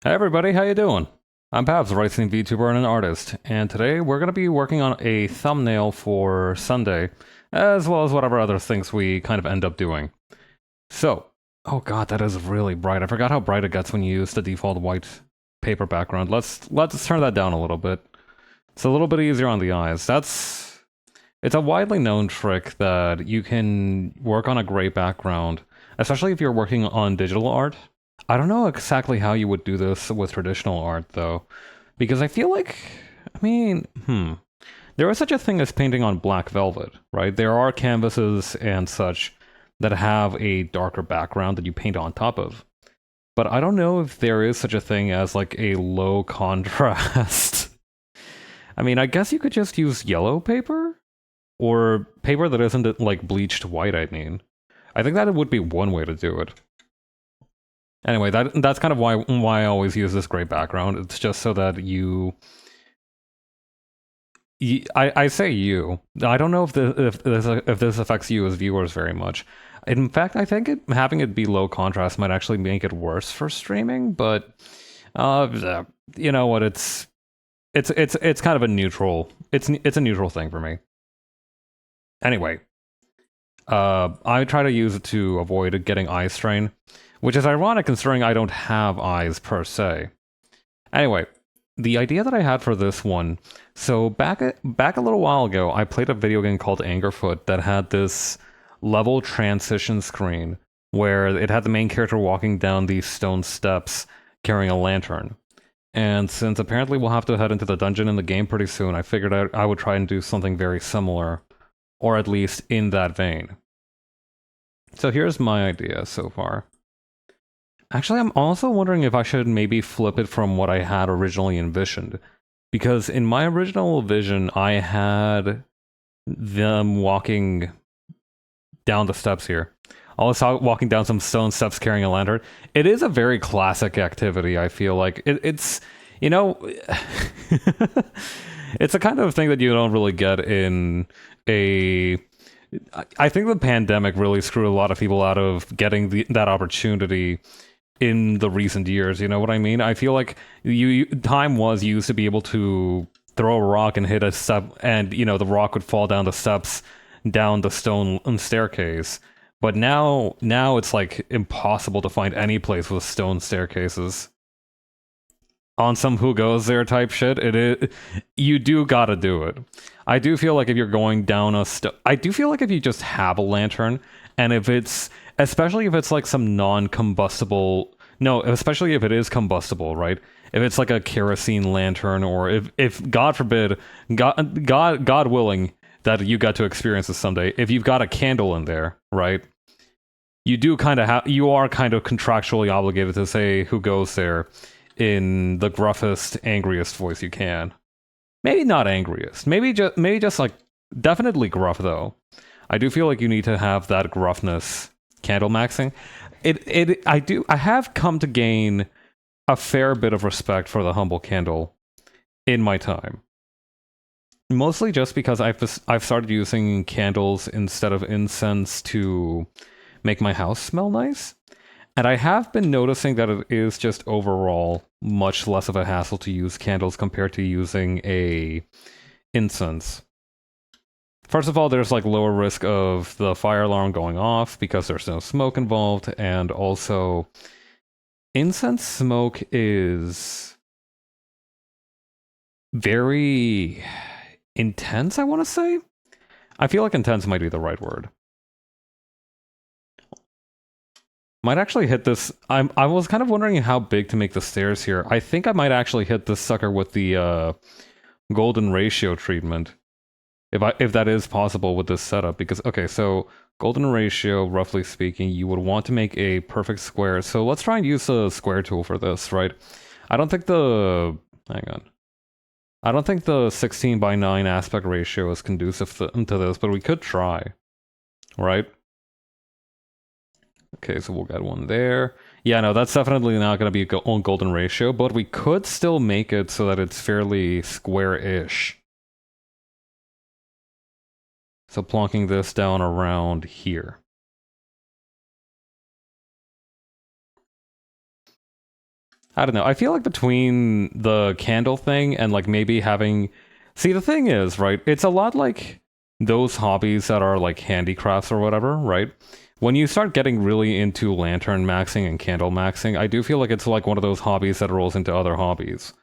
Hey everybody, how you doing? I'm Pabs, a racing VTuber and an artist, and today we're going to be working on a thumbnail for Sunday, as well as whatever other things we kind of end up doing. So, oh god, that is really bright. I forgot how bright it gets when you use the default white paper background. Let's turn that down a little bit. It's a little bit easier on the eyes. It's a widely known trick that you can work on a gray background, especially if you're working on digital art. I don't know exactly how you would do this with traditional art, though, because I feel like, there is such a thing as painting on black velvet, right? There are canvases and such that have a darker background that you paint on top of. But I don't know if there is such a thing as like a low contrast. I guess you could just use yellow paper or paper that isn't like bleached white, I mean. I think that would be one way to do it. Anyway, that's kind of why I always use this gray background. It's just so that I say you. I don't know if this affects you as viewers very much. In fact, I think having it be low contrast might actually make it worse for streaming. But you know what? It's kind of a neutral. It's a neutral thing for me. Anyway, I try to use it to avoid getting eye strain, which is ironic considering I don't have eyes per se. Anyway, the idea that I had for this one, so back a little while ago, I played a video game called Angerfoot that had this level transition screen where it had the main character walking down these stone steps carrying a lantern. And since apparently we'll have to head into the dungeon in the game pretty soon, I figured I would try and do something very similar, or at least in that vein. So here's my idea so far. Actually, I'm also wondering if I should maybe flip it from what I had originally envisioned. Because in my original vision, I had them walking down the steps here. I was walking down some stone steps carrying a lantern. It is a very classic activity, I feel like. It's, you know, it's a kind of thing that you don't really get in a... I think the pandemic really screwed a lot of people out of getting that opportunity in the recent years. You know what I mean? I feel like time was used to be able to throw a rock and hit a step, and the rock would fall down the steps, down the stone staircase. But now it's like impossible to find any place with stone staircases. On some who goes there type shit, you do gotta do it. I do feel like if you're going down I do feel like if you just have a lantern, and especially if it's like some non-combustible, no, especially if it is combustible, right? If it's like a kerosene lantern, or if God forbid, God willing, that you got to experience this someday, if you've got a candle in there, right? You are kind of contractually obligated to say who goes there in the gruffest, angriest voice you can. Maybe not angriest. Maybe just like definitely gruff though. I do feel like you need to have that gruffness candle maxing. I have come to gain a fair bit of respect for the humble candle in my time. Mostly just because I've started using candles instead of incense to make my house smell nice. And I have been noticing that it is just overall much less of a hassle to use candles compared to using a incense. First of all, there's like lower risk of the fire alarm going off because there's no smoke involved, and also incense smoke is very intense, I want to say. I feel like intense might be the right word. Might actually hit this. I was kind of wondering how big to make the stairs here. I think I might actually hit this sucker with the golden ratio treatment, if that is possible with this setup. Because okay, so golden ratio, roughly speaking, you would want to make a perfect square. So let's try and use the square tool for this, right? I don't think the hang on. I don't think the 16:9 aspect ratio is conducive to this, but we could try, right? Okay, so we'll get one there. Yeah, no, that's definitely not going to be on golden ratio, but we could still make it so that it's fairly square-ish. So plonking this down around here. I don't know. I feel like between the candle thing and like maybe having, see, the thing is, right? It's a lot like those hobbies that are like handicrafts or whatever, right? When you start getting really into lantern maxing and candle maxing, I do feel like it's like one of those hobbies that rolls into other hobbies.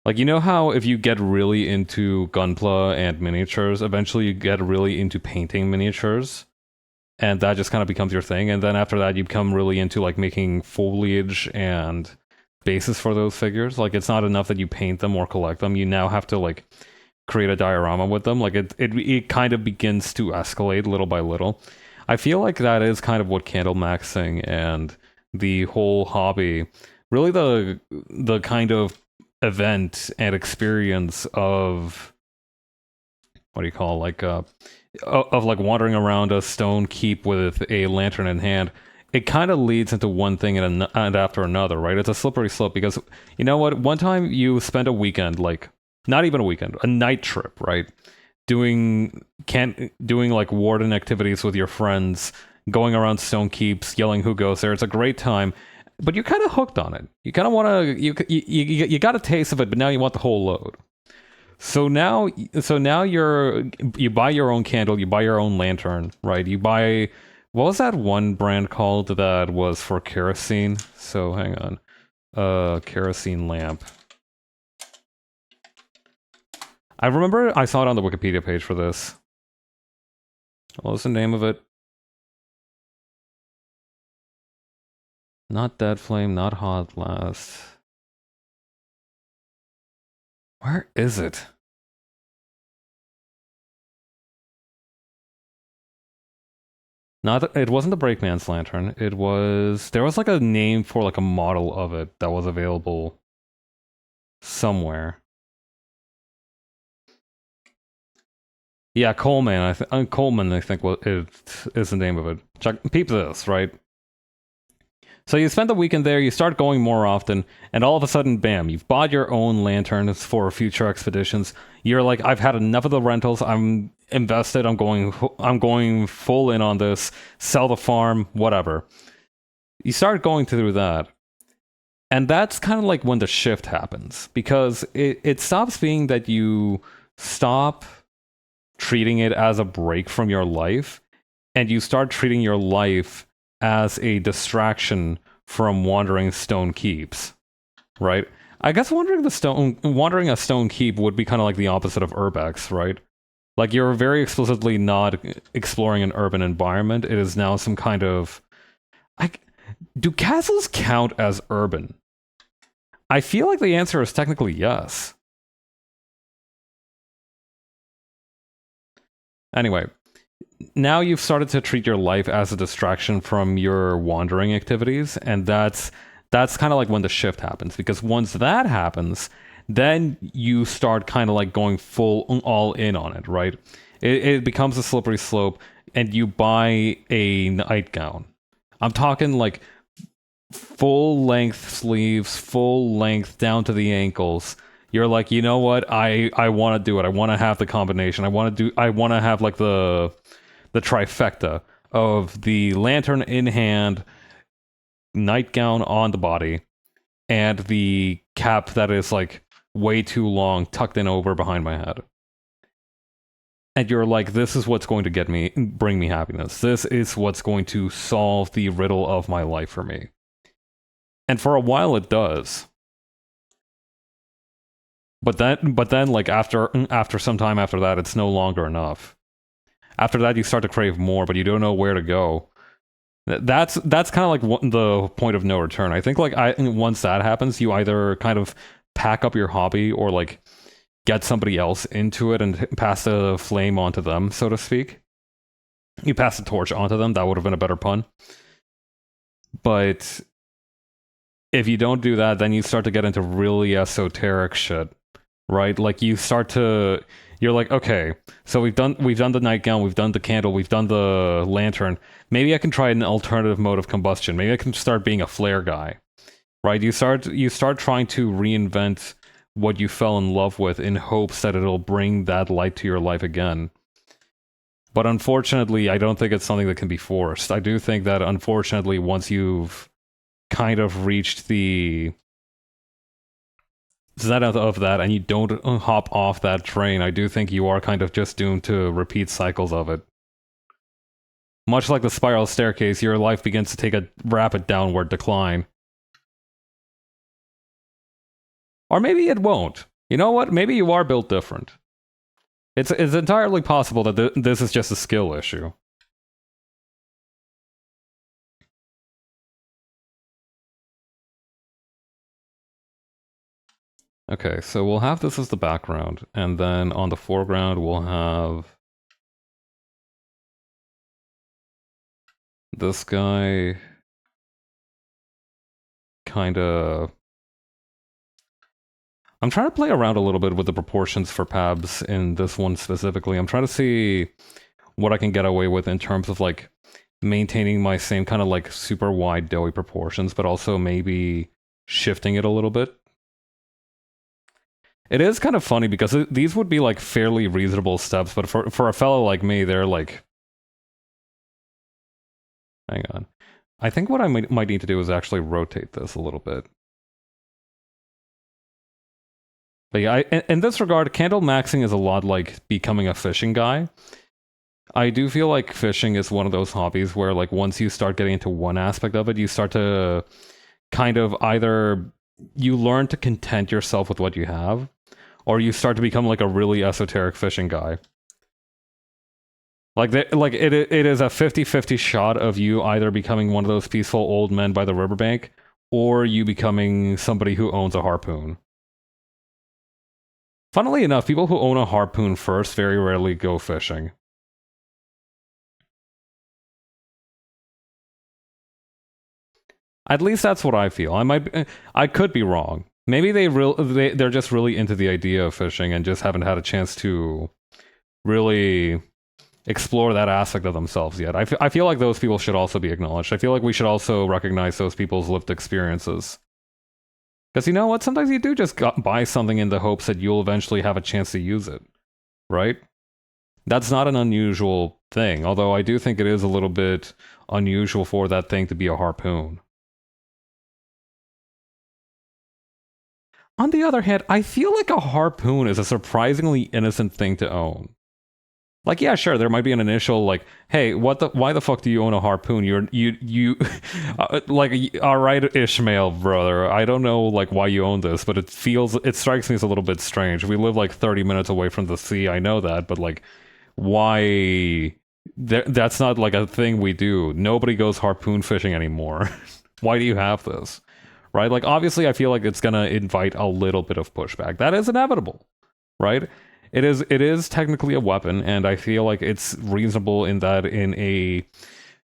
Like, you know how if you get really into gunpla and miniatures, eventually you get really into painting miniatures, and that just kind of becomes your thing. And then after that, you become really into like making foliage and bases for those figures. Like, it's not enough that you paint them or collect them. You now have to like create a diorama with them. Like, it kind of begins to escalate little by little. I feel like that is kind of what candle maxing and the whole hobby, really the kind of event and experience of what do you call like of like wandering around a stone keep with a lantern in hand. It kind of leads into one thing and after another, right? It's a slippery slope because you know what? One time you spend a weekend, like not even a weekend, a night trip, right? Doing like warden activities with your friends, going around stone keeps, yelling who goes there. It's a great time, but you're kind of hooked on it. You kind of want to you got a taste of it, but now you want the whole load. So now you buy your own candle, you buy your own lantern, right? You buy what was that one brand called that was for kerosene? So hang on. Kerosene lamp. I remember I saw it on the Wikipedia page for this. What was the name of it? Not Dead Flame, not Hot Blast. Where is it? Not it wasn't the Breakman's Lantern. It was there was like a name for like a model of it that was available somewhere. Yeah, Coleman. Coleman. I think what it is the name of it. Check, peep this, right? So you spend the weekend there. You start going more often, and all of a sudden, bam! You've bought your own lanterns for future expeditions. You're like, I've had enough of the rentals. I'm invested. I'm going. I'm going full in on this. Sell the farm, whatever. You start going through that, and that's kind of like when the shift happens because it stops being that you stop treating it as a break from your life and you start treating your life as a distraction from wandering stone keeps, right? I guess wandering a stone keep would be kind of like the opposite of urbex, right? Like you're very explicitly not exploring an urban environment. It is now some kind of like do castles count as urban? I feel like the answer is technically yes. Anyway, now you've started to treat your life as a distraction from your wandering activities, and that's kind of like when the shift happens. Because once that happens, then you start kind of like going full all in on it, right? It becomes a slippery slope, and you buy a nightgown. I'm talking like full length sleeves, full length down to the ankles. You're like, you know what? I want to do it. I want to have the combination. I want to have like the trifecta of the lantern in hand, nightgown on the body, and the cap that is like way too long tucked in over behind my head. And you're like, this is what's going to bring me happiness. This is what's going to solve the riddle of my life for me. And for a while it does. But then like after some time after that, it's no longer enough. After that, you start to crave more, but you don't know where to go. That's kind of like the point of no return. I think like once that happens, you either kind of pack up your hobby or like get somebody else into it and pass the flame onto them, so to speak. You pass the torch onto them. That would have been a better pun. But if you don't do that, then you start to get into really esoteric shit, right? Like you're like, okay, so we've done the nightgown, we've done the candle, we've done the lantern. Maybe I can try an alternative mode of combustion. Maybe I can start being a flare guy, right? You start trying to reinvent what you fell in love with in hopes that it'll bring that light to your life again. But unfortunately, I don't think it's something that can be forced. I do think that unfortunately, once you've kind of reached the zenith of that and you don't hop off that train, I do think you are kind of just doomed to repeat cycles of it. Much like the spiral staircase, your life begins to take a rapid downward decline. Or maybe it won't. You know what? Maybe you are built different. It's entirely possible that this is just a skill issue. Okay, so we'll have this as the background, and then on the foreground we'll have this guy kinda... I'm trying to play around a little bit with the proportions for pabs in this one specifically. I'm trying to see what I can get away with in terms of like maintaining my same kind of like super wide doughy proportions, but also maybe shifting it a little bit. It is kind of funny because these would be like fairly reasonable steps, but for a fellow like me, they're like... Hang on. I think what I might need to do is actually rotate this a little bit. But yeah, in this regard, candle maxing is a lot like becoming a fishing guy. I do feel like fishing is one of those hobbies where like once you start getting into one aspect of it, you start to kind of either you learn to content yourself with what you have, or you start to become like a really esoteric fishing guy. Like it is a 50-50 shot of you either becoming one of those peaceful old men by the riverbank, or you becoming somebody who owns a harpoon. Funnily enough, people who own a harpoon first very rarely go fishing. At least that's what I feel. I could be wrong. Maybe they're just really into the idea of fishing and just haven't had a chance to really explore that aspect of themselves yet. I feel like those people should also be acknowledged. I feel like we should also recognize those people's lived experiences. Because you know what? Sometimes you do just buy something in the hopes that you'll eventually have a chance to use it, right? That's not an unusual thing, although I do think it is a little bit unusual for that thing to be a harpoon. On the other hand, I feel like a harpoon is a surprisingly innocent thing to own. Like, yeah, sure, there might be an initial, like, hey, why the fuck do you own a harpoon? You, like, alright, Ishmael, brother, I don't know, like, why you own this, but it strikes me as a little bit strange. We live, like, 30 minutes away from the sea, I know that, but, like, why... That's not, like, a thing we do. Nobody goes harpoon fishing anymore. Why do you have this? Right? Like, obviously, I feel like it's gonna invite a little bit of pushback. That is inevitable, right? It is technically a weapon, and I feel like it's reasonable in that in a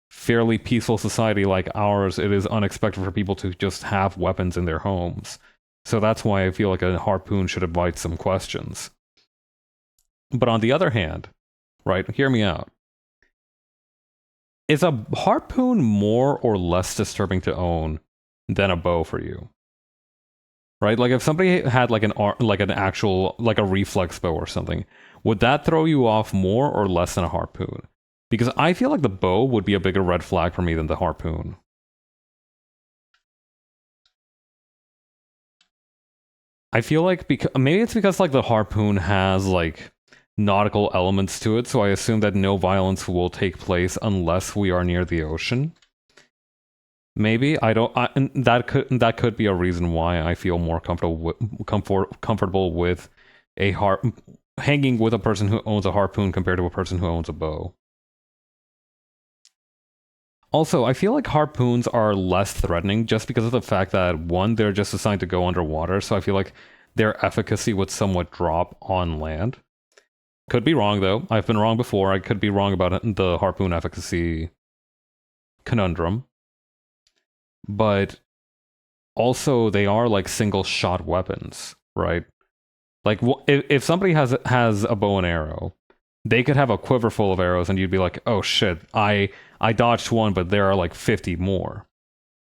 fairly peaceful society like ours, it is unexpected for people to just have weapons in their homes. So that's why I feel like a harpoon should invite some questions. But on the other hand, right, hear me out. Is a harpoon more or less disturbing to own than a bow for you? Right? Like if somebody had like an actual like a reflex bow or something, would that throw you off more or less than a harpoon? Because I feel like the bow would be a bigger red flag for me than the harpoon. I feel like maybe it's because like the harpoon has like nautical elements to it, so I assume that no violence will take place unless we are near the ocean. Maybe that could be a reason why I feel more comfortable with hanging with a person who owns a harpoon compared to a person who owns a bow. Also, I feel like harpoons are less threatening just because of the fact that one, they're just designed to go underwater, so I feel like their efficacy would somewhat drop on land. Could be wrong though. I've been wrong before. I could be wrong about the harpoon efficacy conundrum. But also they are like single shot weapons, right? Like if somebody has a bow and arrow, they could have a quiver full of arrows and you'd be like, oh shit, I dodged one, but there are like 50 more.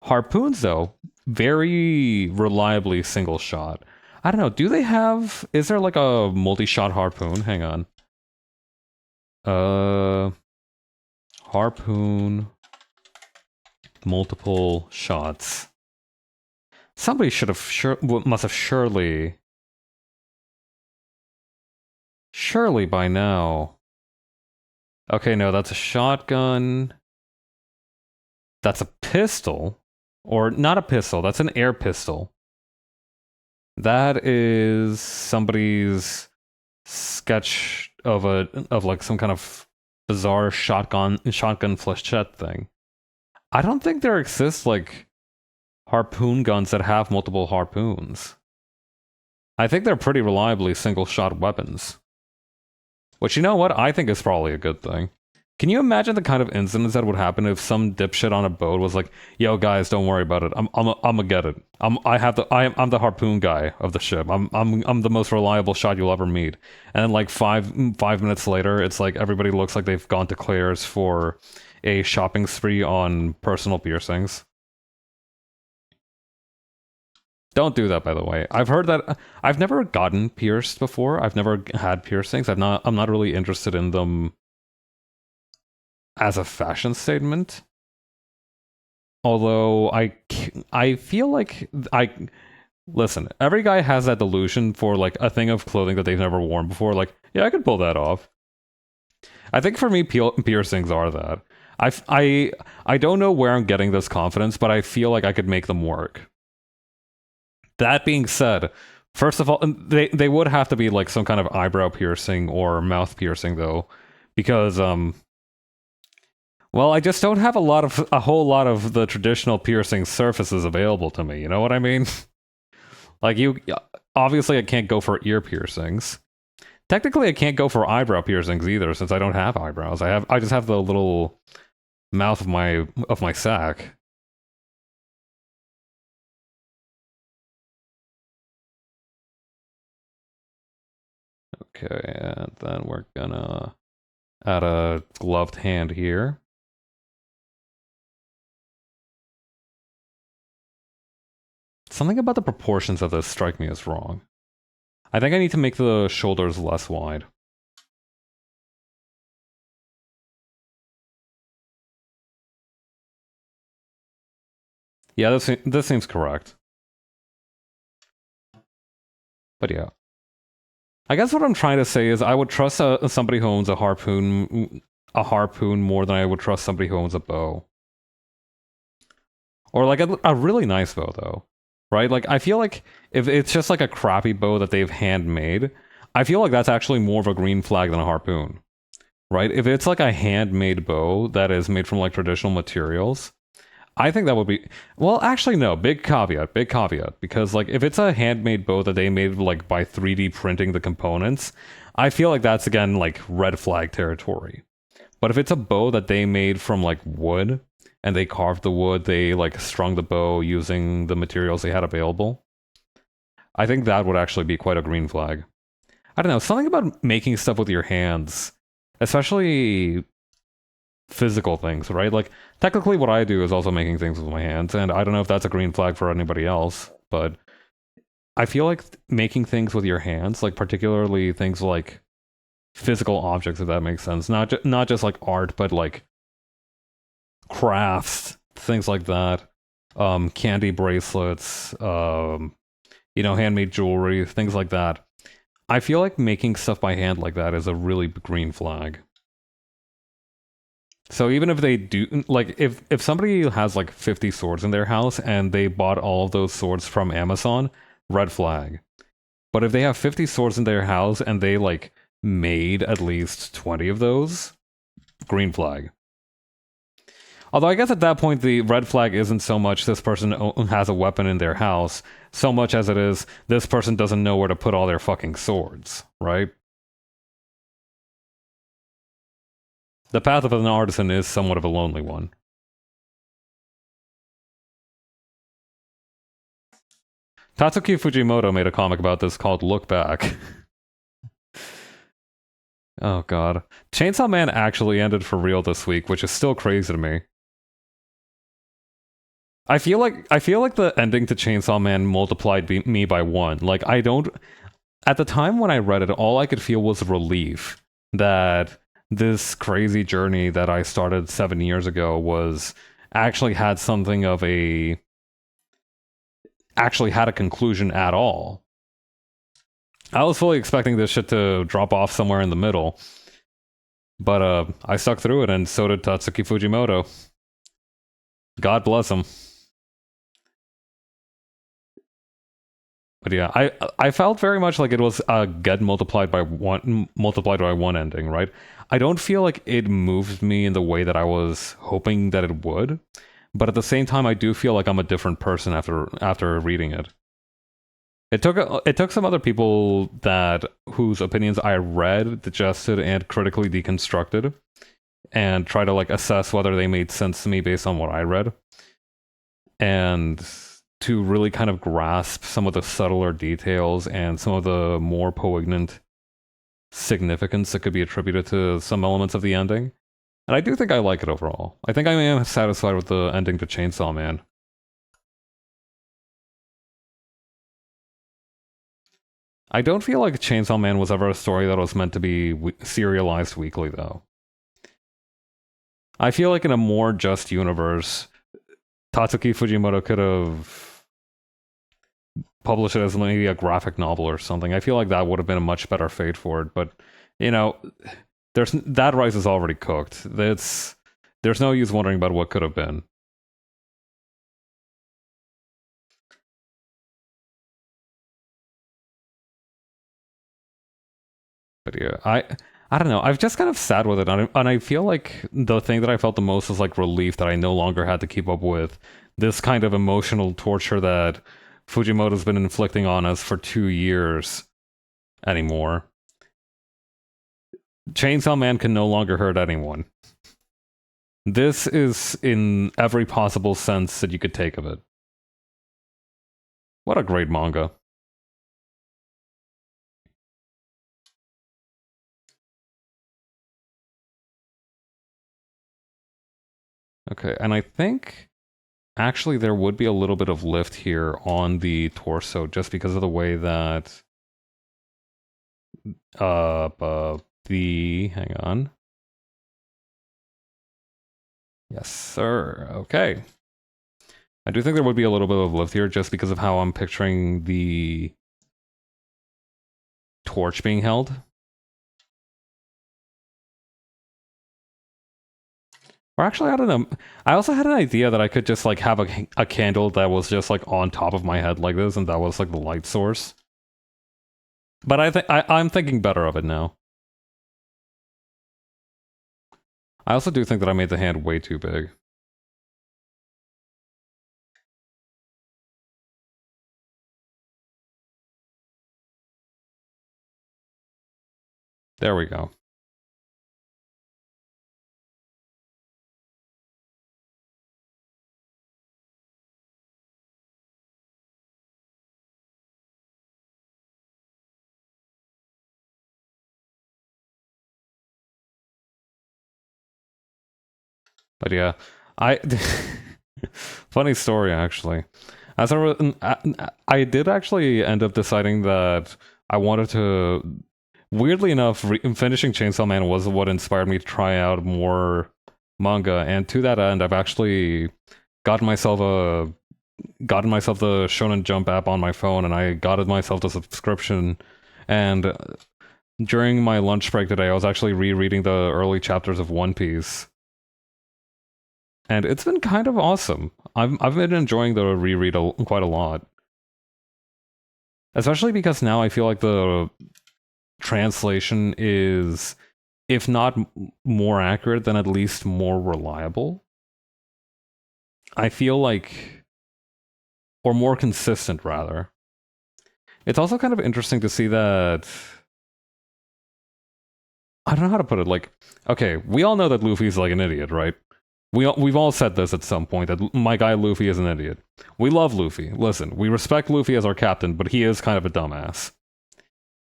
Harpoons though, very reliably single shot. I don't know, is there like a multi-shot harpoon? Hang on. Harpoon multiple shots. Somebody should have must have surely by now. Okay, no, that's a shotgun. That's a pistol. Or not a pistol, that's an air pistol. That is somebody's sketch of like some kind of bizarre shotgun flechette thing. I don't think there exists like harpoon guns that have multiple harpoons. I think they're pretty reliably single shot weapons. Which, you know what, I think is probably a good thing. Can you imagine the kind of incidents that would happen if some dipshit on a boat was like, "Yo, guys, don't worry about it. I'm gonna get it. I'm the harpoon guy of the ship. I'm the most reliable shot you'll ever meet." And then like five minutes later, it's like everybody looks like they've gone to Claire's for a shopping spree on personal piercings. Don't do that, by the way. I've heard that. I've never gotten pierced before. I've never had piercings. I'm not really interested in them as a fashion statement. Although I feel like listen, every guy has that delusion for like a thing of clothing that they've never worn before. Like, yeah, I could pull that off. I think for me, piercings are that. I don't know where I'm getting this confidence, but I feel like I could make them work. That being said, first of all, they would have to be like some kind of eyebrow piercing or mouth piercing though, because well, I just don't have a whole lot of the traditional piercing surfaces available to me. You know what I mean? Like obviously I can't go for ear piercings. Technically, I can't go for eyebrow piercings either, since I don't have eyebrows. I just have the little mouth of my sack. Okay, and then we're gonna add a gloved hand here. Something about the proportions of this strike me as wrong. I think I need to make the shoulders less wide. Yeah, this seems correct. But yeah. I guess what I'm trying to say is I would trust somebody who owns a harpoon more than I would trust somebody who owns a bow. Or like a really nice bow though. Right? Like I feel like if it's just like a crappy bow that they've handmade, I feel like that's actually more of a green flag than a harpoon. Right? If it's like a handmade bow that is made from like traditional materials, I think that would be well, actually no, big caveat, because like if it's a handmade bow that they made like by 3D printing the components, I feel like that's again like red flag territory. But if it's a bow that they made from like wood and they carved the wood, they like strung the bow using the materials they had available, I think that would actually be quite a green flag. I don't know, something about making stuff with your hands, especially physical things, right? Like technically what I do is also making things with my hands, and I don't know if that's a green flag for anybody else, but I feel like making things with your hands, like particularly things like physical objects, if that makes sense, not just like art, but like crafts, things like that, candy bracelets, handmade jewelry, things like that. I feel like making stuff by hand like that is a really green flag. So even if they do, like, if somebody has like 50 swords in their house and they bought all of those swords from Amazon, red flag. But if they have 50 swords in their house and they like made at least 20 of those, green flag. Although I guess at that point the red flag isn't so much this person has a weapon in their house, so much as it is this person doesn't know where to put all their fucking swords, right? The path of an artisan is somewhat of a lonely one. Tatsuki Fujimoto made a comic about this called Look Back. Oh god. Chainsaw Man actually ended for real this week, which is still crazy to me. I feel like the ending to Chainsaw Man multiplied me by 1. Like I don't at the time when I read it, all I could feel was relief that this crazy journey that I started 7 years ago was actually had something of a actually had a conclusion at all. I was fully expecting this shit to drop off somewhere in the middle, but I stuck through it, and so did Tatsuki Fujimoto. God bless him. But yeah, I felt very much like it was a get multiplied by one ending, right? I don't feel like it moved me in the way that I was hoping that it would, but at the same time, I do feel like I'm a different person after reading it. It took some other people that whose opinions I read, digested, and critically deconstructed, and try to like assess whether they made sense to me based on what I read, and to really kind of grasp some of the subtler details and some of the more poignant significance that could be attributed to some elements of the ending. And I do think I like it overall. I think I am satisfied with the ending to Chainsaw Man. I don't feel like Chainsaw Man was ever a story that was meant to be serialized weekly, though. I feel like in a more just universe, Tatsuki Fujimoto could have published it as maybe a graphic novel or something. I feel like that would have been a much better fate for it, but, you know, that rice is already cooked. There's no use wondering about what could have been. But yeah, I don't know. I've just kind of sat with it, and I feel like the thing that I felt the most was like relief that I no longer had to keep up with this kind of emotional torture that Fujimoto's been inflicting on us for 2 years anymore. Chainsaw Man can no longer hurt anyone. This is in every possible sense that you could take of it. What a great manga. Okay, and I think actually there would be a little bit of lift here on the torso just because of the way that hang on. Yes, sir. Okay. I do think there would be a little bit of lift here just because of how I'm picturing the torch being held. Or actually, I don't know. I also had an idea that I could just like have a candle that was just like on top of my head like this, and that was like the light source. But I'm thinking better of it now. I also do think that I made the hand way too big. There we go. But yeah, I funny story actually. As I did actually end up deciding that I wanted to. Weirdly enough, finishing Chainsaw Man was what inspired me to try out more manga, and to that end, I've actually gotten myself the Shonen Jump app on my phone, and I got myself the subscription. And during my lunch break today, I was actually rereading the early chapters of One Piece. And it's been kind of awesome. I've been enjoying the reread quite a lot. Especially because now I feel like the translation is, if not more accurate, then at least more reliable. I feel like, or more consistent, rather. It's also kind of interesting to see that. I don't know how to put it. Like, okay, we all know that Luffy's like an idiot, right? We've all said this at some point that my guy Luffy is an idiot. We love Luffy. Listen, we respect Luffy as our captain, but he is kind of a dumbass.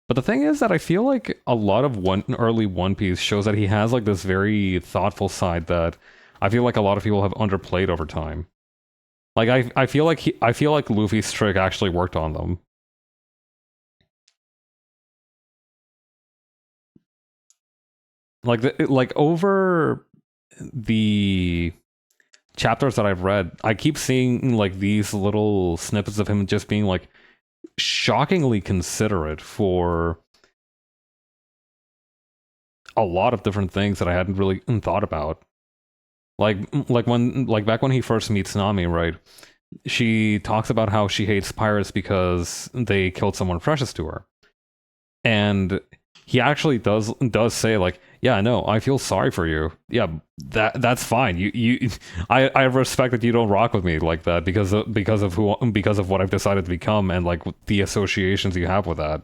But the thing is that I feel like a lot of early One Piece shows that he has like this very thoughtful side that I feel like a lot of people have underplayed over time. Like I feel like I feel like Luffy's trick actually worked on them. Like over the chapters that I've read, I keep seeing like these little snippets of him just being like shockingly considerate for a lot of different things that I hadn't really thought about. Like back when he first meets Nami, right? She talks about how she hates pirates because they killed someone precious to her. And he actually does say like, yeah, no, I feel sorry for you. Yeah, that's fine. I respect that you don't rock with me like that because of what I've decided to become and like the associations you have with that.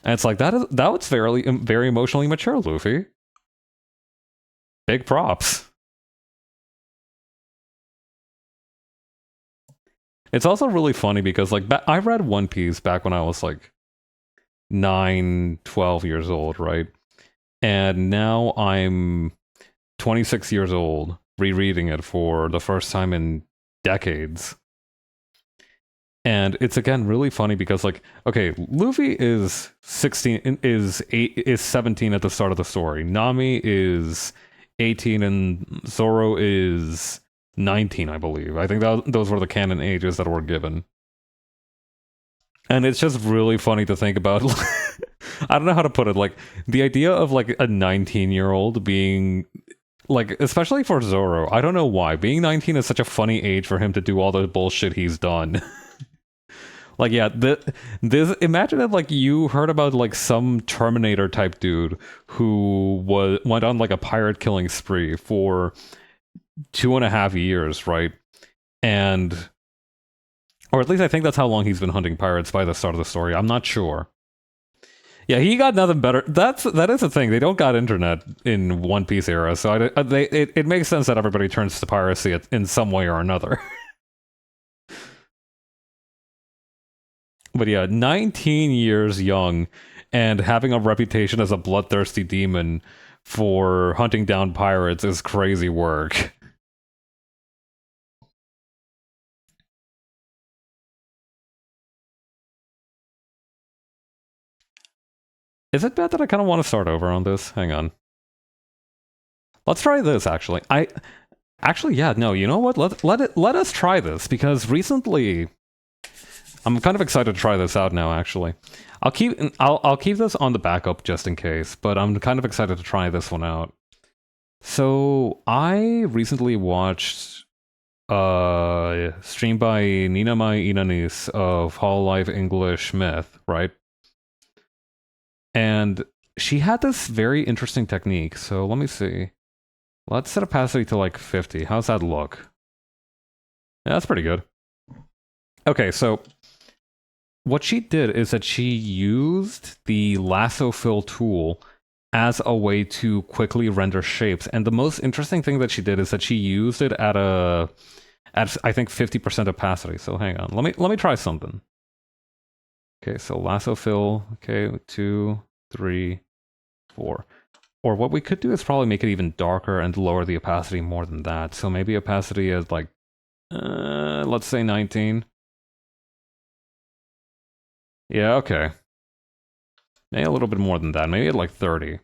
And it's like that was very emotionally mature, Luffy. Big props. It's also really funny because like I read One Piece back when I was like 9, 12 years old, right? And now I'm 26 years old, rereading it for the first time in decades. And it's again really funny because like, okay, Luffy is 16 is 17 at the start of the story. Nami is 18 and Zoro is 19, I believe. I think those were the canon ages that were given. And it's just really funny to think about. I don't know how to put it. Like the idea of like a 19-year-old being like, especially for Zoro, I don't know why. Being 19 is such a funny age for him to do all the bullshit he's done. Like, yeah, this imagine if like you heard about like some Terminator type dude who went on like a pirate killing spree for 2.5 years, right? And or at least I think that's how long he's been hunting pirates by the start of the story. I'm not sure. Yeah, he got nothing better. That is the thing. They don't got internet in One Piece era, so it makes sense that everybody turns to piracy in some way or another. But yeah, 19 years young and having a reputation as a bloodthirsty demon for hunting down pirates is crazy work. Is it bad that I kind of want to start over on this? Hang on. Let's try this actually. Yeah, no, you know what? Let us try this because recently I'm kind of excited to try this out now actually. I'll keep this on the backup just in case, but I'm kind of excited to try this one out. So, I recently watched stream by Nina Mai Inanis of Hololive English Myth, right? And she had this very interesting technique. So let me see. Let's set opacity to like 50. How's that look? Yeah, that's pretty good. Okay, so what she did is that she used the lasso fill tool as a way to quickly render shapes. And the most interesting thing that she did is that she used it at I think 50% opacity. So hang on. Let me try something. Okay, so lasso fill. Okay, 2, 3, 4. Or what we could do is probably make it even darker and lower the opacity more than that. So maybe opacity is like, let's say 19. Yeah, okay. Maybe a little bit more than that. Maybe at like 30.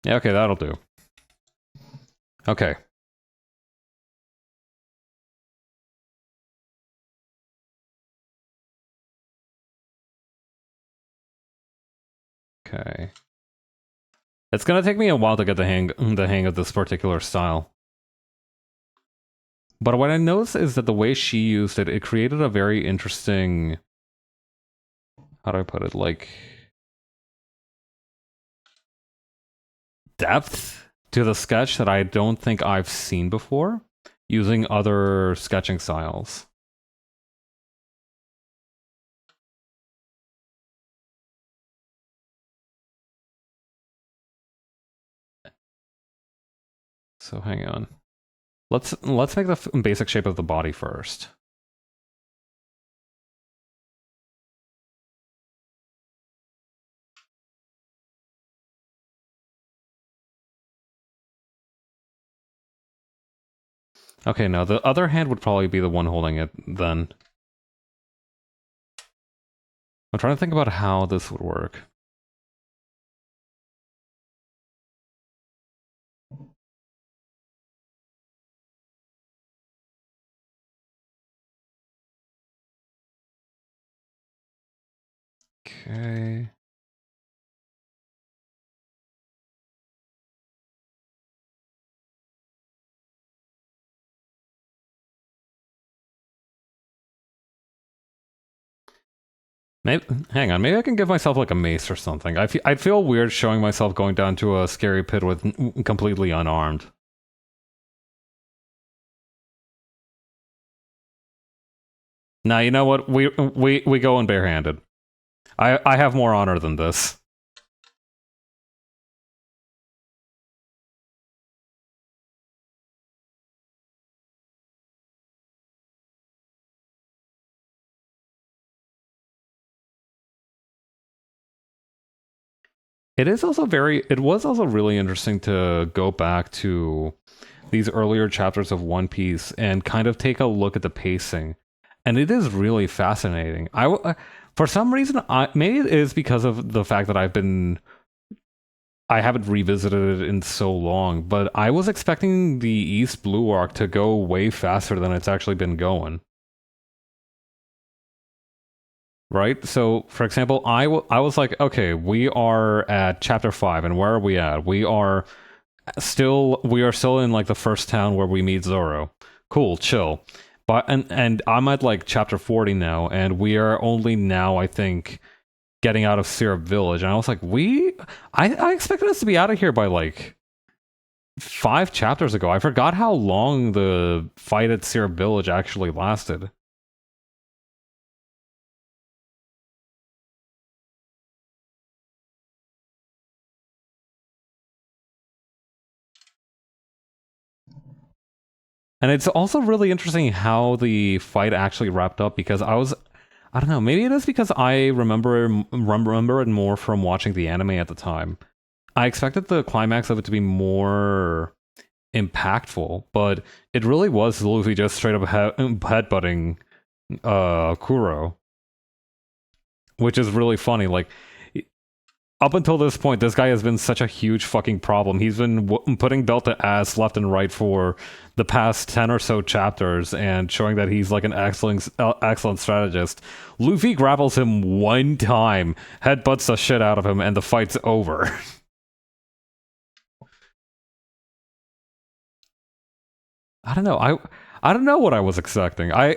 Yeah, okay, that'll do. Okay. Okay. It's gonna take me a while to get the hang of this particular style. But what I noticed is that the way she used it, it created a very interesting, how do I put it, like depth to the sketch that I don't think I've seen before using other sketching styles. So hang on. Let's make the basic shape of the body first. Okay, now the other hand would probably be the one holding it then. I'm trying to think about how this would work. Okay. Maybe, hang on, maybe I can give myself like a mace or something. I'd feel weird showing myself going down to a scary pit with completely unarmed. Now, you know what? We go in barehanded. I have more honor than this. It was also really interesting to go back to these earlier chapters of One Piece and kind of take a look at the pacing. And it is really fascinating. For some reason, maybe it is because of the fact that I haven't revisited it in so long, but I was expecting the East Blue arc to go way faster than it's actually been going. Right? So, for example, I was like, okay, we are at chapter 5, and where are we at? We are still in like the first town where we meet Zoro. Cool, chill. But and I'm at like chapter 40 now, and we are only now, I think, getting out of Syrup Village. And I was like, I expected us to be out of here by like 5 chapters ago. I forgot how long the fight at Syrup Village actually lasted. And it's also really interesting how the fight actually wrapped up because I don't know, maybe it is because I remember it more from watching the anime at the time. I expected the climax of it to be more impactful, but it really was Luffy just straight up headbutting Kuro, which is really funny. Like up until this point, this guy has been such a huge fucking problem. He's been putting belt to ass left and right for the past 10 or so chapters and showing that he's like an excellent strategist. Luffy grapples him one time, headbutts the shit out of him, and the fight's over. I don't know. I don't know what I was expecting. I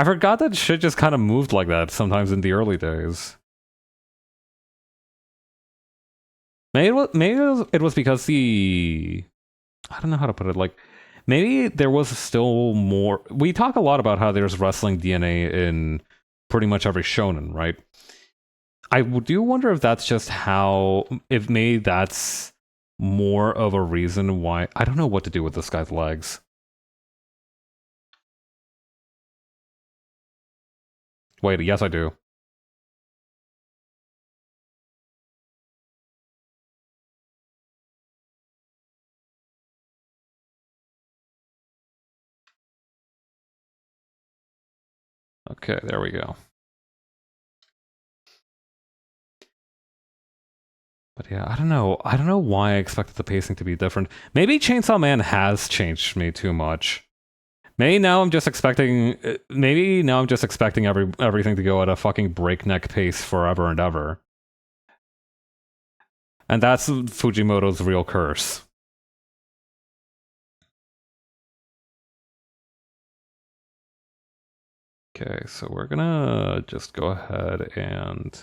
forgot that shit just kind of moved like that sometimes in the early days. It was because the I don't know how to put it. Like, maybe there was still more. We talk a lot about how there's wrestling DNA in pretty much every shonen, right? I do wonder if that's just how. If maybe that's more of a reason why. I don't know what to do with this guy's legs. Wait, yes, I do. Okay, there we go. But yeah, I don't know. I don't know why I expected the pacing to be different. Maybe Chainsaw Man has changed me too much. Maybe now I'm just expecting. Maybe now I'm just expecting everything to go at a fucking breakneck pace forever and ever. And that's Fujimoto's real curse. Okay, so we're gonna just go ahead and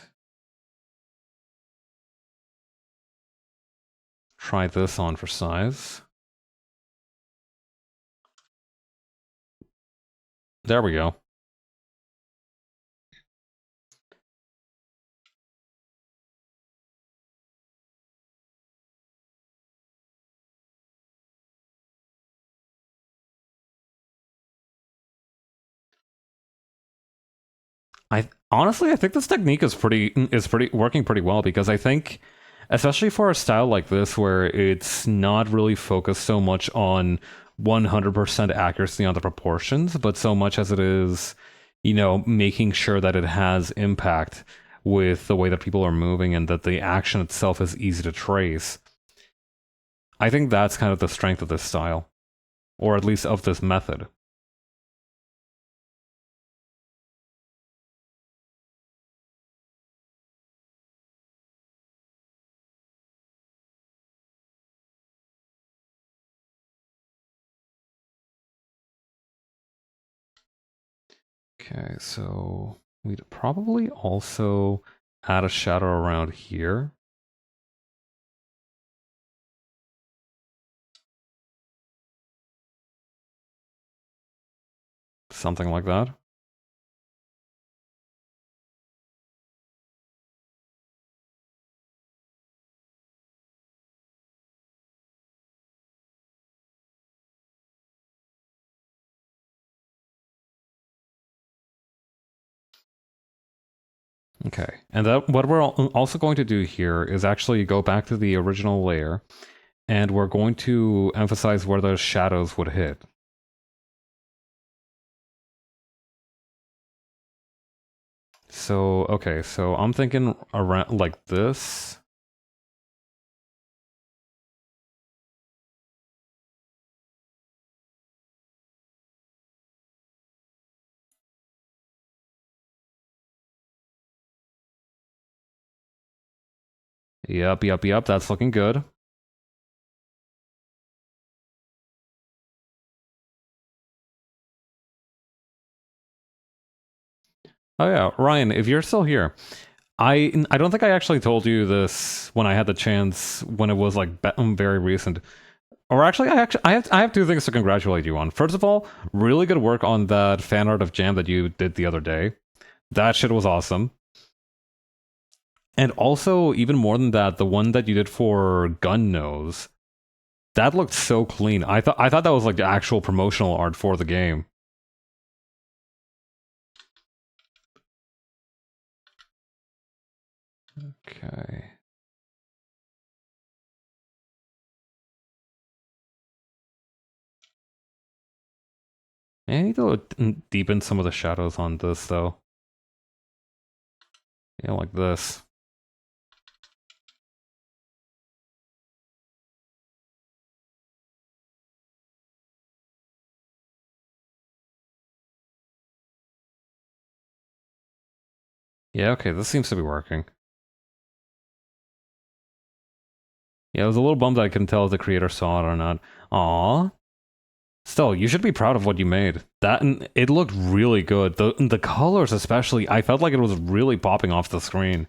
try this on for size. There we go. I honestly I think this technique is pretty working pretty well because I think especially for a style like this where it's not really focused so much on 100% accuracy on the proportions, but so much as it is, making sure that it has impact with the way that people are moving and that the action itself is easy to trace. I think that's kind of the strength of this style, or at least of this method. Okay, so we'd probably also add a shadow around here. Something like that. Okay, and that what we're also going to do here is actually go back to the original layer, and we're going to emphasize where those shadows would hit. So, okay, so I'm thinking around like this. Yep, that's looking good. Oh yeah, Ryan, if you're still here, I don't think I actually told you this when I had the chance when it was like very recent. Or actually, I have two things to congratulate you on. First of all, really good work on that fan art of Jam that you did the other day. That shit was awesome. And also, even more than that, the one that you did for Gun Nose, that looked so clean. I thought that was like the actual promotional art for the game. Okay. I need to deepen some of the shadows on this though. Yeah, like this. Yeah, okay, this seems to be working. Yeah, I was a little bummed that I couldn't tell if the creator saw it or not. Aww. Still, you should be proud of what you made. That and it looked really good. The colors especially, I felt like it was really popping off the screen.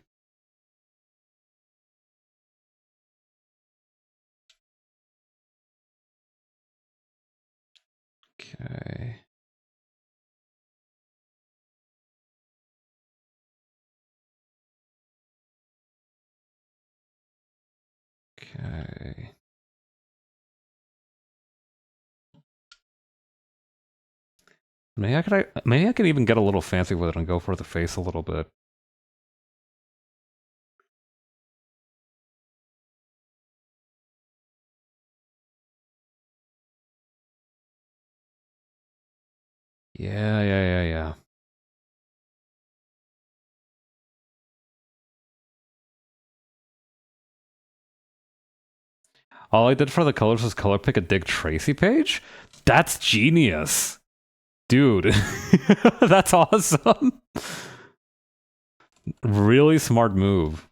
Okay. Okay. Maybe I could even get a little fancy with it and go for the face a little bit. Yeah. All I did for the colors was color pick a Dick Tracy page? That's genius. Dude. That's awesome. Really smart move.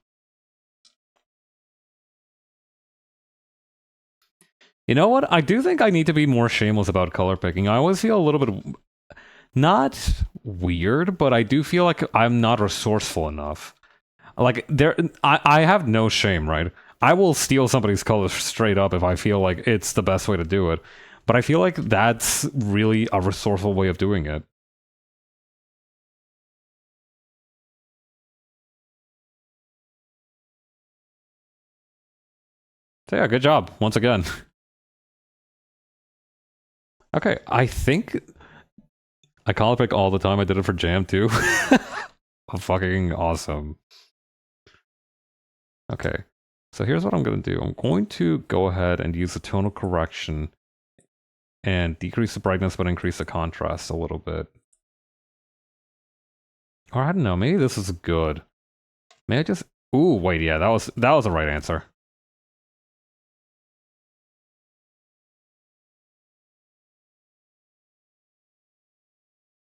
You know what? I do think I need to be more shameless about color picking. I always feel a little bit not weird, but I do feel like I'm not resourceful enough. Like I have no shame, right? I will steal somebody's colors straight up if I feel like it's the best way to do it. But I feel like that's really a resourceful way of doing it. So yeah, good job once again. Okay, I think I color pick all the time. I did it for Jam too. Fucking awesome. Okay, so here's what I'm gonna do. I'm going to go ahead and use the tonal correction and decrease the brightness but increase the contrast a little bit. Or I don't know, maybe this is good. May I just Ooh, wait, yeah, that was the right answer.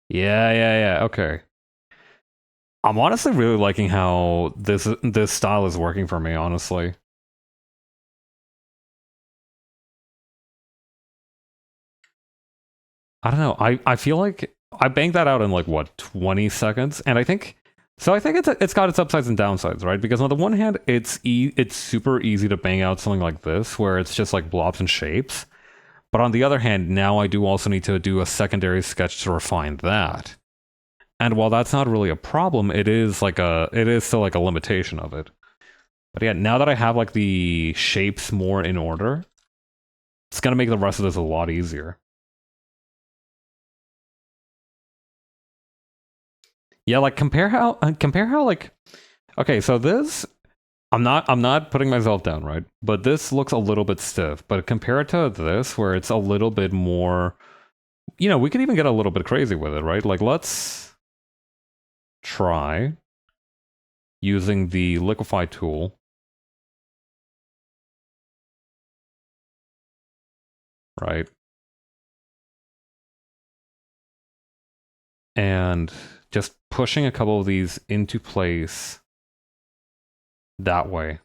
Yeah, okay. I'm honestly really liking how this style is working for me, honestly. I don't know. I feel like I banged that out in like what 20 seconds, and I think so. I think it's got its upsides and downsides, right? Because on the one hand, it's super easy to bang out something like this, where it's just like blobs and shapes. But on the other hand, now I do also need to do a secondary sketch to refine that. And while that's not really a problem, it is still like a limitation of it. But yeah, now that I have like the shapes more in order, it's gonna make the rest of this a lot easier. Yeah, like compare how like okay, so this I'm not putting myself down, right? But this looks a little bit stiff. But compare it to this where it's a little bit more, you know, we could even get a little bit crazy with it, right? Like let's try using the liquefy tool, right? And just pushing a couple of these into place that way.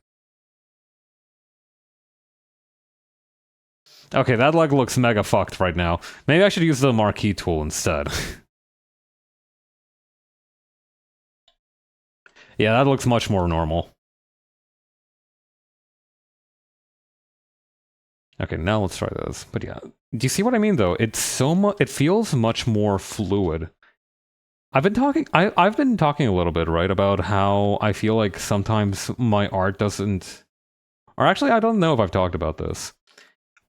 Okay, that like looks mega fucked right now. Maybe I should use the marquee tool instead. Yeah, that looks much more normal. Okay, now let's try this. But yeah, do you see what I mean though? It's so much. It feels much more fluid. I've been talking a little bit, right, about how I feel like sometimes my art doesn't. Or actually, I don't know if I've talked about this.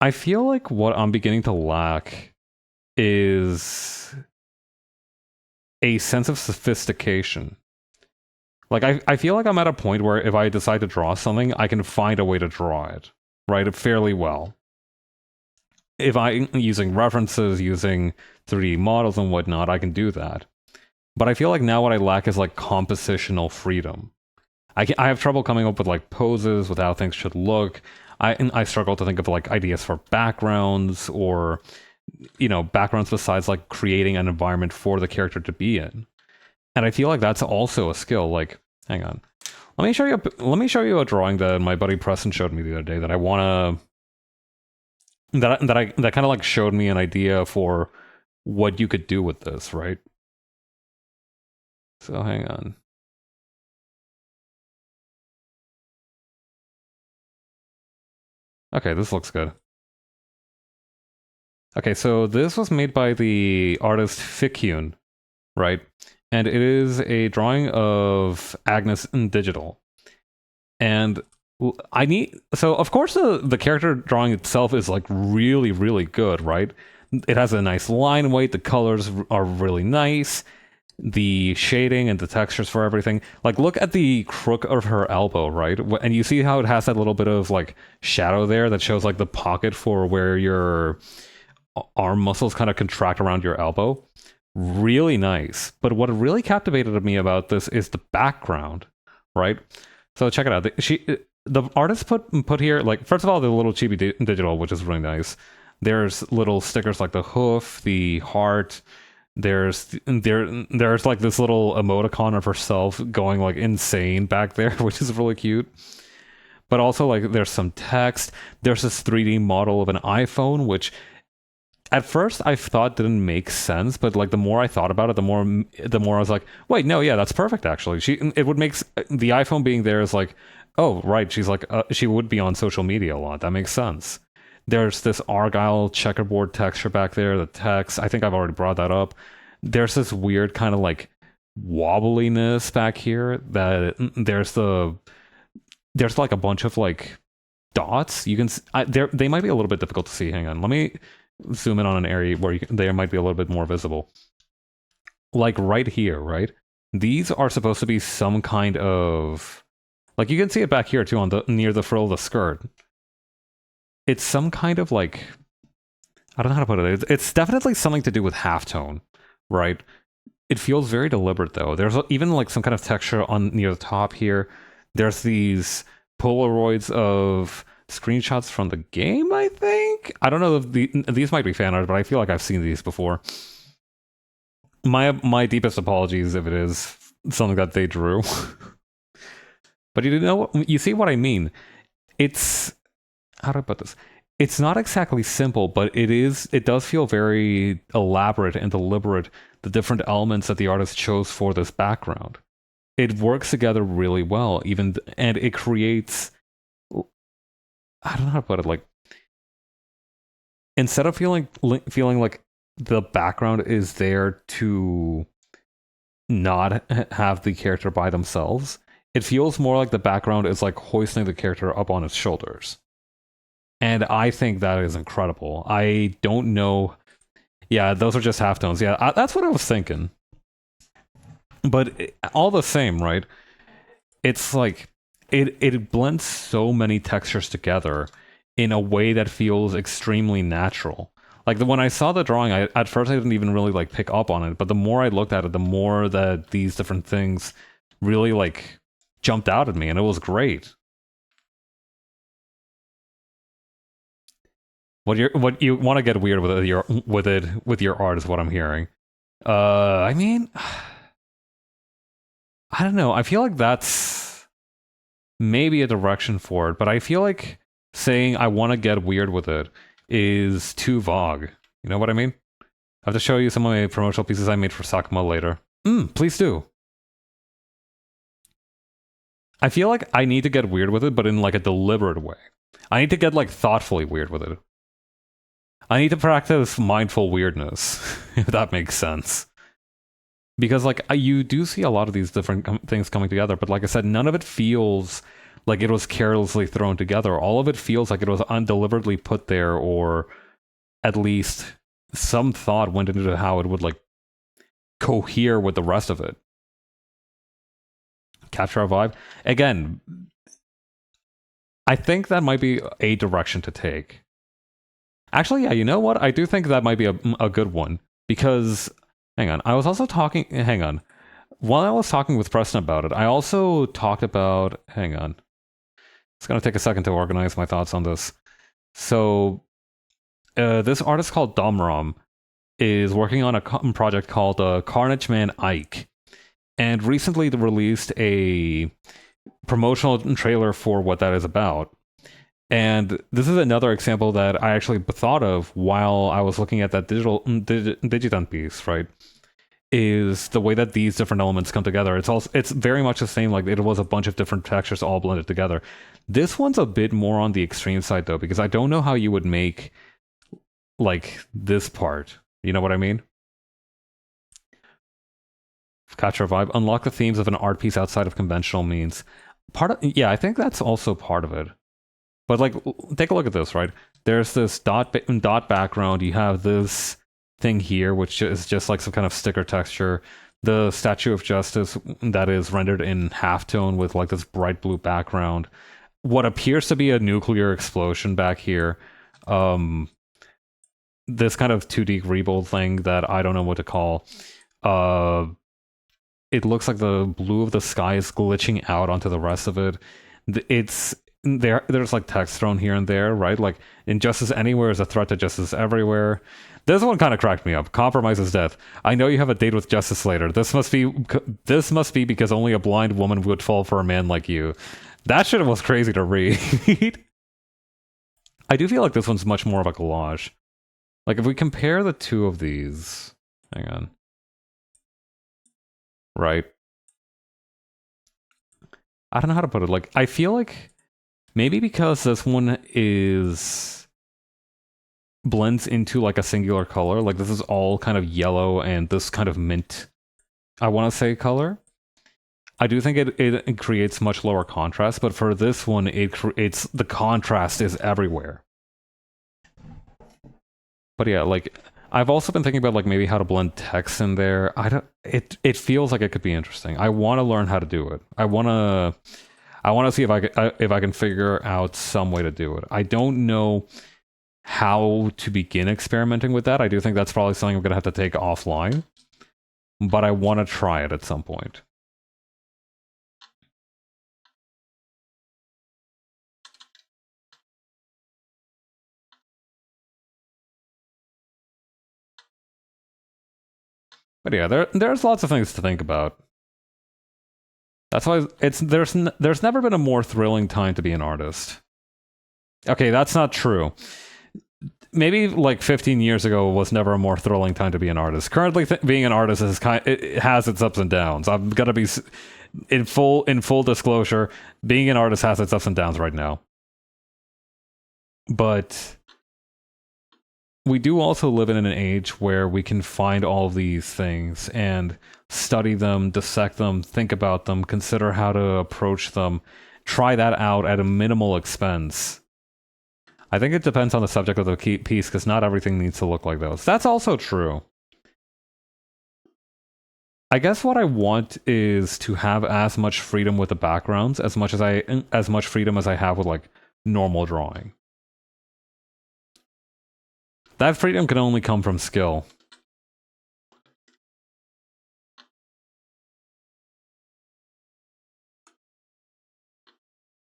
I feel like what I'm beginning to lack is a sense of sophistication. Like I feel like I'm at a point where if I decide to draw something, I can find a way to draw it, right, fairly well. If I'm using references, using 3D models and whatnot, I can do that. But I feel like now what I lack is like compositional freedom. I have trouble coming up with like poses, with how things should look. I struggle to think of like ideas for backgrounds or, you know, backgrounds besides like creating an environment for the character to be in. And I feel like that's also a skill. Like, hang on, let me show you a drawing that my buddy Preston showed me the other day that I wanna that kind of like showed me an idea for what you could do with this, right? So hang on. Okay, this looks good. Okay, so this was made by the artist Ficune, right? And it is a drawing of Agnes in digital. And I need so of course the character drawing itself is like really, really good, right? It has a nice line weight, the colors are really nice, the shading and the textures for everything. Like look at the crook of her elbow, right? And you see how it has that little bit of like shadow there that shows like the pocket for where your arm muscles kind of contract around your elbow. Really nice. But what really captivated me about this is the background, right? So check it out. The artist put here, like, first of all, the little chibi digital, which is really nice. There's little stickers like the hoof, the heart. There's like this little emoticon of herself going like insane back there, which is really cute. But also like there's some text. There's this 3D model of an iPhone, which at first I thought didn't make sense, but like the more I thought about it, the more I was like, wait, no, yeah, that's perfect actually. It would make the iPhone being there is like, oh right, she's like she would be on social media a lot. That makes sense. There's this Argyle checkerboard texture back there. The text, I think I've already brought that up. There's this weird kind of like wobbliness back here. There's like a bunch of like dots. You can they might be a little bit difficult to see. Hang on, let me zoom in on an area where they might be a little bit more visible. Like right here, right? These are supposed to be some kind of like you can see it back here too on the near the frill of the skirt. It's some kind of like I don't know how to put it. It's definitely something to do with halftone, right? It feels very deliberate though. There's even like some kind of texture on near the top here. There's these Polaroids of screenshots from the game, I think. I don't know if these might be fan art, but I feel like I've seen these before. My deepest apologies if it is something that they drew. But you know what? You see what I mean? It's how do I put this? it's not exactly simple, but it does feel very elaborate and deliberate, the different elements that the artist chose for this background. It works together really well, and it creates, I don't know how to put it, like, instead of feeling like the background is there to not have the character by themselves, it feels more like the background is like hoisting the character up on its shoulders. And I think that is incredible. I don't know. Yeah, those are just halftones. Yeah, that's what I was thinking. But all the same, right? It's like it blends so many textures together in a way that feels extremely natural. Like when I saw the drawing, at first I didn't even really like pick up on it, but the more I looked at it, the more that these different things really like jumped out at me, and it was great. What you want to get weird with your art is what I'm hearing. I mean, I don't know. I feel like that's maybe a direction for it, but I feel like saying I want to get weird with it is too vague. You know what I mean? I have to show you some of my promotional pieces I made for Sakuma later. Please do. I feel like I need to get weird with it, but in like a deliberate way. I need to get like thoughtfully weird with it. I need to practice mindful weirdness, if that makes sense. Because like you do see a lot of these different things coming together, but like I said, none of it feels like it was carelessly thrown together. All of it feels like it was undeliberately put there, or at least some thought went into how it would like cohere with the rest of it. Capture a vibe. Again, I think that might be a direction to take. Actually, yeah, you know what? I do think that might be a good one. Because, hang on, I was also talking, hang on. While I was talking with Preston about it, I also talked about, hang on. It's going to take a second to organize my thoughts on this. So, this artist called Domram is working on a project called Carnage Man Ike. And recently they released a promotional trailer for what that is about. And this is another example that I actually thought of while I was looking at that Digitan piece, right? Is the way that these different elements come together. It's very much the same, like it was a bunch of different textures all blended together. This one's a bit more on the extreme side though, because I don't know how you would make like this part. You know what I mean? Capture a vibe. Unlock the themes of an art piece outside of conventional means. Yeah, I think that's also part of it. But like, take a look at this, right? There's this dot background. You have this thing here, which is just like some kind of sticker texture. The Statue of Justice that is rendered in halftone with like this bright blue background. What appears to be a nuclear explosion back here. This kind of 2D rebuild thing that I don't know what to call. It looks like the blue of the sky is glitching out onto the rest of it. There's like text thrown here and there, right? Like injustice anywhere is a threat to justice everywhere. This one kind of cracked me up. Compromise is death. I know you have a date with justice later. This must be because only a blind woman would fall for a man like you. That shit was crazy to read. I do feel like this one's much more of a collage. Like if we compare the two of these, hang on. Right. I don't know how to put it. Like I feel like maybe because this one blends into like a singular color, like this is all kind of yellow and this kind of mint, I want to say, color. I do think it creates much lower contrast, but for this one, it's the contrast is everywhere. But yeah, like I've also been thinking about like maybe how to blend text in there. It feels like it could be interesting. I want to learn how to do it. I want to see if I can figure out some way to do it. I don't know how to begin experimenting with that. I do think that's probably something I'm going to have to take offline, but I want to try it at some point. But yeah, there's lots of things to think about. That's why there's never been a more thrilling time to be an artist. Okay, that's not true. maybe like 15 years ago was never a more thrilling time to be an artist. Currently, being an artist is it has its ups and downs. I'm gonna be in full disclosure. Being an artist has its ups and downs right now, but we do also live in an age where we can find all of these things and study them, dissect them, think about them, consider how to approach them, try that out at a minimal expense. I think it depends on the subject of the piece, because not everything needs to look like those. That's also true. I guess what I want is to have as much freedom with the backgrounds as much freedom as I have with like normal drawing. That freedom can only come from skill.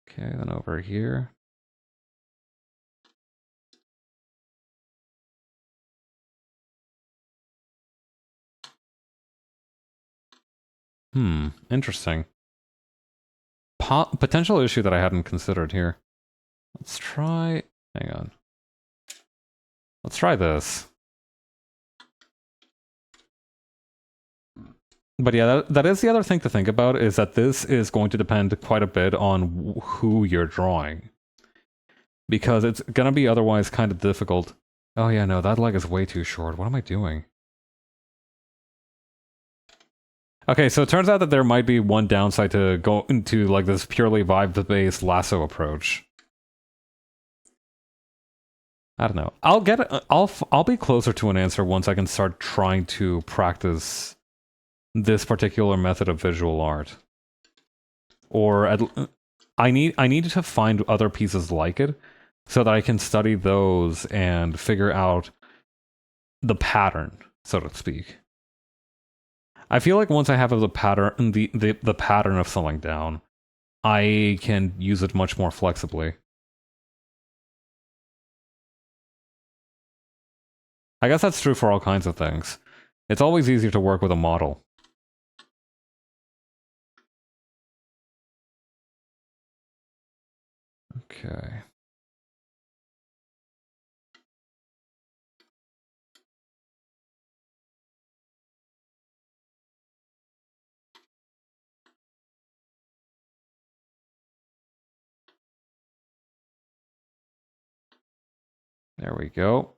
Okay, then over here. Interesting. Potential issue that I hadn't considered here. Let's try... Hang on. Let's try this. But yeah, that is the other thing to think about, is that this is going to depend quite a bit on who you're drawing. Because it's going to be otherwise kind of difficult. Oh yeah, no, that leg is way too short. What am I doing? Okay, so it turns out that there might be one downside to go into like this purely vibe-based lasso approach. I don't know. I'll be closer to an answer once I can start trying to practice this particular method of visual art. Or I need to find other pieces like it so that I can study those and figure out the pattern, so to speak. I feel like once I have the pattern the pattern of something down, I can use it much more flexibly. I guess that's true for all kinds of things. It's always easier to work with a model. Okay. There we go.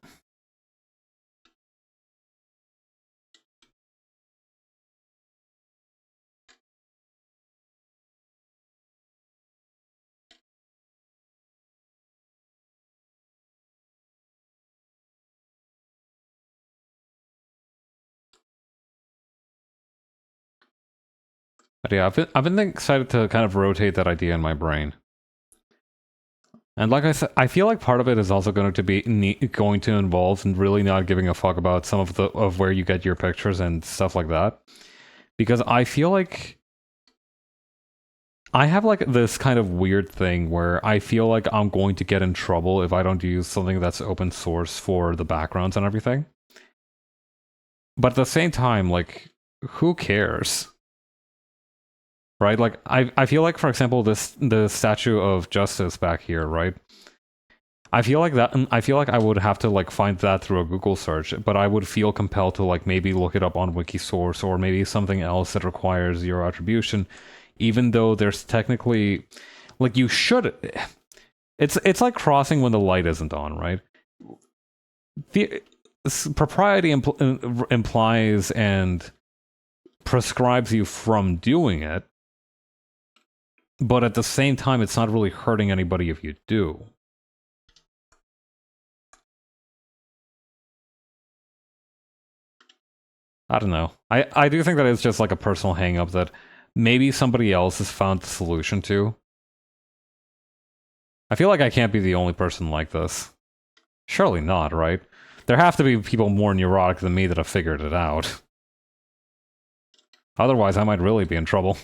But yeah, I've been excited to kind of rotate that idea in my brain. And like I said, I feel like part of it is also going to be going to involve really not giving a fuck about some of where you get your pictures and stuff like that. Because I feel like I have like this kind of weird thing where I feel like I'm going to get in trouble if I don't use something that's open source for the backgrounds and everything. But at the same time, like, who cares? Right? Like, I feel like, for example, the Statue of Justice back here, right? I feel like I would have to like find that through a Google search, but I would feel compelled to like maybe look it up on Wikisource or maybe something else that requires zero attribution, even though there's technically like you should. It's like crossing when the light isn't on, right? The propriety implies and prescribes you from doing it, but at the same time, it's not really hurting anybody if you do. I don't know. I do think that it's just like a personal hang-up that maybe somebody else has found the solution to. I feel like I can't be the only person like this. Surely not, right? There have to be people more neurotic than me that have figured it out. Otherwise, I might really be in trouble.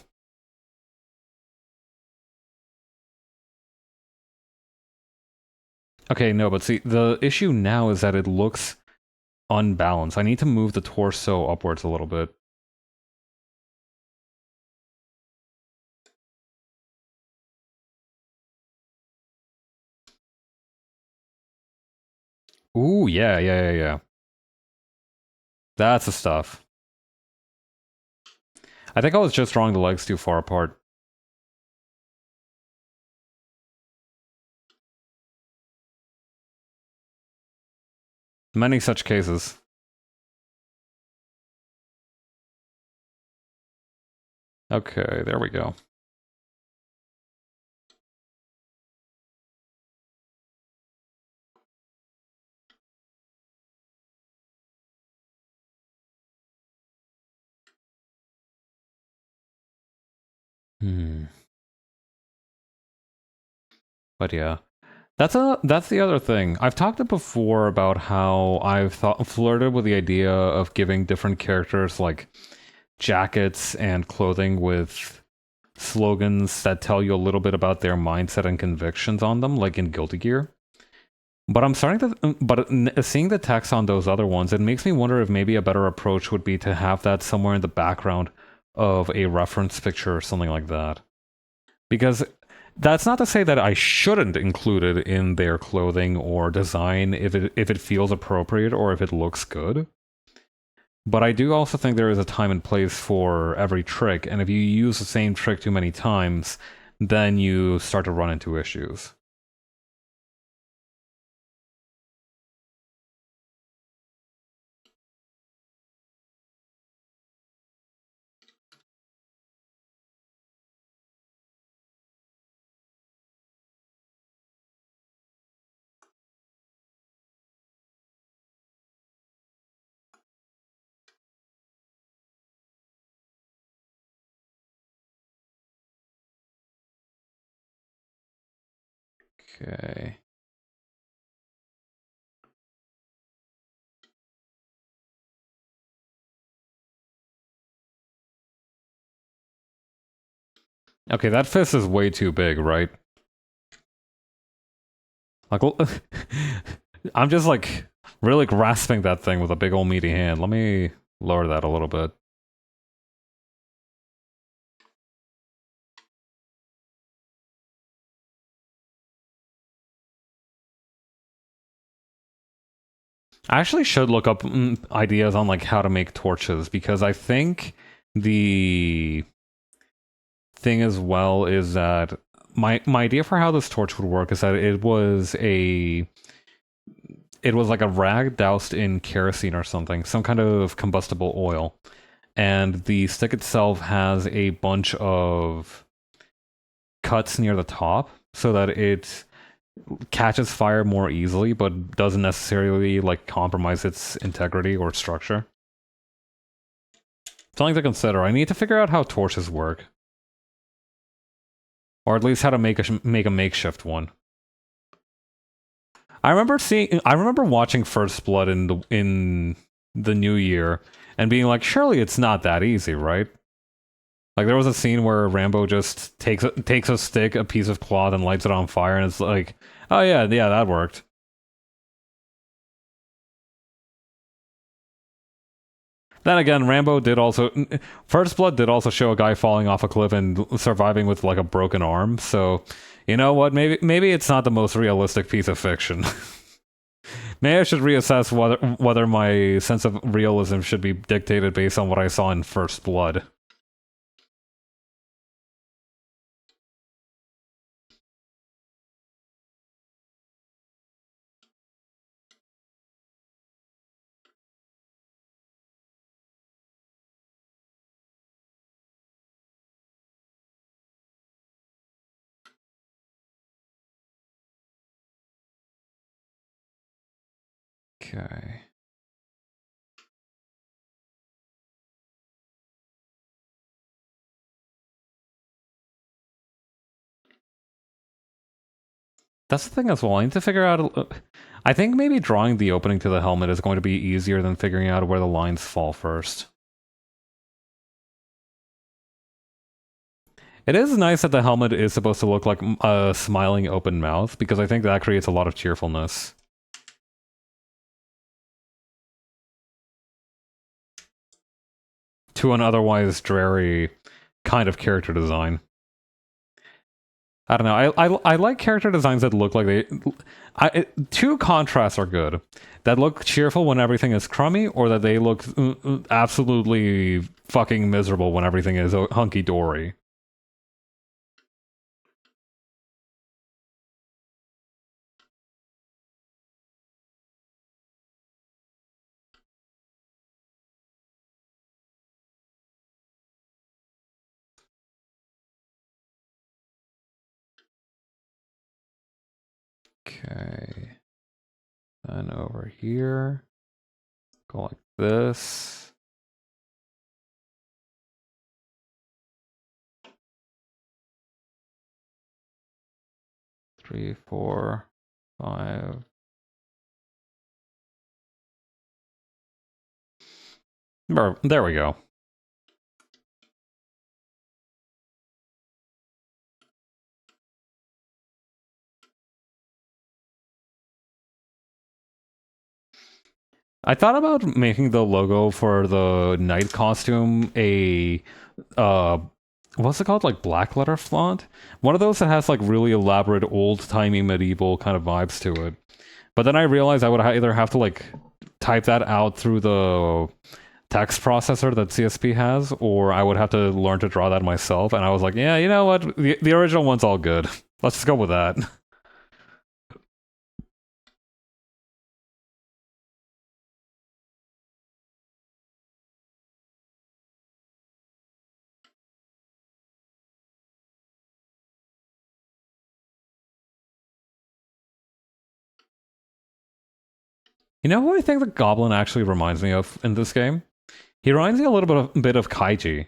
Okay, no, but see, the issue now is that it looks unbalanced. I need to move the torso upwards a little bit. Ooh, yeah, yeah, yeah, yeah. That's the stuff. I think I was just drawing the legs too far apart. Many such cases. Okay, there we go. Hmm. But yeah. That's the other thing. I've talked before about how I've flirted with the idea of giving different characters like jackets and clothing with slogans that tell you a little bit about their mindset and convictions on them, like in Guilty Gear. But I'm starting to, seeing the text on those other ones, it makes me wonder if maybe a better approach would be to have that somewhere in the background of a reference picture or something like that. Because that's not to say that I shouldn't include it in their clothing or design if it feels appropriate or if it looks good. But I do also think there is a time and place for every trick, and if you use the same trick too many times, then you start to run into issues. Okay. Okay, that fist is way too big, right? Like, I'm just like really grasping that thing with a big old meaty hand. Let me lower that a little bit. I actually should look up ideas on like how to make torches because I think the thing as well is that my idea for how this torch would work is that it was like a rag doused in kerosene or something, some kind of combustible oil, and the stick itself has a bunch of cuts near the top so that it catches fire more easily, but doesn't necessarily like compromise its integrity or structure. Something to consider. I need to figure out how torches work, or at least how to make a makeshift one. I remember watching First Blood in the new year and being like, surely it's not that easy, right? Like there was a scene where Rambo just takes a stick, a piece of cloth, and lights it on fire, and it's like, oh yeah, yeah, that worked. Then again, First Blood did also show a guy falling off a cliff and surviving with like a broken arm. So, you know what? Maybe it's not the most realistic piece of fiction. Maybe I should reassess whether my sense of realism should be dictated based on what I saw in First Blood. Okay. That's the thing as well. I need to figure out. I think maybe drawing the opening to the helmet is going to be easier than figuring out where the lines fall first. It is nice that the helmet is supposed to look like a smiling open mouth, because I think that creates a lot of cheerfulness. To an otherwise dreary kind of character design. I don't know. I like character designs that look like they. Two contrasts are good. That look cheerful when everything is crummy, or that they look absolutely fucking miserable when everything is hunky dory. Okay. Then over here, go like this. Three, four, five. There we go. I thought about making the logo for the knight costume a what's it called? Like black letter font? One of those that has like really elaborate old-timey medieval kind of vibes to it. But then I realized I would either have to like type that out through the text processor that CSP has, or I would have to learn to draw that myself. And I was like, yeah, you know what? The original one's all good. Let's just go with that. You know who I think the Goblin actually reminds me of in this game? He reminds me a little bit of Kaiji.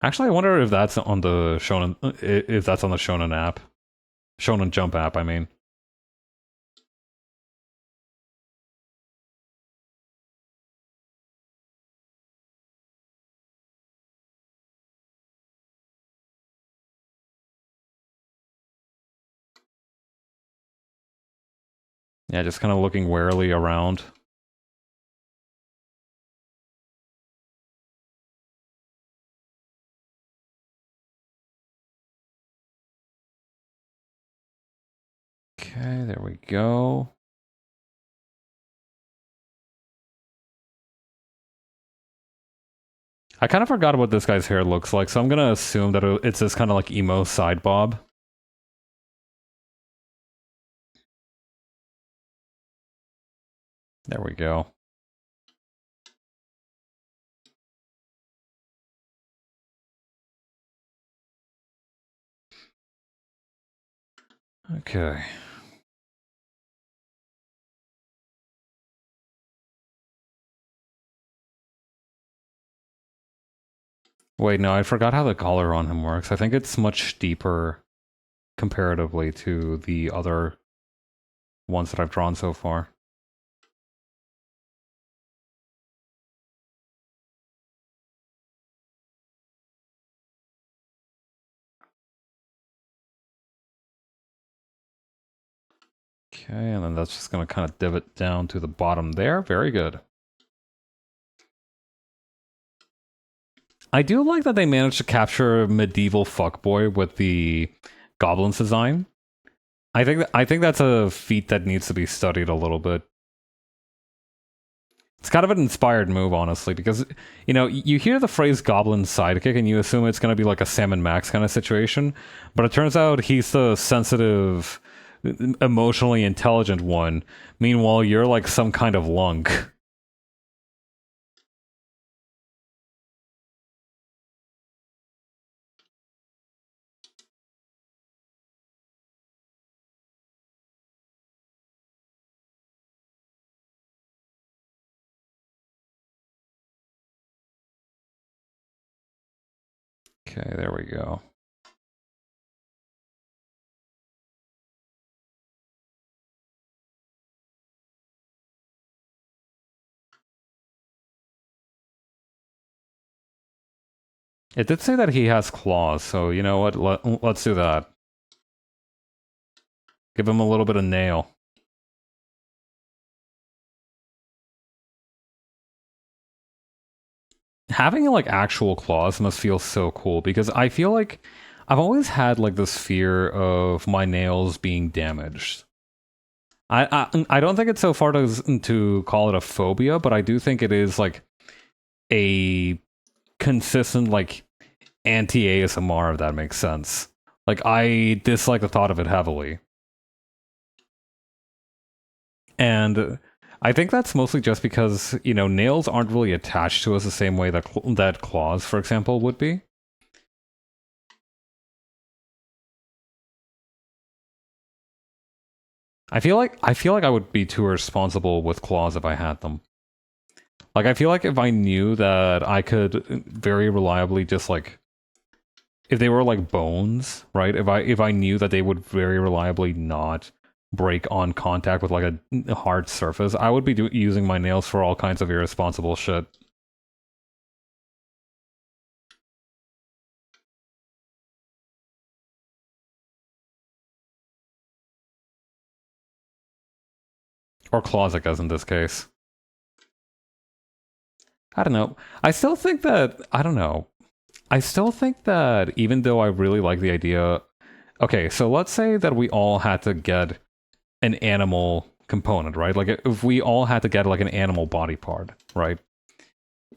Actually, I wonder if that's on the Shonen, if that's on the Shonen app, Shonen Jump app. I mean, yeah, just kind of looking warily around. Okay, there we go. I kind of forgot what this guy's hair looks like, so I'm gonna assume that it's this kind of like emo side bob. There we go. Okay. Wait, no, I forgot how the collar on him works. I think it's much deeper comparatively to the other ones that I've drawn so far. Okay, and then that's just gonna kind of divot down to the bottom there. Very good. I do like that they managed to capture medieval fuckboy with the Goblin's design. I think that's a feat that needs to be studied a little bit. It's kind of an inspired move, honestly, because, you know, you hear the phrase Goblin sidekick and you assume it's going to be like a Sam and Max kind of situation, but it turns out he's the sensitive, emotionally intelligent one. Meanwhile, you're like some kind of lunk. Okay, there we go. It did say that he has claws, so you know what? Let's do that. Give him a little bit of nail. Having like actual claws must feel so cool because I feel like I've always had like this fear of my nails being damaged. I don't think it's so far to call it a phobia, but I do think it is like a consistent like anti ASMR, if that makes sense. Like I dislike the thought of it heavily. And I think that's mostly just because, you know, nails aren't really attached to us the same way that that claws, for example, would be. I feel like I would be too irresponsible with claws if I had them. Like I feel like if I knew that I could very reliably just like if they were like bones, right? If I knew that they would very reliably not break on contact with like a hard surface, I would be using my nails for all kinds of irresponsible shit. Or claws, I guess, in this case. I don't know. I still think that I don't know. I still think that even though I really like the idea, okay, so let's say that we all had to get an animal component, right? Like if we all had to get like an animal body part, right?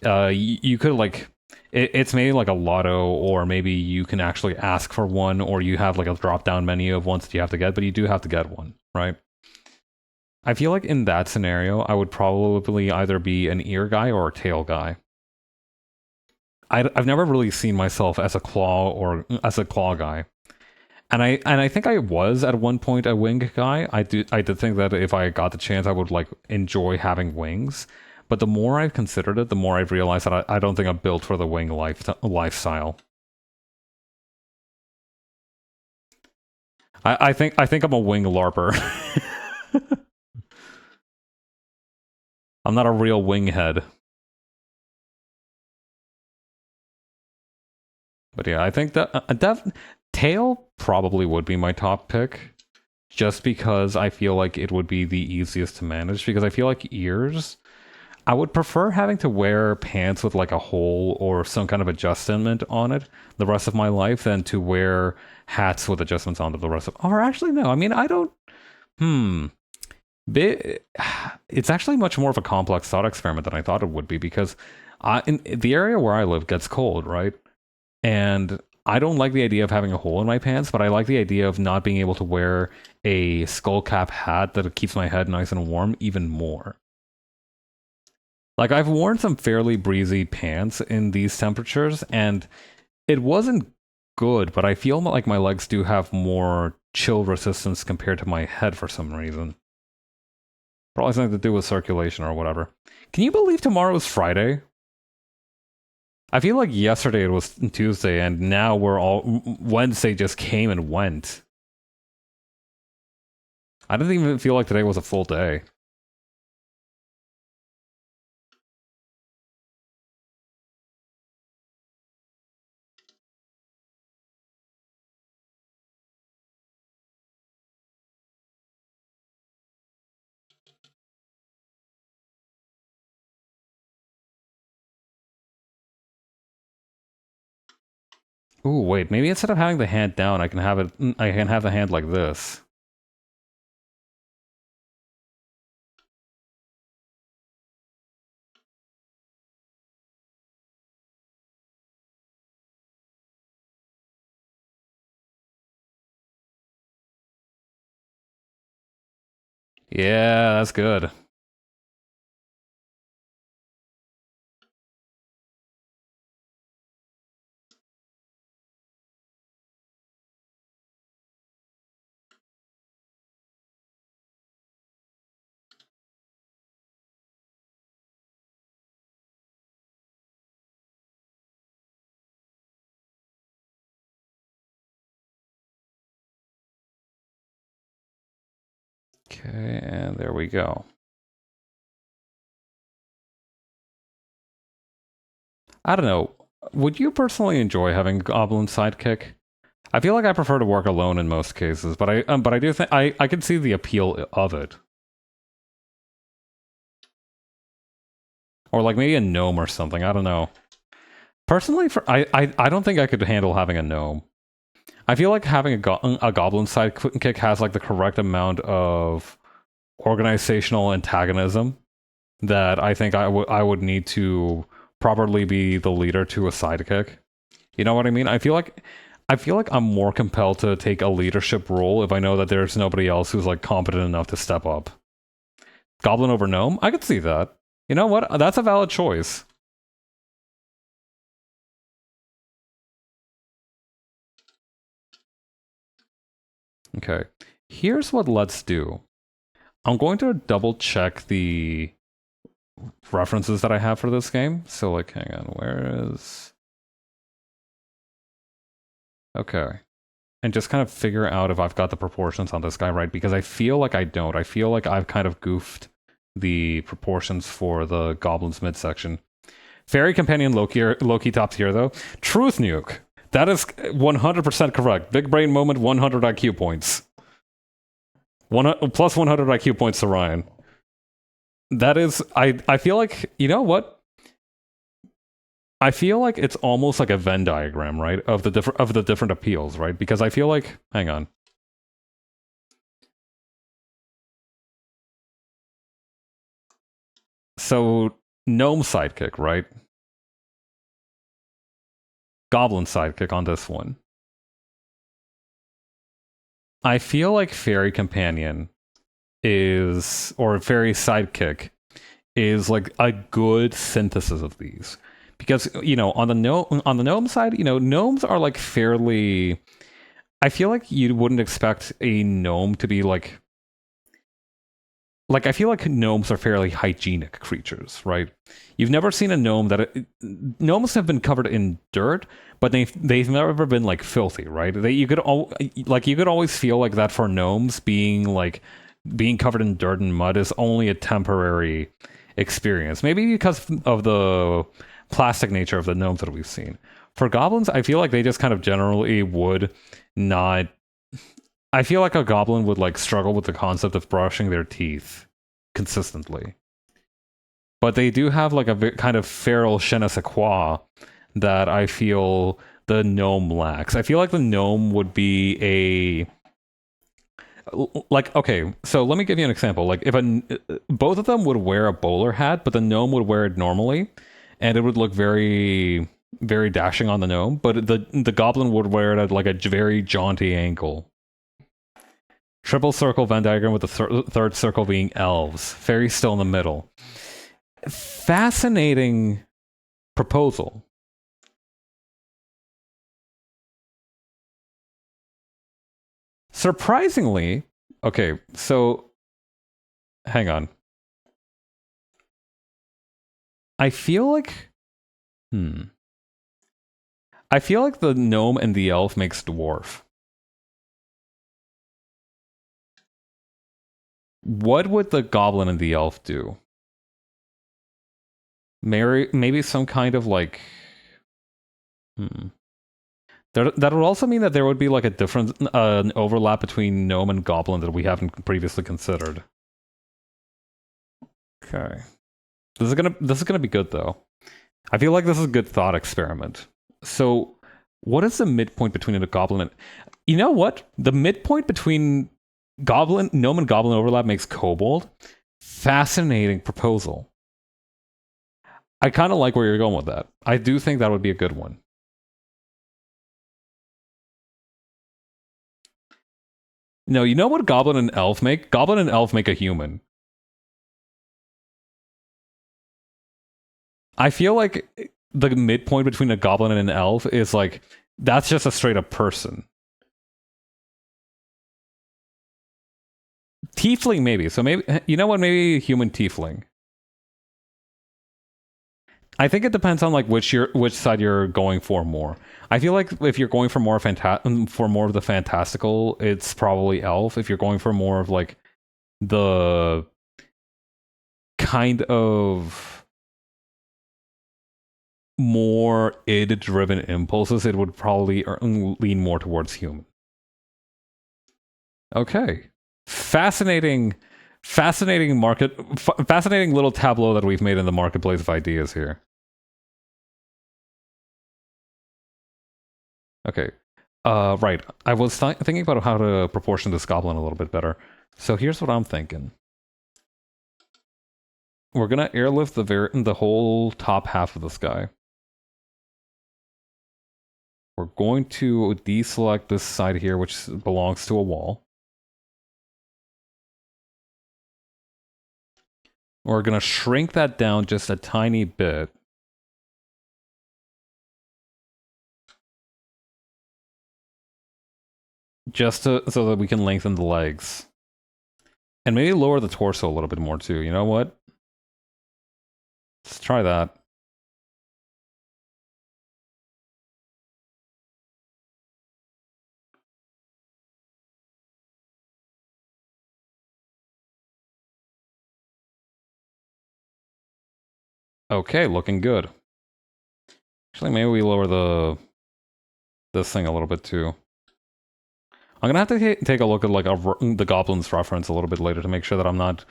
You could like it's maybe like a lotto, or maybe you can actually ask for one, or you have like a drop down menu of ones that you have to get, but you do have to get one, right? I feel like in that scenario, I would probably either be an ear guy or a tail guy. I've never really seen myself as a claw or as a claw guy. And I think I was at one point a wing guy. I did think that if I got the chance, I would like enjoy having wings. But the more I've considered it, the more I've realized that I don't think I'm built for the wing lifestyle. I think I'm a wing larper. I'm not a real wing head. But yeah, I think that tail probably would be my top pick, just because I feel like it would be the easiest to manage. Because I feel like ears, I would prefer having to wear pants with like a hole or some kind of adjustment on it the rest of my life than to wear hats with adjustments on them the rest of. Or actually, no. I mean, I don't. Hmm. It's actually much more of a complex thought experiment than I thought it would be because in the area where I live gets cold, right? And I don't like the idea of having a hole in my pants, but I like the idea of not being able to wear a skull cap hat that keeps my head nice and warm even more. Like I've worn some fairly breezy pants in these temperatures and it wasn't good, but I feel like my legs do have more chill resistance compared to my head for some reason. Probably something to do with circulation or whatever. Can you believe tomorrow is Friday? I feel like yesterday it was Tuesday, and now we're all Wednesday just came and went. I didn't even feel like today was a full day. Ooh, wait, maybe instead of having the hand down, I can have it. I can have the hand like this. Yeah, that's good. Okay, and there we go. I don't know. Would you personally enjoy having a goblin sidekick? I feel like I prefer to work alone in most cases, but I do think I can see the appeal of it. Or like maybe a gnome or something. I don't know. Personally, I don't think I could handle having a gnome. I feel like having a goblin sidekick has like the correct amount of organizational antagonism that I think I would need to properly be the leader to a sidekick. You know what I mean? I feel like I'm more compelled to take a leadership role if I know that there's nobody else who's like competent enough to step up. Goblin over gnome? I could see that. You know what? That's a valid choice. Okay. Here's what let's do. I'm going to double check the references that I have for this game. So like, hang on, where is... Okay. And just kind of figure out if I've got the proportions on this guy right, because I feel like I don't. I feel like I've kind of goofed the proportions for the Goblin's midsection. Fairy Companion Loki top tier, though. Truth Nuke. That is 100% correct. Big brain moment, 100 IQ points. Plus 100 IQ points to Ryan. That is... I feel like... You know what? I feel like it's almost like a Venn diagram, right? Of the different appeals, right? Because I feel like... Hang on. So, gnome sidekick, right? Goblin sidekick on this one. I feel like fairy companion is, or fairy sidekick is like a good synthesis of these. Because, you know, on the gnome side, you know, gnomes are like fairly... I feel like you wouldn't expect a gnome to be like... Like, I feel like gnomes are fairly hygienic creatures, right? You've never seen a gnome that... Gnomes have been covered in dirt, but they've never been, like, filthy, right? You could always feel like that for gnomes being covered in dirt and mud is only a temporary experience. Maybe because of the plastic nature of the gnomes that we've seen. For goblins, I feel like they just kind of generally would not... I feel like a goblin would like struggle with the concept of brushing their teeth consistently. But they do have like a kind of feral je ne sais quoi that I feel the gnome lacks. I feel like the gnome would be a... Like, okay, so let me give you an example. Like, if both of them would wear a bowler hat, but the gnome would wear it normally, and it would look very, very dashing on the gnome, but the goblin would wear it at like a very jaunty angle. Triple circle Venn diagram with the third circle being elves. Fairies still in the middle. Fascinating proposal. Surprisingly, okay, so hang on. I feel like I feel like the gnome and the elf makes dwarf. What would the goblin and the elf do? Maybe some kind of like... That would also mean that there would be like a different an overlap between gnome and goblin that we haven't previously considered. Okay. This is gonna be good though. I feel like this is a good thought experiment. So, what is the midpoint between a goblin and... You know what? The midpoint between gnome and goblin overlap makes kobold. Fascinating proposal. I kind of like where you're going with that. I do think that would be a good one. No, you know what goblin and elf make? Goblin and elf make a human. I feel like the midpoint between a goblin and an elf is like, that's just a straight up person. Tiefling, maybe. So maybe, you know what? Maybe human tiefling. I think it depends on like which side you're going for more. I feel like if you're going for more of the fantastical, it's probably elf. If you're going for more of like the kind of more id-driven impulses, it would probably lean more towards human. Okay. Fascinating little tableau that we've made in the marketplace of ideas here. Okay. Right. I was thinking about how to proportion this goblin a little bit better. So here's what I'm thinking. We're gonna airlift the whole top half of this guy. We're going to deselect this side here, which belongs to a wall. We're gonna shrink that down just a tiny bit. Just so that we can lengthen the legs. And maybe lower the torso a little bit more too. You know what? Let's try that. Okay, looking good. Actually, maybe we lower this thing a little bit too. I'm gonna have to take a look at like the Goblin's reference a little bit later to make sure that I'm not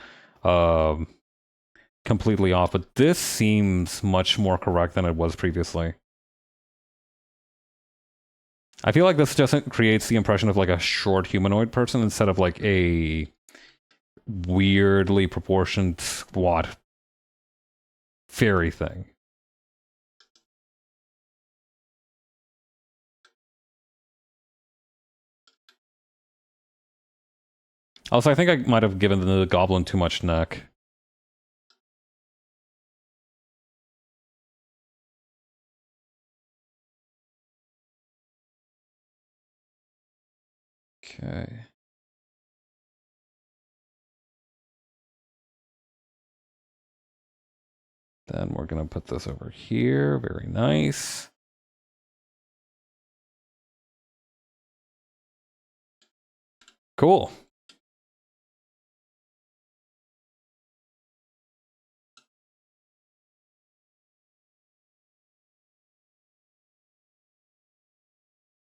completely off. But this seems much more correct than it was previously. I feel like this just creates the impression of like a short humanoid person instead of like a weirdly proportioned squat fairy thing. Also, I think I might have given the goblin too much neck. Okay. Then we're gonna put this over here. Very nice. Cool.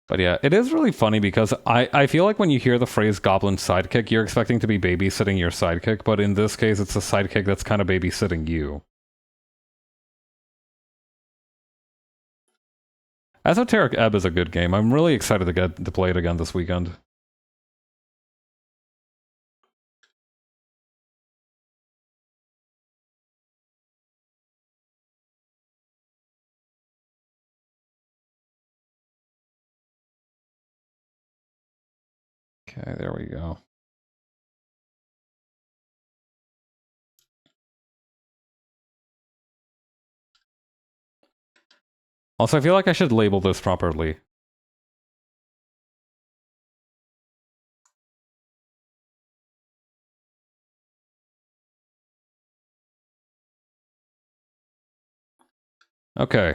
But yeah, it is really funny because I feel like when you hear the phrase goblin sidekick, you're expecting to be babysitting your sidekick, but in this case, it's a sidekick that's kind of babysitting you. Esoteric Ebb is a good game. I'm really excited to get to play it again this weekend. Okay, there we go. Also, I feel like I should label this properly. Okay.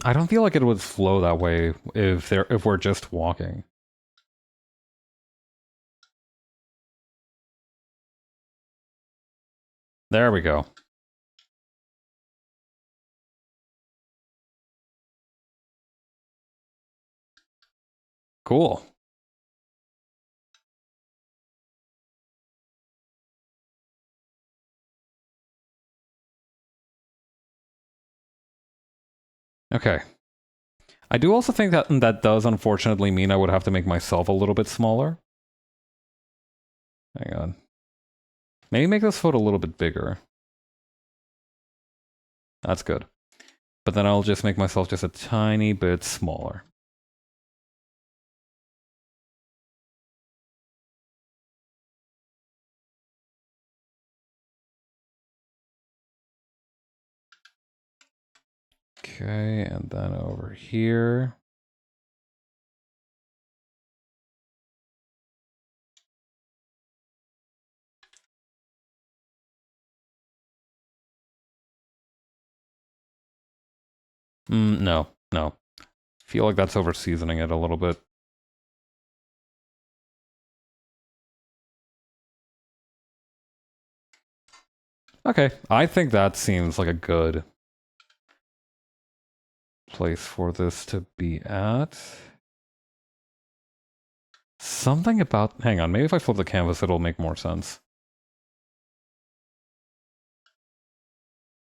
I don't feel like it would flow that way if we're just walking. There we go. Cool. Okay. I do also think that that does unfortunately mean I would have to make myself a little bit smaller. Hang on. Maybe make this foot a little bit bigger. That's good. But then I'll just make myself just a tiny bit smaller. Okay, and then over here. No. Feel like that's over seasoning it a little bit. Okay, I think that seems like a good place for this to be at. Something about... Hang on, maybe if I flip the canvas, it'll make more sense.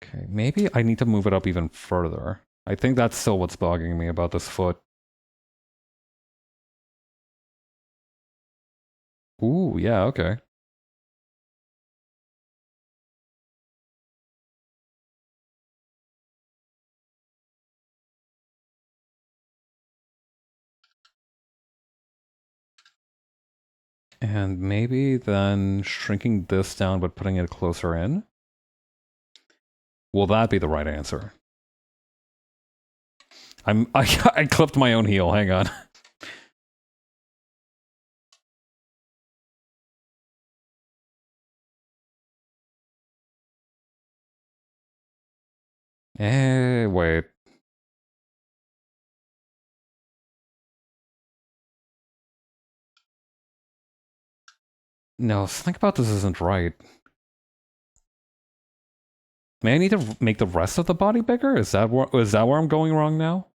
Okay, maybe I need to move it up even further. I think that's still what's bugging me about this foot. Ooh, yeah, okay. And maybe then shrinking this down but putting it closer in? Will that be the right answer? I clipped my own heel, hang on. Wait. No, think about this isn't right. May I need to make the rest of the body bigger? Is that where I'm going wrong now?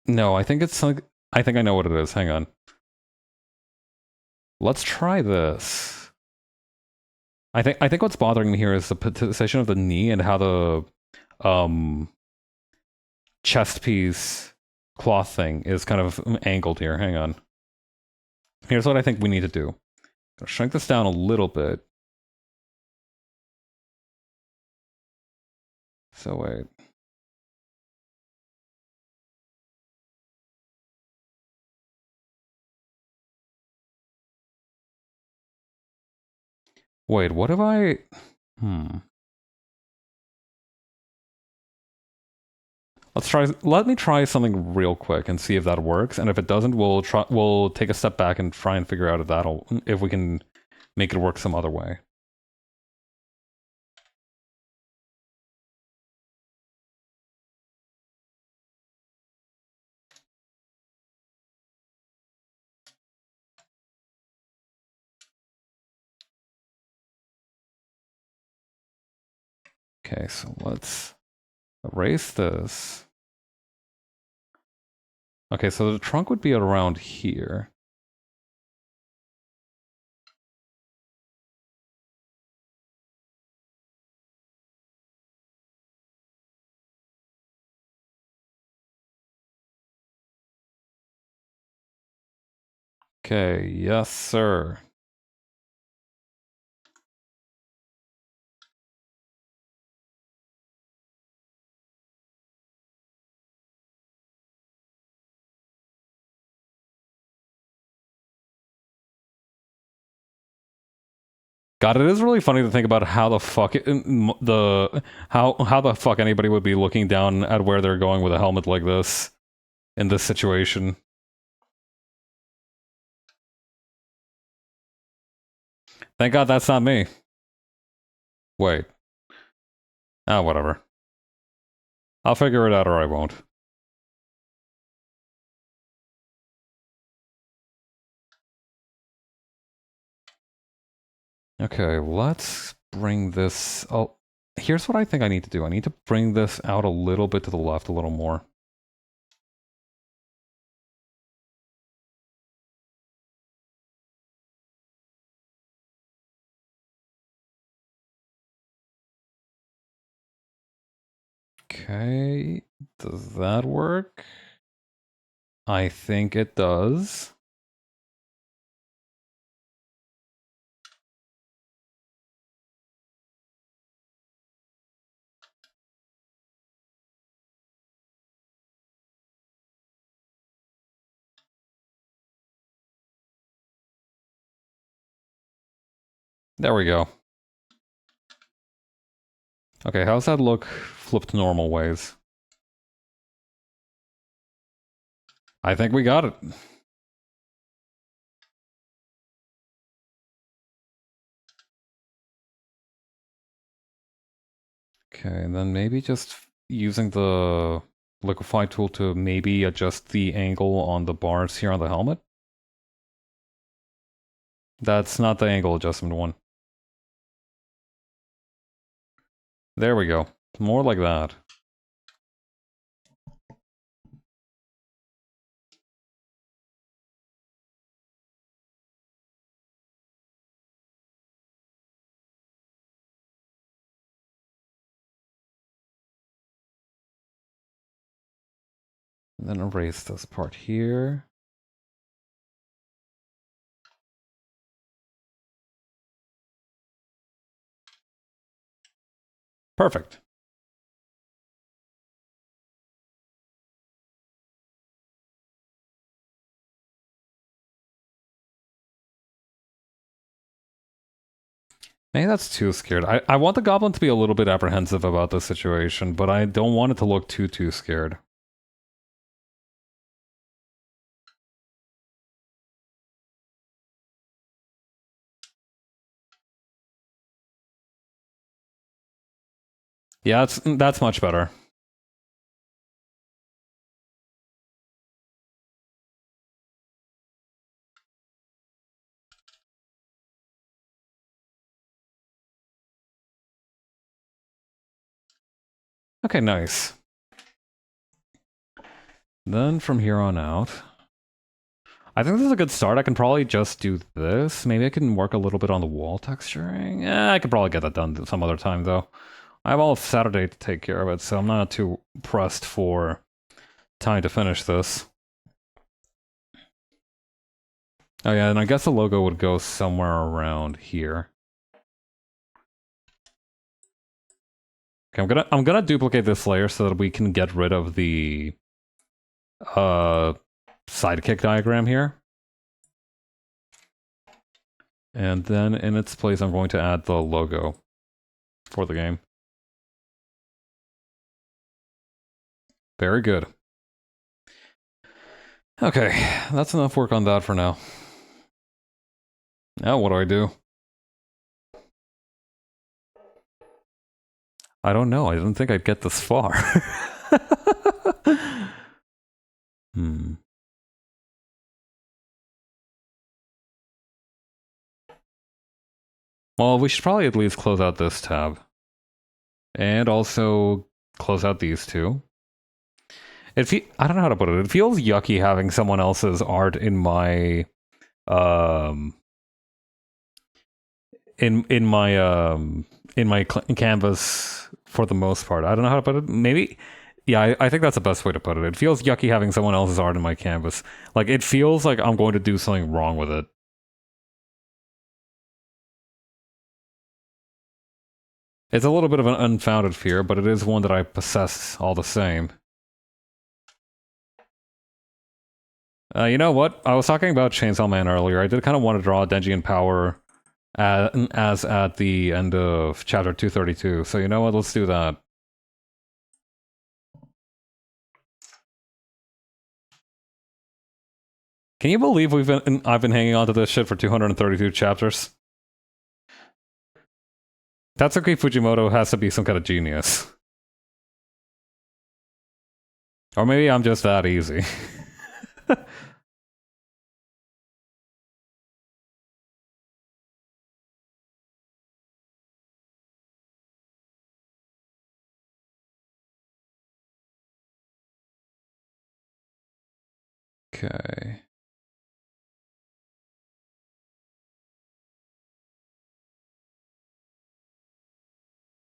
No, I think it's like... I think I know what it is. Hang on. Let's try this. I think what's bothering me here is the position of the knee and how the chest piece cloth thing is kind of angled here. Hang on. Here's what I think we need to do. Gonna shrink this down a little bit. So wait. Wait, what if I... Let me try something real quick and see if that works. And if it doesn't, we'll take a step back and try and figure out if we can make it work some other way. Okay, so let's erase this. Okay, so the trunk would be around here. Okay, yes, sir. God, it is really funny to think about how the fuck how the fuck anybody would be looking down at where they're going with a helmet like this in this situation. Thank God that's not me. Wait. Ah, whatever. I'll figure it out or I won't. Okay, let's bring this... Oh, here's what I think I need to do. I need to bring this out a little bit to the left a little more. Okay, does that work? I think it does. There we go. Okay, how's that look flipped normal ways? I think we got it. Okay, and then maybe just using the liquefy tool to maybe adjust the angle on the bars here on the helmet. That's not the angle adjustment one. There we go. More like that. And then erase this part here. Perfect. Maybe that's too scared. I want the goblin to be a little bit apprehensive about the situation, but I don't want it to look too scared. Yeah, that's much better. Okay, nice. Then from here on out, I think this is a good start. I can probably just do this. Maybe I can work a little bit on the wall texturing. I could probably get that done some other time, though. I have all of Saturday to take care of it, so I'm not too pressed for time to finish this. Oh yeah, and I guess the logo would go somewhere around here. Okay, I'm gonna duplicate this layer so that we can get rid of the sidekick diagram here. And then in its place, I'm going to add the logo for the game. Very good. Okay, that's enough work on that for now. Now what do I do? I don't know. I didn't think I'd get this far. Well, we should probably at least close out this tab. And also close out these two. I don't know how to put it. It feels yucky having someone else's art in my canvas for the most part. I don't know how to put it. Maybe, yeah, I think that's the best way to put it. It feels yucky having someone else's art in my canvas. Like, it feels like I'm going to do something wrong with it. It's a little bit of an unfounded fear, but it is one that I possess all the same. You know what? I was talking about Chainsaw Man earlier. I did kind of want to draw Denji in Power as at the end of chapter 232. So you know what? Let's do that. Can you believe I've been hanging on to this shit for 232 chapters? Tatsuki Fujimoto has to be some kind of genius. Or maybe I'm just that easy. Okay.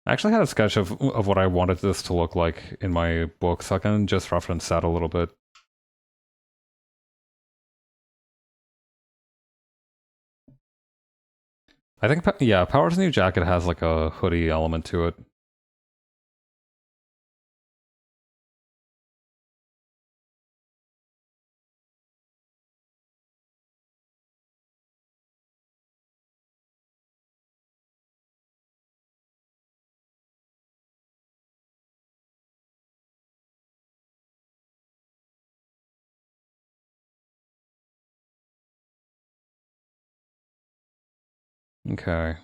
I actually had a sketch of what I wanted this to look like in my book, so I can just reference that a little bit. I think, yeah, Power's new jacket has like a hoodie element to it. Okay.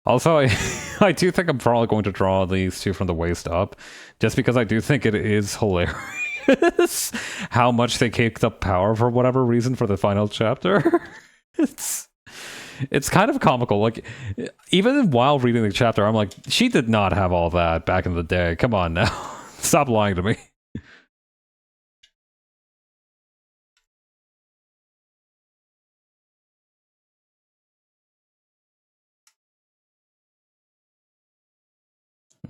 Also, I do think I'm probably going to draw these two from the waist up, just because I do think it is hilarious how much they caked up power for whatever reason for the final chapter. it's it's kind of comical. Like, even while reading the chapter, I'm like, she did not have all that back in the day. Come on now, stop lying to me.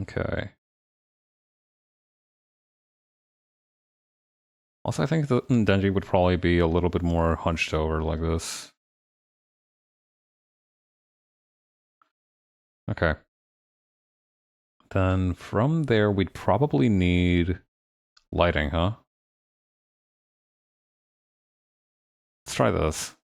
Okay. Also, I think that Denji would probably be a little bit more hunched over like this. Okay. Then from there, we'd probably need lighting, huh? Let's try this.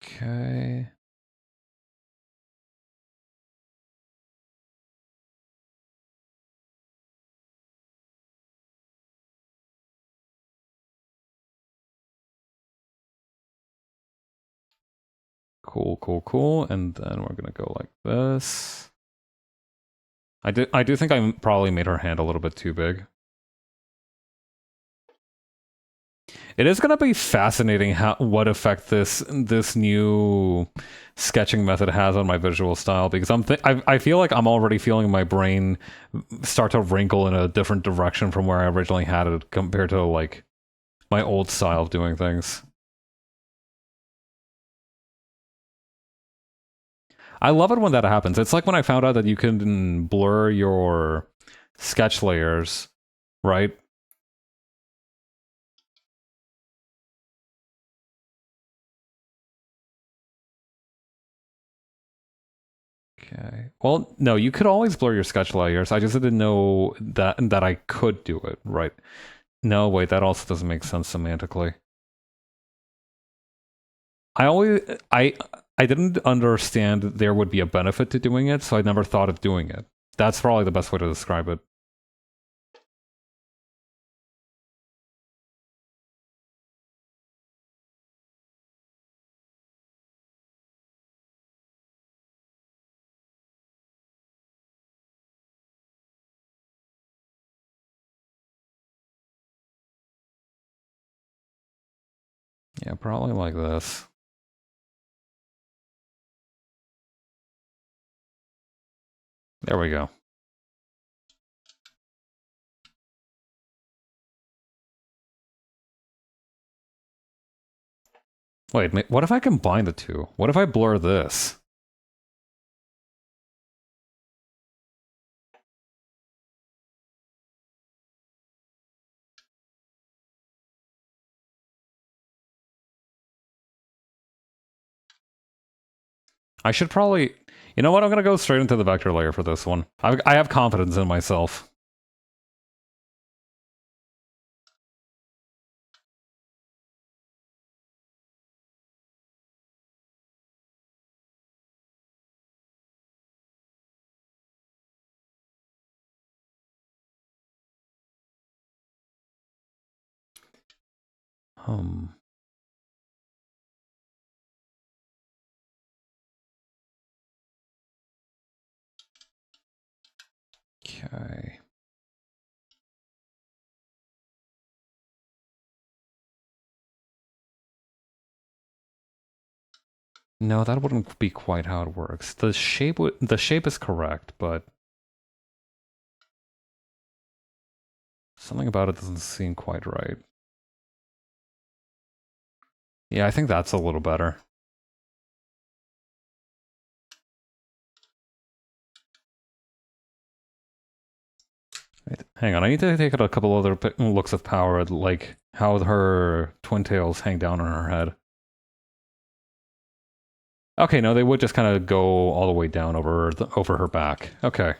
Okay. Cool, cool, cool. And then we're gonna go like this. I do think I probably made her hand a little bit too big. It is gonna be fascinating what effect this new sketching method has on my visual style, because I feel like I'm already feeling my brain start to wrinkle in a different direction from where I originally had it compared to like my old style of doing things. I love it when that happens. It's like when I found out that you can blur your sketch layers, right? Okay. Well, no, you could always blur your sketch layers. I just didn't know that I could do it, right? No, wait, that also doesn't make sense semantically. I always I didn't understand there would be a benefit to doing it, so I never thought of doing it. That's probably the best way to describe it. Yeah, probably like this. There we go. Wait, what if I combine the two? What if I blur this? I should probably... You know what? I'm going to go straight into the vector layer for this one. I have confidence in myself. Um... Okay. No, that wouldn't be quite how it works. The shape is correct, but something about it doesn't seem quite right. Yeah, I think that's a little better. Wait, hang on, I need to take out a couple other looks of power, like how her twin tails hang down on her head. Okay, no, they would just kind of go all the way down over her back. Okay,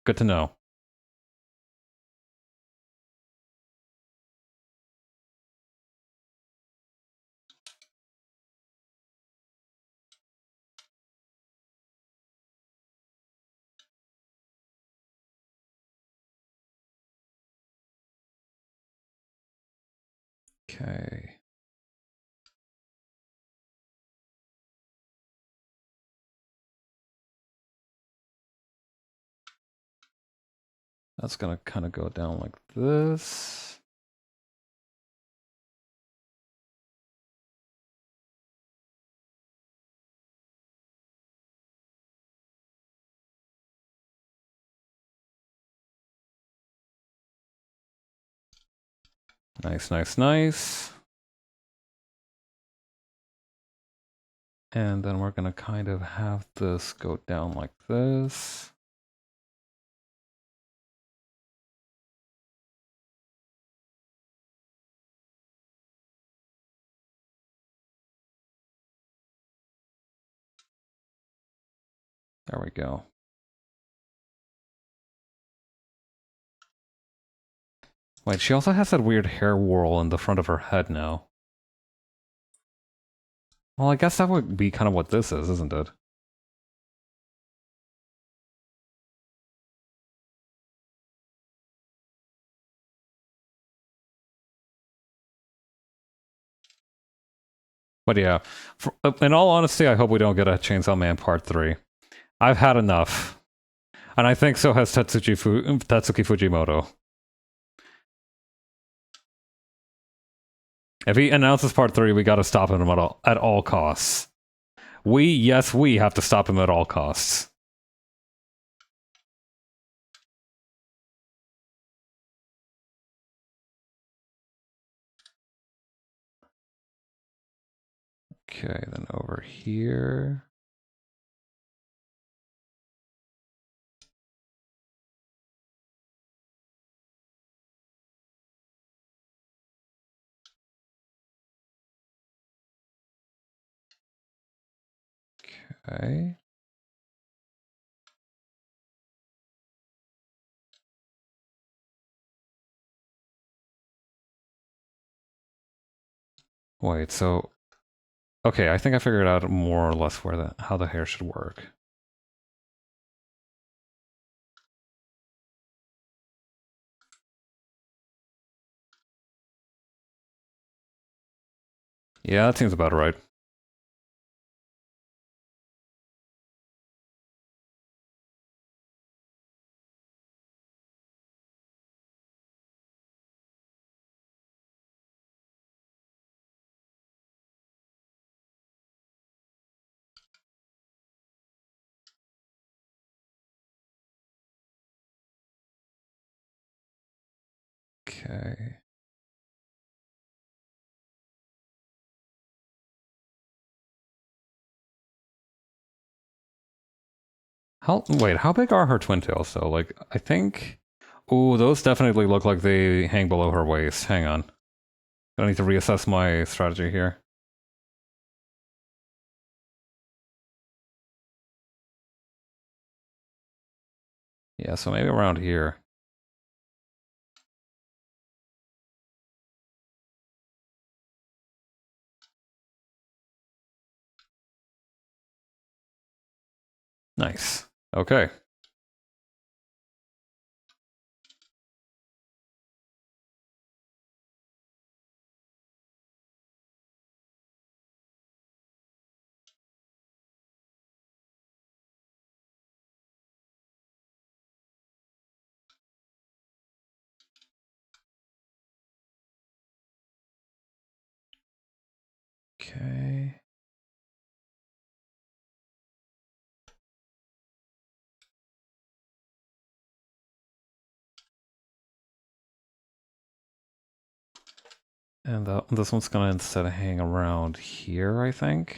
good to know. Okay. That's gonna kind of go down like this. Nice, nice, nice. And then we're gonna kind of have this go down like this. There we go. Wait, she also has that weird hair whorl in the front of her head now. Well, I guess that would be kind of what this is, isn't it? But yeah, in all honesty, I hope we don't get a Chainsaw Man Part 3. I've had enough. And I think so has Tatsuki Fujimoto. If he announces Part 3, we gotta stop him at all costs. Yes, we have to stop him at all costs. Okay, then over here. Okay. Wait, so... Okay, I think I figured out more or less how the hair should work. Yeah, that seems about right. Okay. Wait, how big are her twin tails though? Like, I think... Ooh, those definitely look like they hang below her waist. Hang on. I need to reassess my strategy here. Yeah, so maybe around here. Nice. Okay. Okay. And this one's gonna instead hang around here, I think.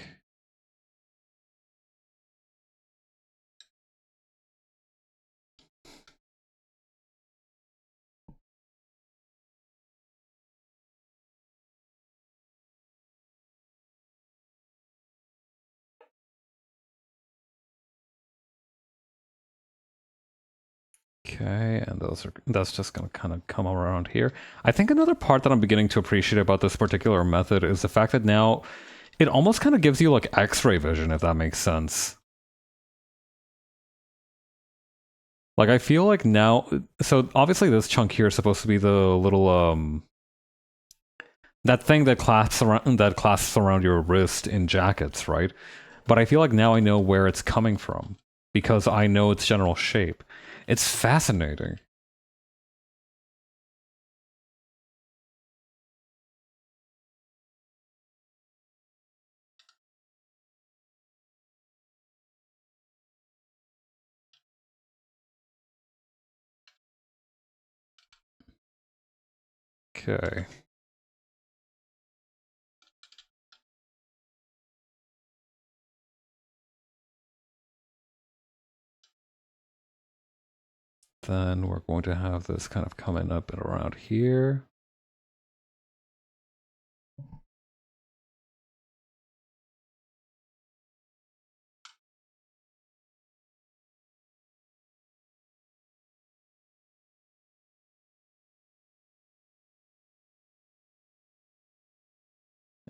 Okay, and that's just gonna kind of come around here. I think another part that I'm beginning to appreciate about this particular method is the fact that now it almost kind of gives you like X-ray vision, if that makes sense. Like I feel like now, so obviously this chunk here is supposed to be the little that thing that clasps around your wrist in jackets, right? But I feel like now I know where it's coming from because I know its general shape. It's fascinating. Okay. Then we're going to have this kind of coming up and around here.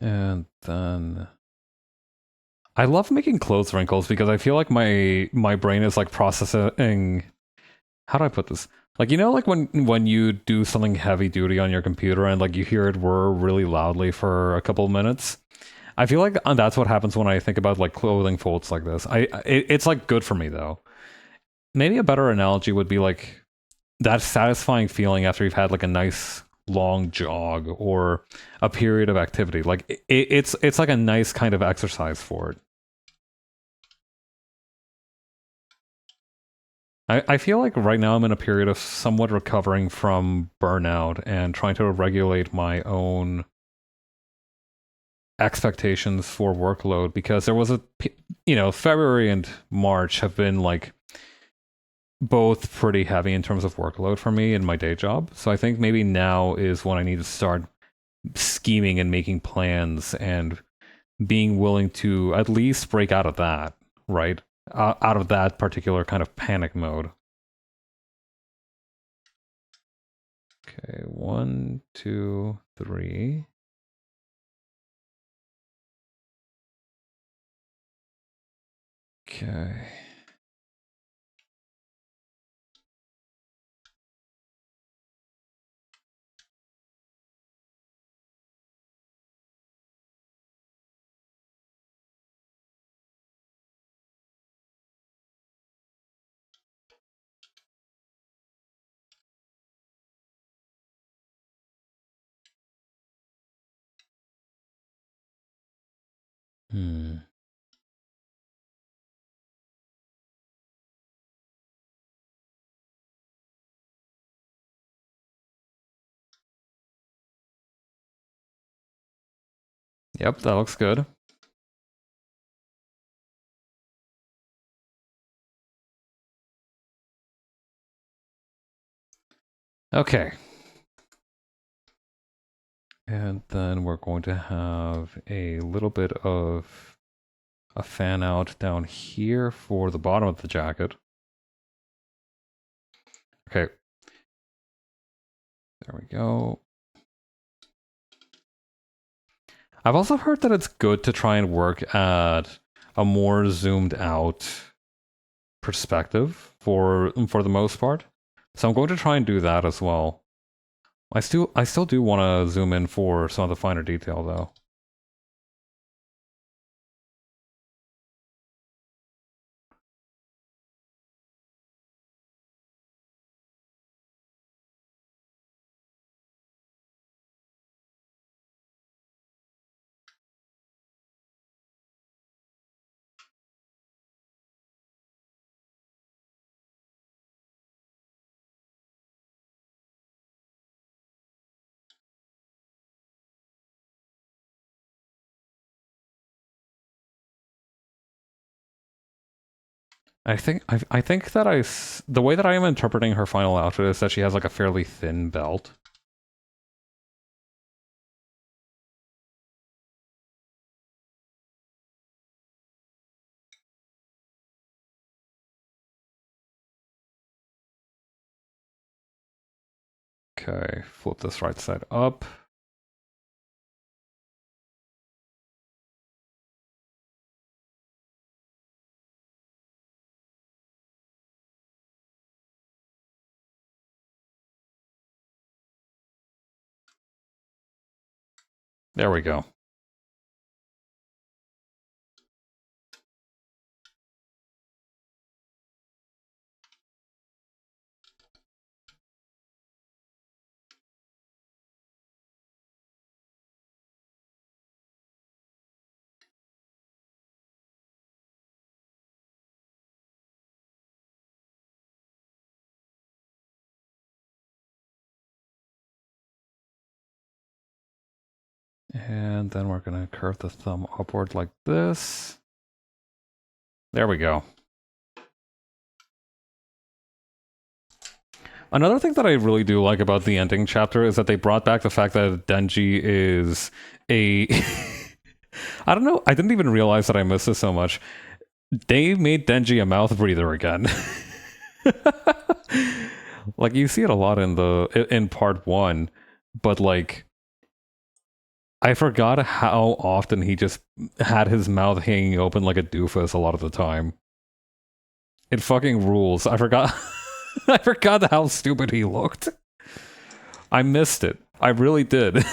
And then I love making clothes wrinkles because I feel like my brain is like processing. How do I put this? Like like when you do something heavy duty on your computer and like you hear it whir really loudly for a couple of minutes. I feel like that's what happens when I think about like clothing folds like this. It's like good for me though. Maybe a better analogy would be like that satisfying feeling after you've had like a nice long jog or a period of activity. Like it's like a nice kind of exercise for it. I feel like right now I'm in a period of somewhat recovering from burnout and trying to regulate my own expectations for workload because there was February and March have been like both pretty heavy in terms of workload for me in my day job. So I think maybe now is when I need to start scheming and making plans and being willing to at least break out of that, right? Out of that particular kind of panic mode. Okay, 1, 2, 3. Okay. Hmm. Yep, that looks good. Okay. And then we're going to have a little bit of a fan out down here for the bottom of the jacket. Okay. There we go. I've also heard that it's good to try and work at a more zoomed out perspective for the most part. So I'm going to try and do that as well. I still do want to zoom in for some of the finer detail though. I think that the way that I am interpreting her final outfit is that she has like a fairly thin belt. Okay, flip this right side up. There we go. And then we're going to curve the thumb upward like this. There we go. Another thing that I really do like about the ending chapter is that they brought back the fact that Denji is a... I don't know, I didn't even realize that I missed this so much. They made Denji a mouth breather again. Like, you see it a lot in part 1, but like... I forgot how often he just had his mouth hanging open like a doofus a lot of the time. It fucking rules. I forgot... I forgot how stupid he looked. I missed it. I really did.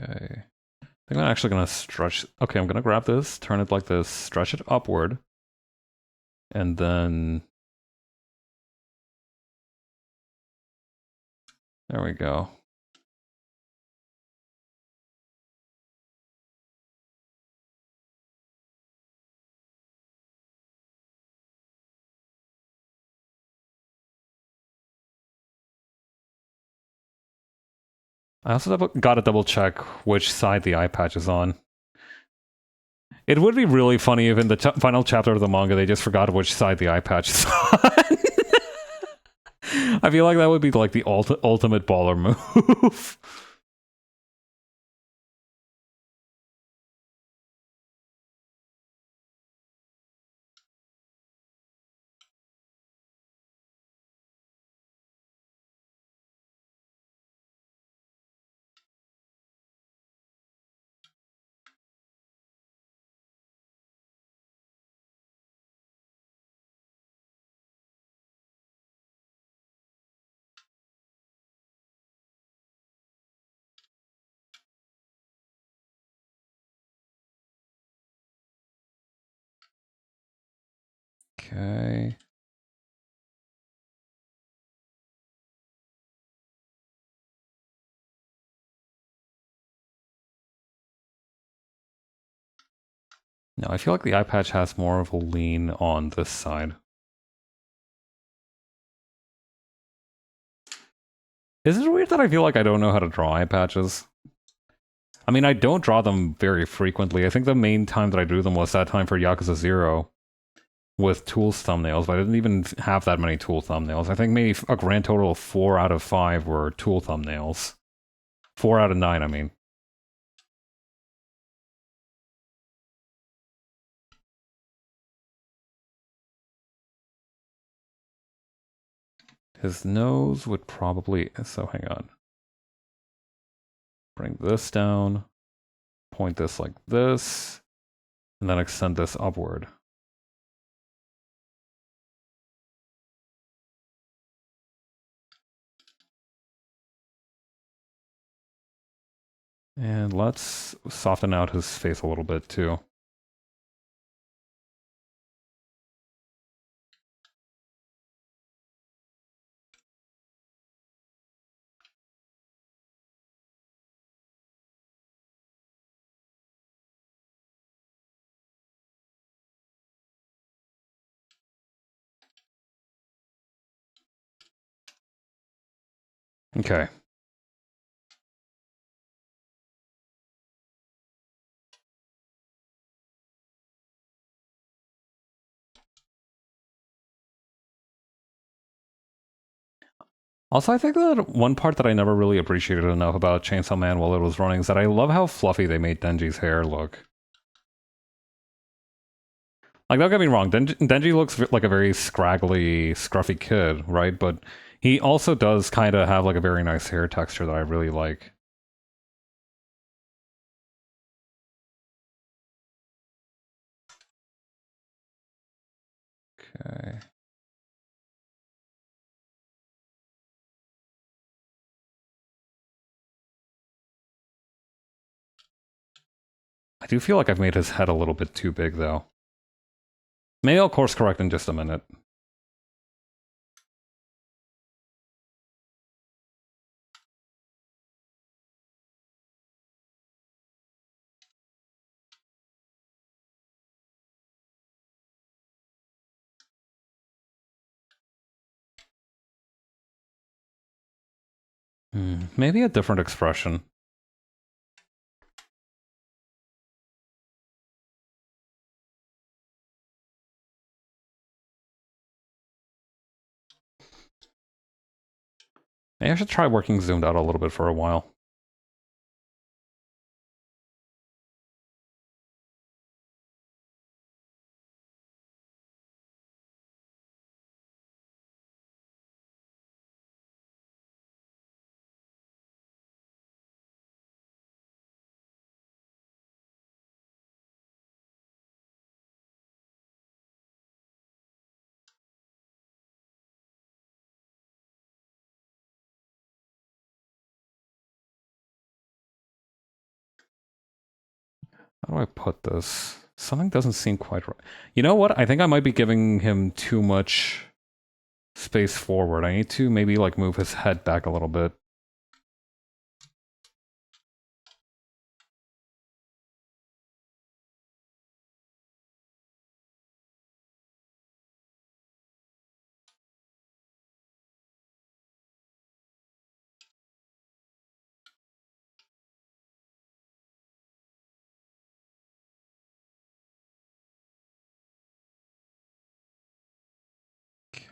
Okay. I think I'm actually going to stretch... Okay, I'm going to grab this, turn it like this, stretch it upward, and then... There we go. I also gotta double check which side the eye patch is on. It would be really funny if in the final chapter of the manga they just forgot which side the eye patch is on. I feel like that would be like the ultimate baller move. Okay. No, I feel like the eye patch has more of a lean on this side. Is it weird that I feel like I don't know how to draw eye patches? I mean, I don't draw them very frequently. I think the main time that I drew them was that time for Yakuza 0 with Tool's thumbnails, but I didn't even have that many Tool thumbnails. I think maybe a grand total of 4 out of 5 were Tool thumbnails. 4 out of 9, I mean. His nose would probably... So, hang on. Bring this down. Point this like this. And then extend this upward. And let's soften out his face a little bit, too. Okay. Also, I think that one part that I never really appreciated enough about Chainsaw Man while it was running is that I love how fluffy they made Denji's hair look. Like, don't get me wrong, Denji looks like a very scraggly, scruffy kid, right? But He also does kind of have like a very nice hair texture that I really like. Okay. I do feel like I've made his head a little bit too big, though. Maybe I'll course correct in just a minute. Maybe a different expression. Maybe I should try working zoomed out a little bit for a while. How do I put this? Something doesn't seem quite right. You know what? I think I might be giving him too much space forward. I need to maybe like move his head back a little bit.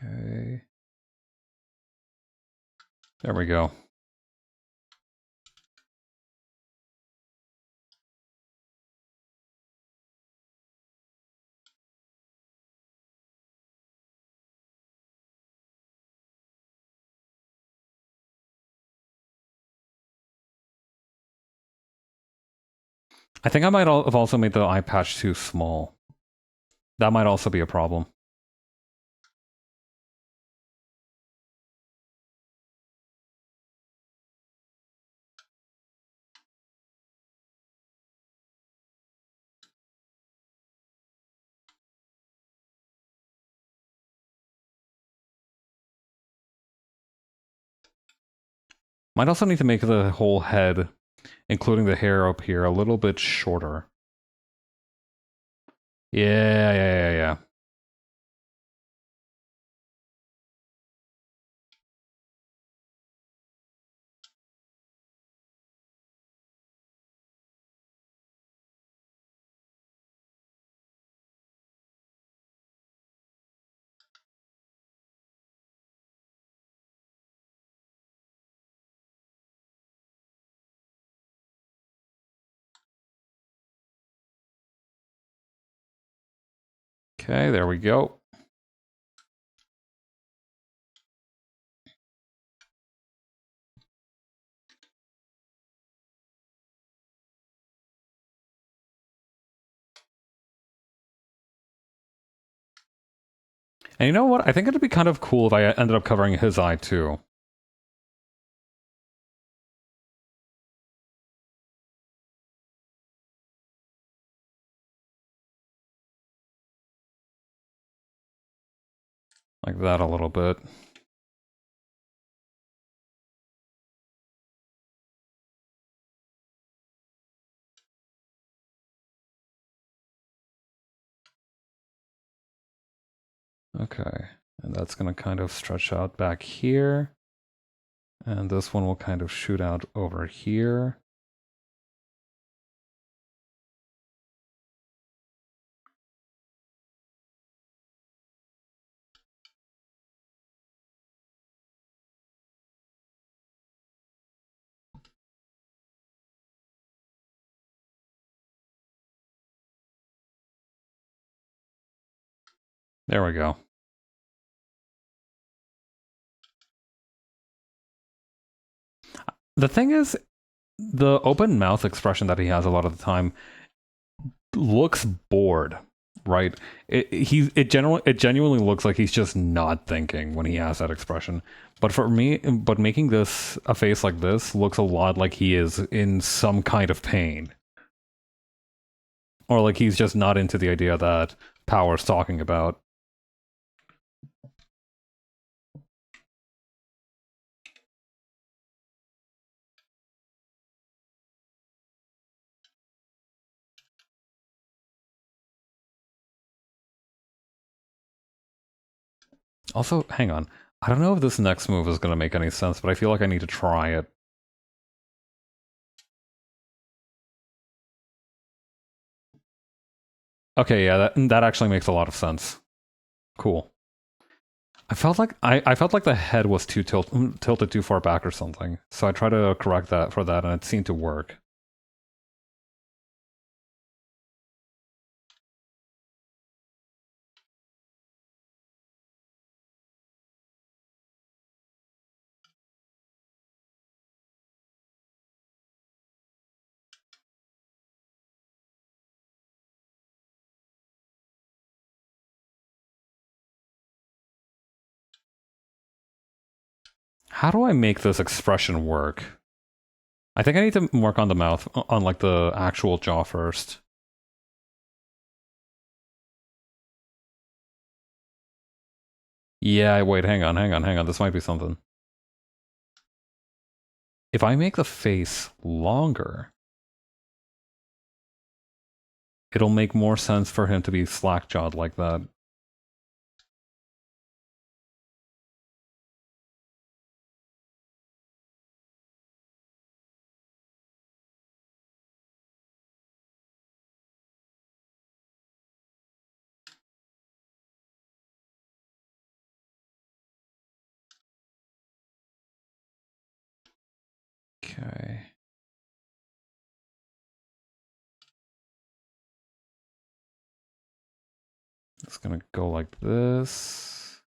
Okay. There we go. I think I might have also made the eye patch too small. That might also be a problem. Might also need to make the whole head, including the hair up here, a little bit shorter. Yeah. Okay, there we go. And you know what? I think it'd be kind of cool if I ended up covering his eye too. Like that a little bit. Okay, and that's going to kind of stretch out back here. And this one will kind of shoot out over here. There we go. The thing is, the open mouth expression that he has a lot of the time looks bored, right? It genuinely looks like he's just not thinking when he has that expression. But for me, but making this a face like this looks a lot like he is in some kind of pain, or like he's just not into the idea that Power's talking about. Also, hang on. I don't know if this next move is going to make any sense, but I feel like I need to try it. Okay, yeah, that actually makes a lot of sense. Cool. I felt like the head was tilted too far back or something. So I tried to correct that for that, and it seemed to work. How do I make this expression work? I think I need to work on the mouth, on like the actual jaw first. Yeah, wait, hang on. This might be something. If I make the face longer, it'll make more sense for him to be slack-jawed like that. Okay. It's gonna go like this.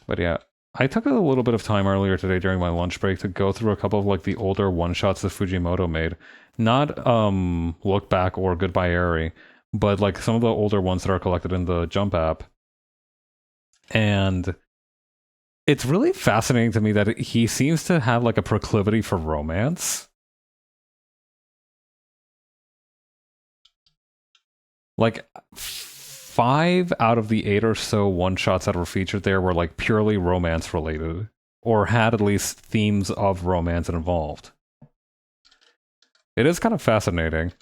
But yeah, I took a little bit of time earlier today during my lunch break to go through a couple of like the older one-shots that Fujimoto made. Not Look Back or Goodbye Eri, but like some of the older ones that are collected in the Jump app. And it's really fascinating to me that he seems to have like a proclivity for romance. Like 5 out of the 8 or so one-shots that were featured there were like purely romance related, or had at least themes of romance involved. It is kind of fascinating.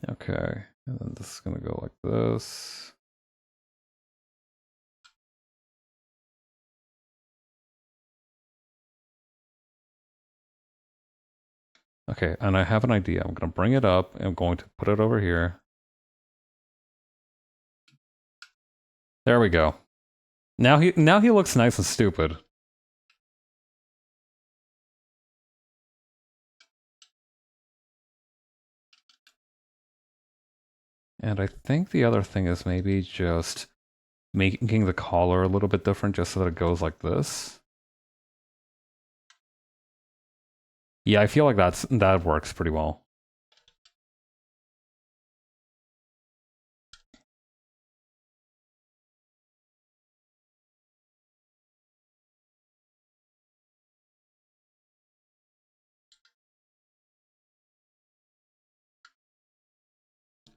Okay, and then this is gonna go like this. Okay, and I have an idea. I'm gonna bring it up. I'm going to put it over here. There we go. Now he looks nice and stupid. And I think the other thing is maybe just making the collar a little bit different just so that it goes like this. Yeah, I feel like that works pretty well.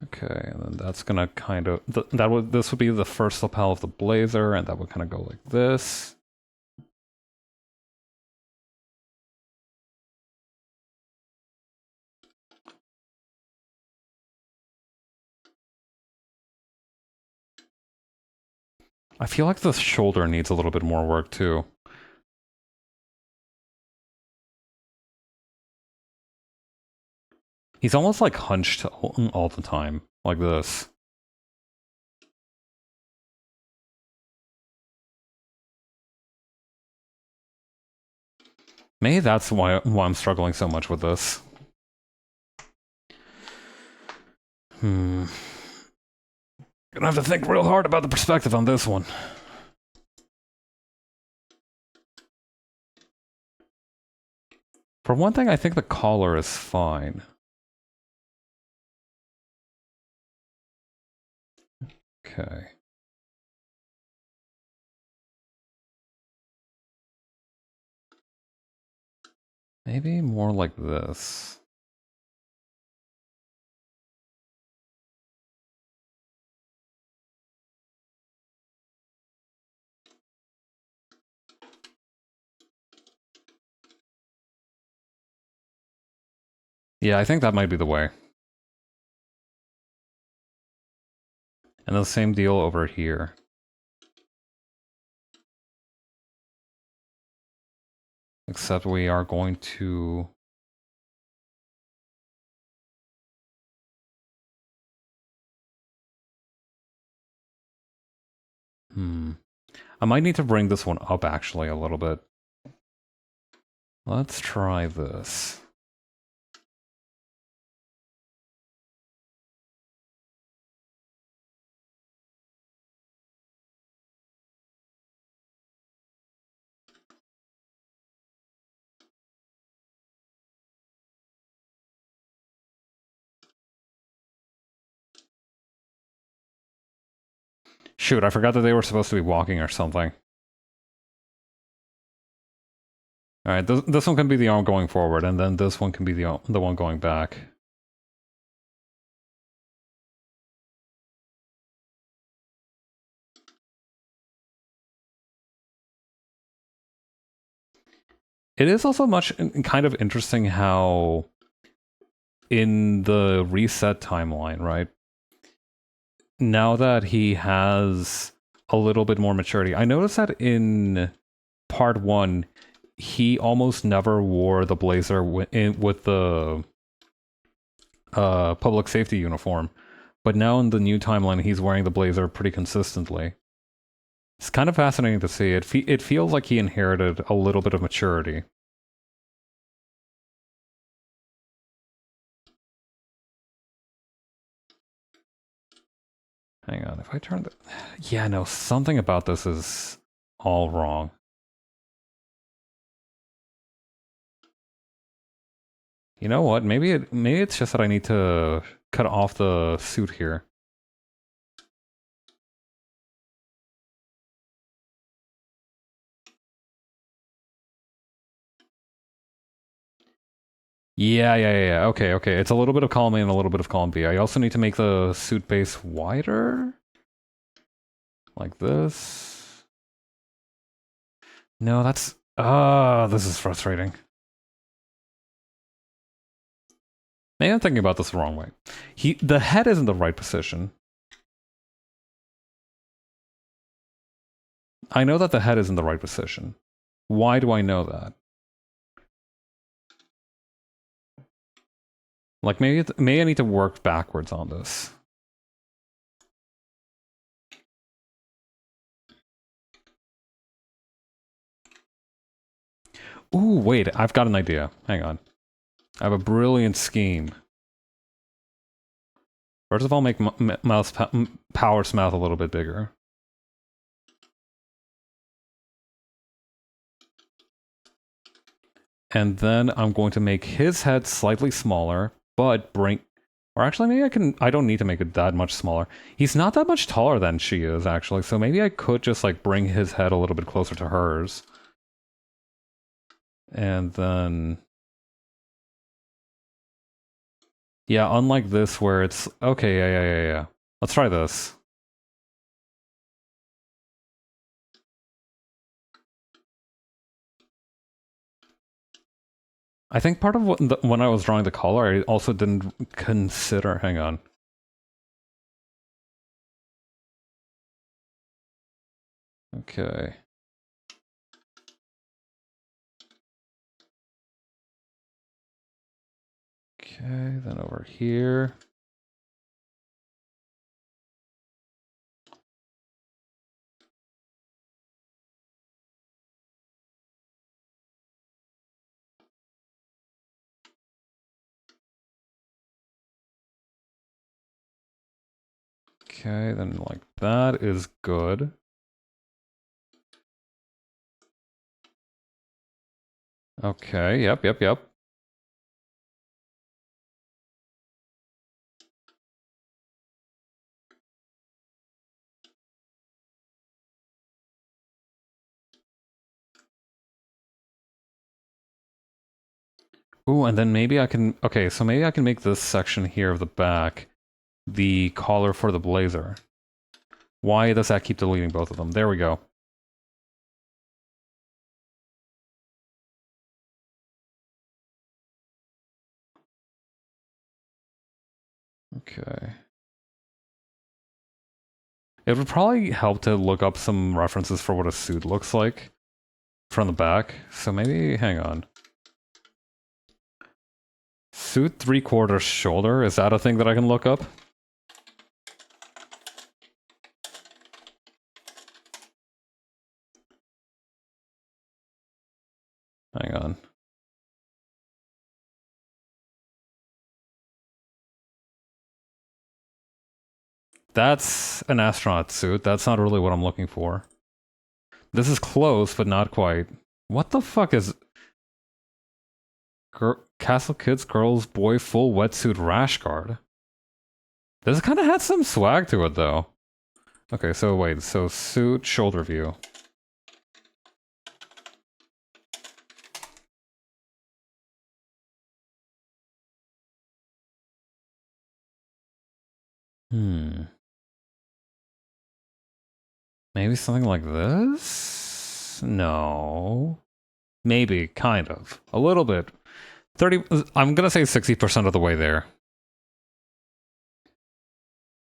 Okay, and then that's gonna kind of this would be the first lapel of the blazer, and that would kind of go like this. I feel like the shoulder needs a little bit more work too. He's almost like hunched all the time, like this. Maybe that's why I'm struggling so much with this. Hmm. Gonna have to think real hard about the perspective on this one. For one thing, I think the collar is fine. Okay. Maybe more like this. Yeah, I think that might be the way. And the same deal over here. Except we are going to... I might need to bring this one up, actually, a little bit. Let's try this. Shoot, I forgot that they were supposed to be walking or something. Alright, this one can be the arm going forward, and then this one can be the one going back. It is also kind of interesting how in the reset timeline, right? Now that he has a little bit more maturity, I noticed that in part 1, he almost never wore the blazer with the public safety uniform. But now in the new timeline, he's wearing the blazer pretty consistently. It's kind of fascinating to see. It feels like he inherited a little bit of maturity. Hang on, if I turn the... Yeah, no, something about this is all wrong. You know what? Maybe it's just that I need to cut off the suit here. Yeah. Okay. It's a little bit of column A and a little bit of column B. I also need to make the suit base wider. Like this. No, that's... this is frustrating. Maybe I'm thinking about this the wrong way. The head is in the right position. I know that the head is in the right position. Why do I know that? Like, maybe I need to work backwards on this. Ooh, wait, I've got an idea. Hang on. I have a brilliant scheme. First of all, make Power's mouth a little bit bigger. And then I'm going to make his head slightly smaller, but bring... Or actually, maybe I don't need to make it that much smaller. He's not that much taller than she is, actually, so maybe I could just, like, bring his head a little bit closer to hers. And then... Yeah, unlike this where it's... Okay, yeah. Let's try this. I think part of when I was drawing the collar, I also didn't consider... Hang on. Okay. Okay, then over here. Okay, then like that is good. Okay, yep. Ooh, and then maybe I can... Okay, so maybe I can make this section here of the back the collar for the blazer. Why does that keep deleting both of them? There we go. Okay. It would probably help to look up some references for what a suit looks like from the back. So maybe, hang on. Suit 3/4 shoulder, is that a thing that I can look up? Hang on. That's an astronaut suit. That's not really what I'm looking for. This is close, but not quite. What the fuck is... Castle Kids Girls Boy Full Wetsuit Rash Guard? This kind of had some swag to it, though. Okay, so wait. So suit, shoulder view. Maybe something like this? No. Maybe, kind of. A little bit. 30... I'm gonna say 60% of the way there.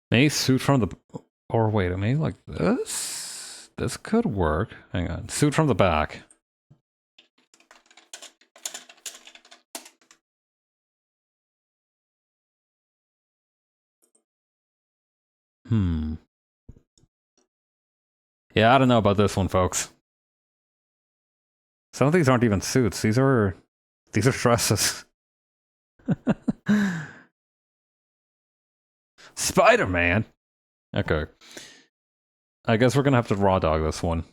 Maybe suit from the... Or wait, maybe like this? This could work. Hang on. Suit from the back. Yeah, I don't know about this one, folks. Some of these aren't even suits. These are dresses. Spider-Man! Okay. I guess we're gonna have to raw dog this one.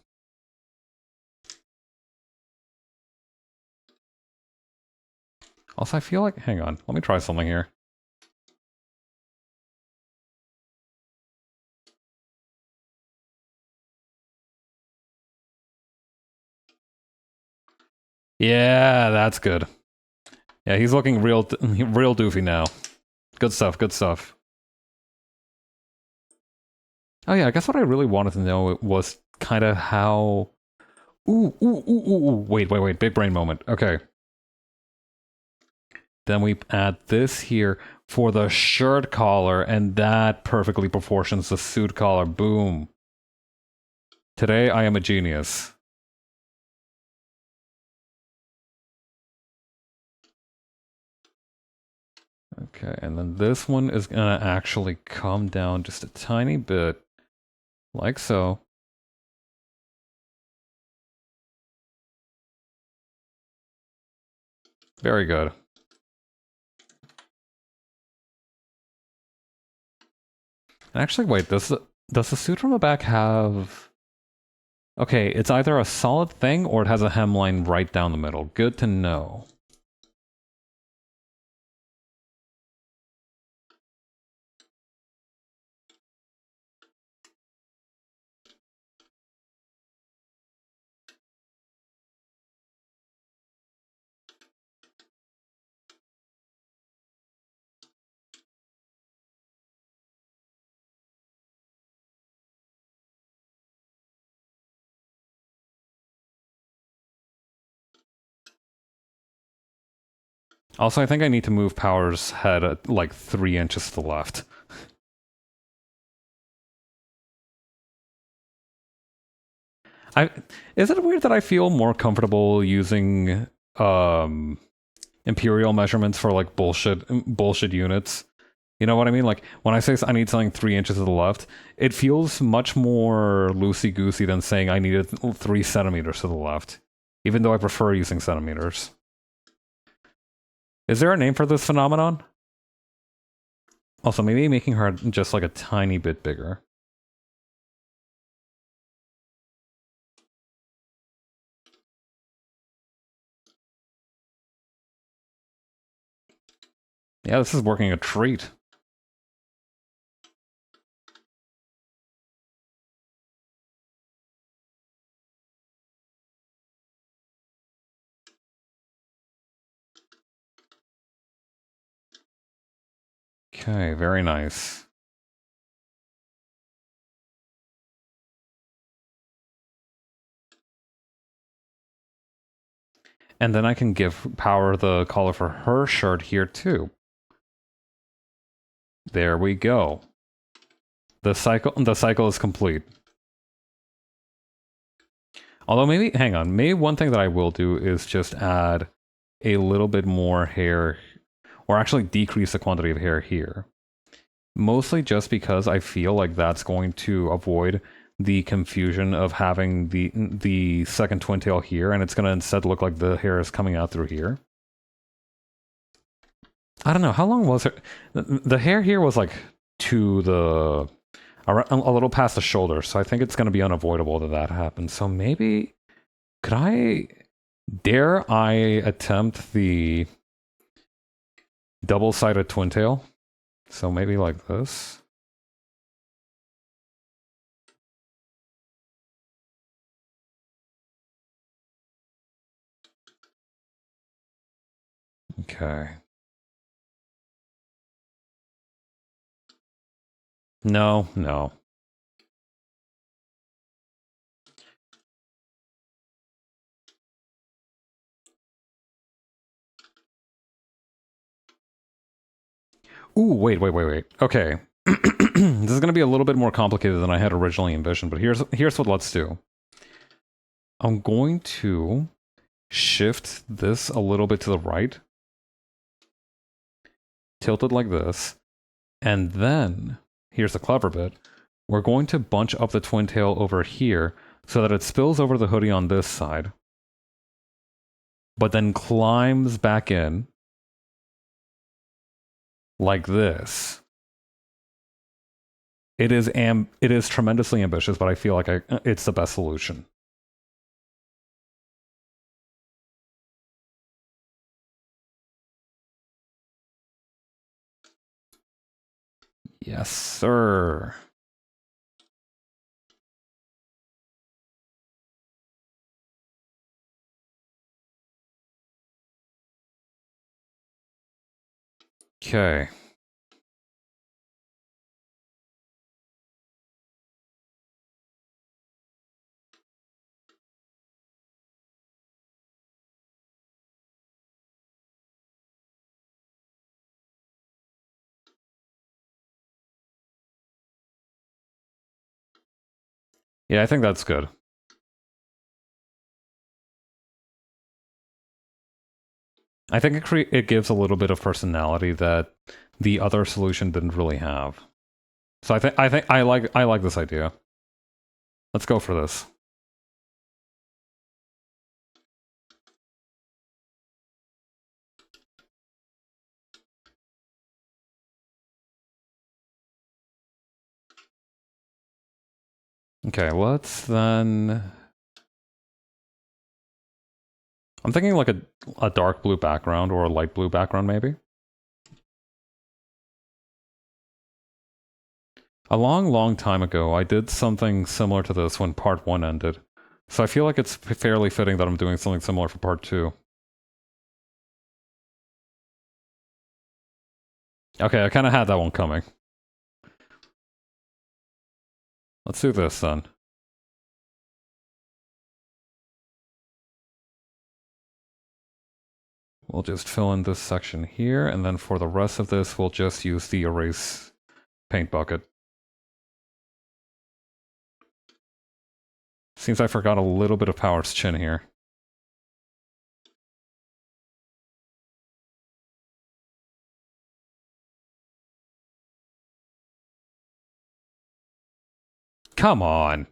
Also, I feel like... Hang on. Let me try something here. Yeah, that's good. Yeah, he's looking real doofy now. Good stuff, good stuff. Oh yeah, I guess what I really wanted to know was kind of how... Ooh. Wait. Big brain moment. Okay. Then we add this here for the shirt collar, and that perfectly proportions the suit collar. Boom. Today, I am a genius. Okay, and then this one is gonna actually come down just a tiny bit, like so. Very good. Actually, wait, does the suit from the back have... Okay, it's either a solid thing or it has a hemline right down the middle. Good to know. Also, I think I need to move Power's head at like 3 inches to the left. Is it weird that I feel more comfortable using imperial measurements for like bullshit units? You know what I mean? Like when I say I need something 3 inches to the left, it feels much more loosey-goosey than saying I need it 3 centimeters to the left. Even though I prefer using centimeters. Is there a name for this phenomenon? Also, maybe making her just like a tiny bit bigger. Yeah, this is working a treat. Okay, very nice. And then I can give Power the collar for her shirt here too. There we go. The cycle is complete. Although maybe, hang on, maybe one thing that I will do is just add a little bit more hair, or actually decrease the quantity of hair here. Mostly just because I feel like that's going to avoid the confusion of having the second twin tail here, and it's going to instead look like the hair is coming out through here. I don't know, how long was it? The hair here was like to the a little past the shoulder, so I think it's going to be unavoidable that happens. So maybe dare I attempt the double-sided twin tail? So maybe like this. Okay. No, no. Ooh, wait. Okay. This is going to be a little bit more complicated than I had originally envisioned, but here's what let's do. I'm going to shift this a little bit to the right, tilt it like this, and then, here's the clever bit, we're going to bunch up the twin tail over here so that it spills over the hoodie on this side, but then climbs back in like this. It is tremendously ambitious, but I feel like it's the best solution. Yes, sir. Okay. Yeah, I think that's good. I think it gives a little bit of personality that the other solution didn't really have. So I like this idea. Let's go for this. Okay, let's then... I'm thinking like a dark blue background or a light blue background, maybe? A long time ago, I did something similar to this when part 1 ended. So I feel like it's fairly fitting that I'm doing something similar for part 2. Okay, I kind of had that one coming. Let's do this then. We'll just fill in this section here, and then for the rest of this, we'll just use the erase paint bucket. Seems I forgot a little bit of Power's chin here. Come on!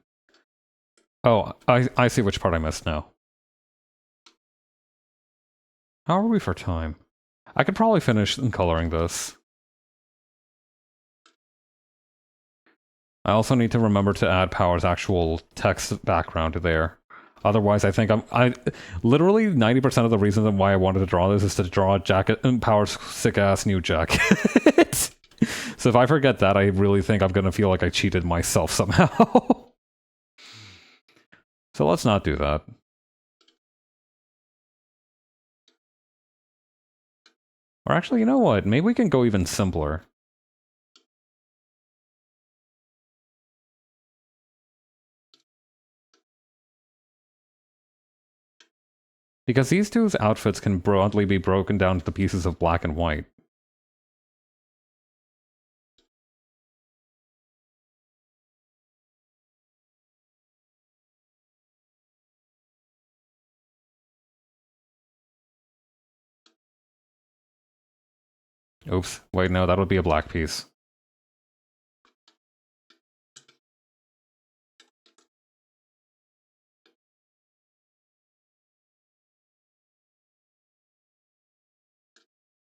Oh, I see which part I missed now. How are we for time? I could probably finish coloring this. I also need to remember to add Power's actual text background there. Otherwise, I think I literally 90% of the reason why I wanted to draw this is to draw a jacket and Power's sick ass new jacket. So if I forget that, I really think I'm gonna feel like I cheated myself somehow. So let's not do that. Or actually, you know what? Maybe we can go even simpler. Because these two's outfits can broadly be broken down to the pieces of black and white. Oops, wait, no, that would be a black piece.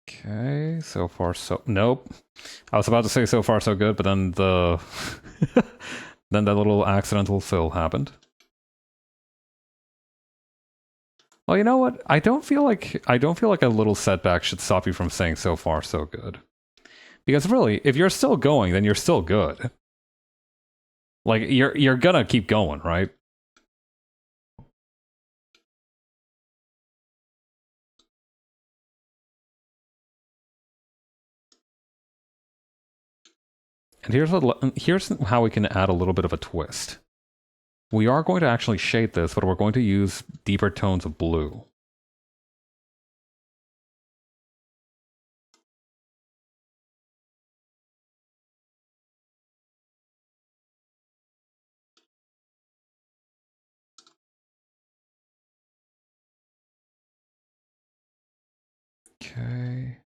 Okay, so far so... Nope. I was about to say so far so good, but then the... then that little accidental fill happened. Well, you know what? I don't feel like a little setback should stop you from saying so far so good. Because really, if you're still going, then you're still good. Like you're gonna keep going, right? And here's how we can add a little bit of a twist. We are going to actually shade this, but we're going to use deeper tones of blue. Okay.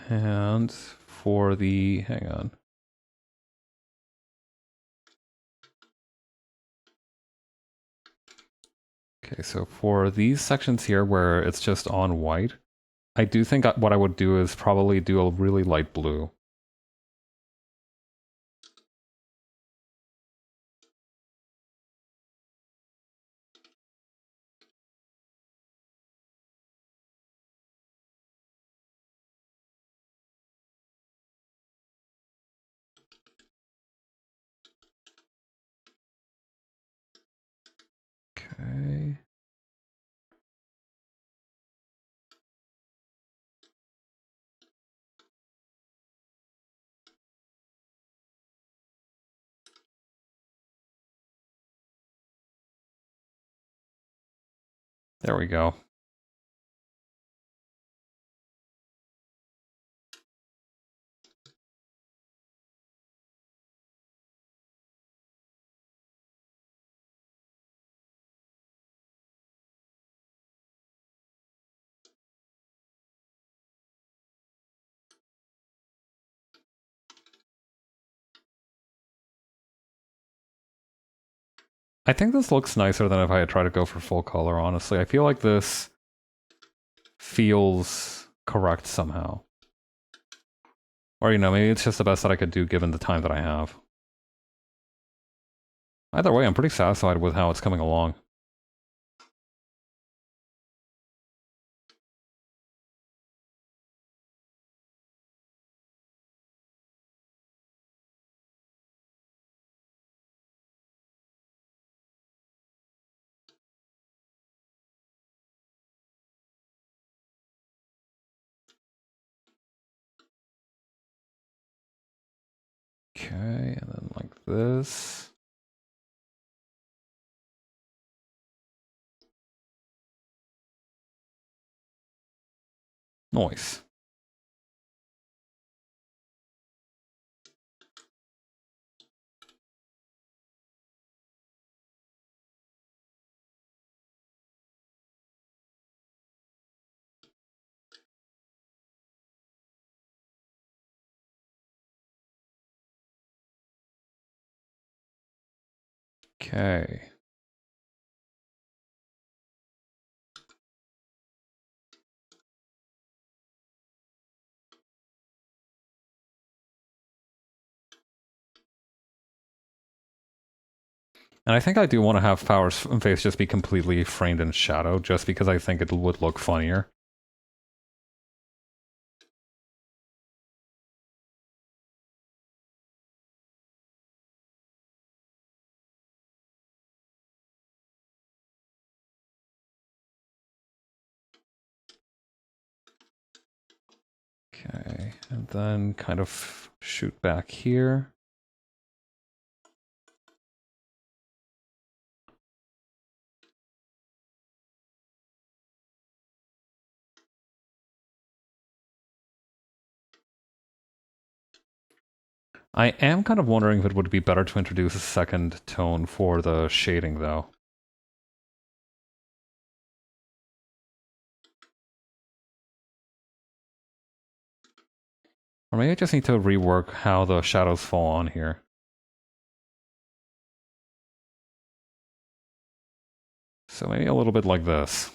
And for the... hang on. Okay, so for these sections here where it's just on white, I do think what I would do is probably do a really light blue. Okay. There we go. I think this looks nicer than if I had tried to go for full color, honestly. I feel like this feels correct somehow. Or, you know, maybe it's just the best that I could do given the time that I have. Either way, I'm pretty satisfied with how it's coming along. Okay, and then like this. Nice. Okay. And I think I do want to have Power's face just be completely framed in shadow, just because I think it would look funnier. Okay, and then kind of shoot back here. I am kind of wondering if it would be better to introduce a second tone for the shading, though. Or maybe I just need to rework how the shadows fall on here. So maybe a little bit like this.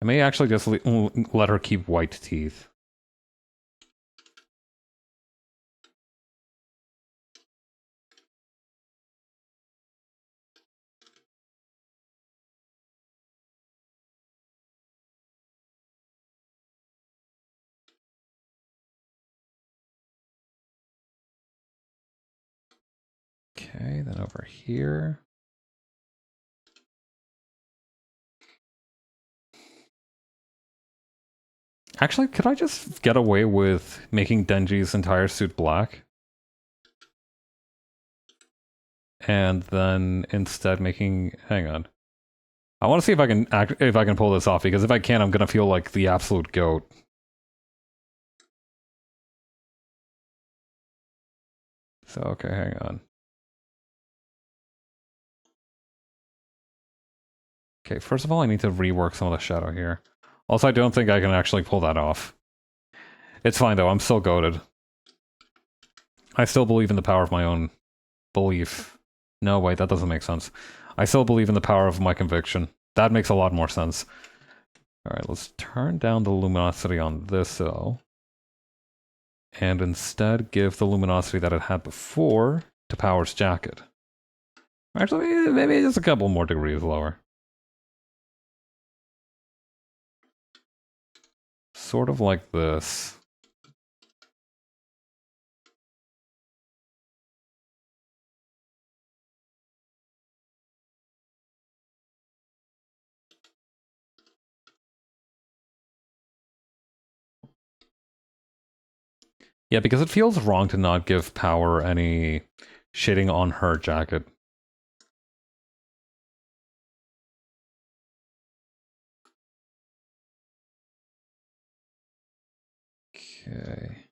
I may actually just let her keep white teeth. Okay, then over here. Actually, could I just get away with making Denji's entire suit black? And then instead making... Hang on. I want to see if I can pull this off, because if I can, I'm gonna feel like the absolute goat. So, okay, hang on. Okay, first of all, I need to rework some of the shadow here. Also, I don't think I can actually pull that off. It's fine, though. I'm still goated. I still believe in the power of my own belief. No, wait, that doesn't make sense. I still believe in the power of my conviction. That makes a lot more sense. Alright, let's turn down the luminosity on this, though. And instead give the luminosity that it had before to Power's jacket. Actually, maybe just a couple more degrees lower. Sort of like this. Yeah, because it feels wrong to not give Power any shading on her jacket. Okay.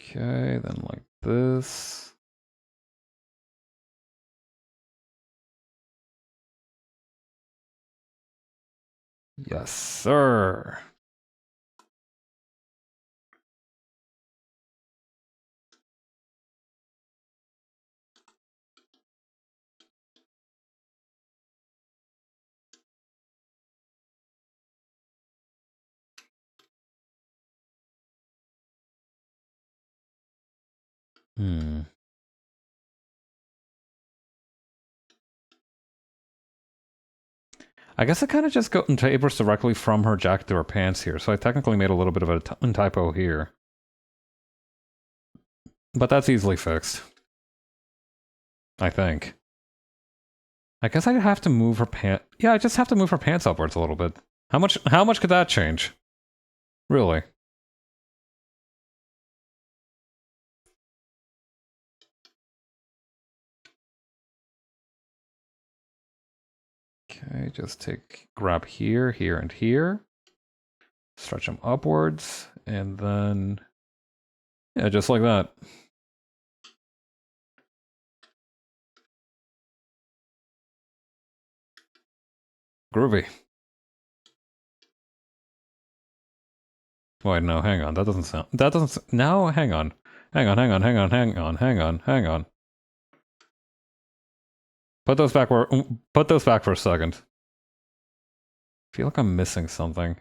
Okay, then like this. Yes, sir. Hmm. I guess it kind of just tapers directly from her jacket to her pants here, so I technically made a little bit of a typo here. But that's easily fixed. I think. I guess I'd have to move her pants... Yeah, I just have to move her pants upwards a little bit. How much could that change? Really? Okay, just grab here, here, and here. Stretch them upwards, and then... Yeah, just like that. Groovy. Wait, no, hang on. That doesn't sound. That doesn't. No, hang on. Hang on, hang on, hang on, hang on, hang on, hang on. Put those back for. Put those back for a second. I feel like I'm missing something.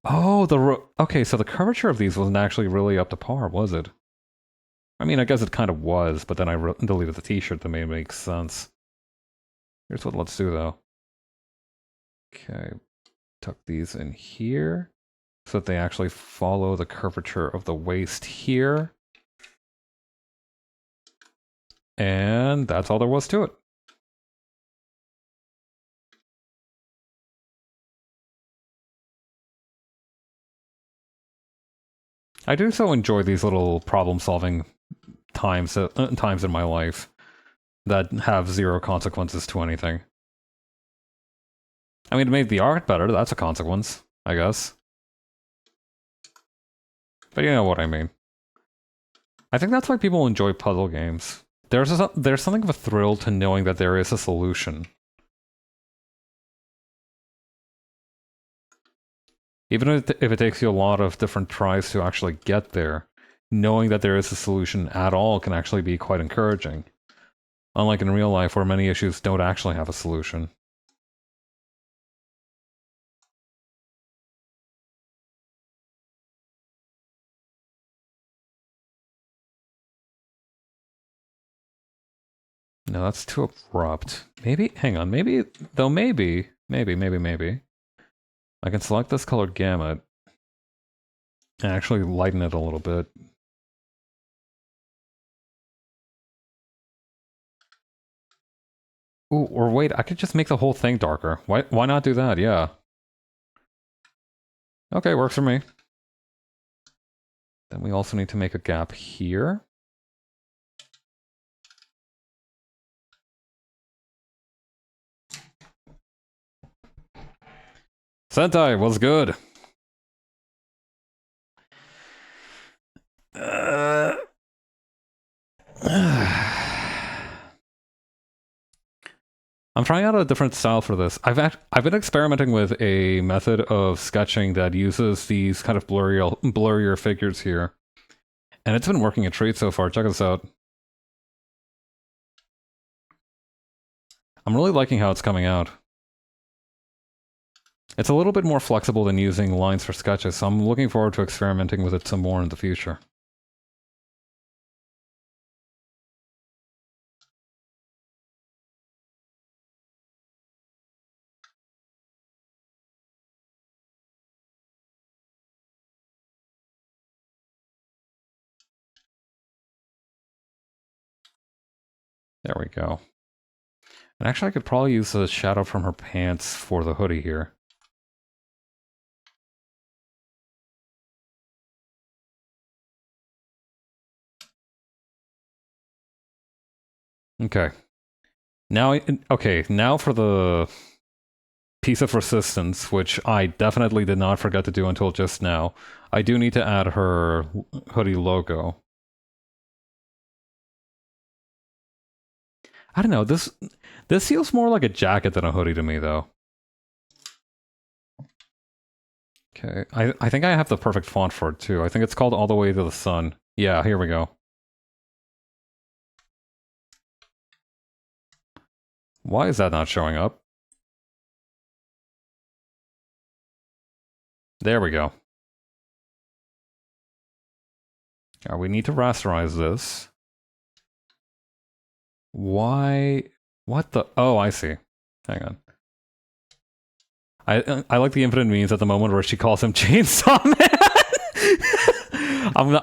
Oh, okay, so the curvature of these wasn't actually really up to par, was it? I mean, I guess it kind of was, but then I deleted the t-shirt that made it make sense. Here's what let's do, though. Okay, tuck these in here so that they actually follow the curvature of the waist here. And that's all there was to it. I do so enjoy these little problem-solving times in my life that have zero consequences to anything. I mean, it made the art better. That's a consequence, I guess. But you know what I mean. I think that's why people enjoy puzzle games. There's something of a thrill to knowing that there is a solution. Even if it takes you a lot of different tries to actually get there, knowing that there is a solution at all can actually be quite encouraging. Unlike in real life, where many issues don't actually have a solution. No, that's too abrupt. Maybe, hang on, maybe, though maybe. I can select this colored gamut and actually lighten it a little bit. Ooh, or wait, I could just make the whole thing darker. Why not do that? Yeah. Okay, works for me. Then we also need to make a gap here. Sentai, what's good? I'm trying out a different style for this. I've been experimenting with a method of sketching that uses these kind of blurrier figures here. And it's been working a treat so far. Check this out. I'm really liking how it's coming out. It's a little bit more flexible than using lines for sketches, so I'm looking forward to experimenting with it some more in the future. There we go. And actually, I could probably use the shadow from her pants for the hoodie here. Okay. Now for the piece of resistance, which I definitely did not forget to do until just now. I do need to add her hoodie logo. I don't know, this feels more like a jacket than a hoodie to me, though. Okay, I think I have the perfect font for it, too. I think it's called All the Way to the Sun. Yeah, here we go. Why is that not showing up? There we go. Now we need to rasterize this. Why? What the? Oh, I see. Hang on. I like the infinite memes at the moment where she calls him Chainsaw Man.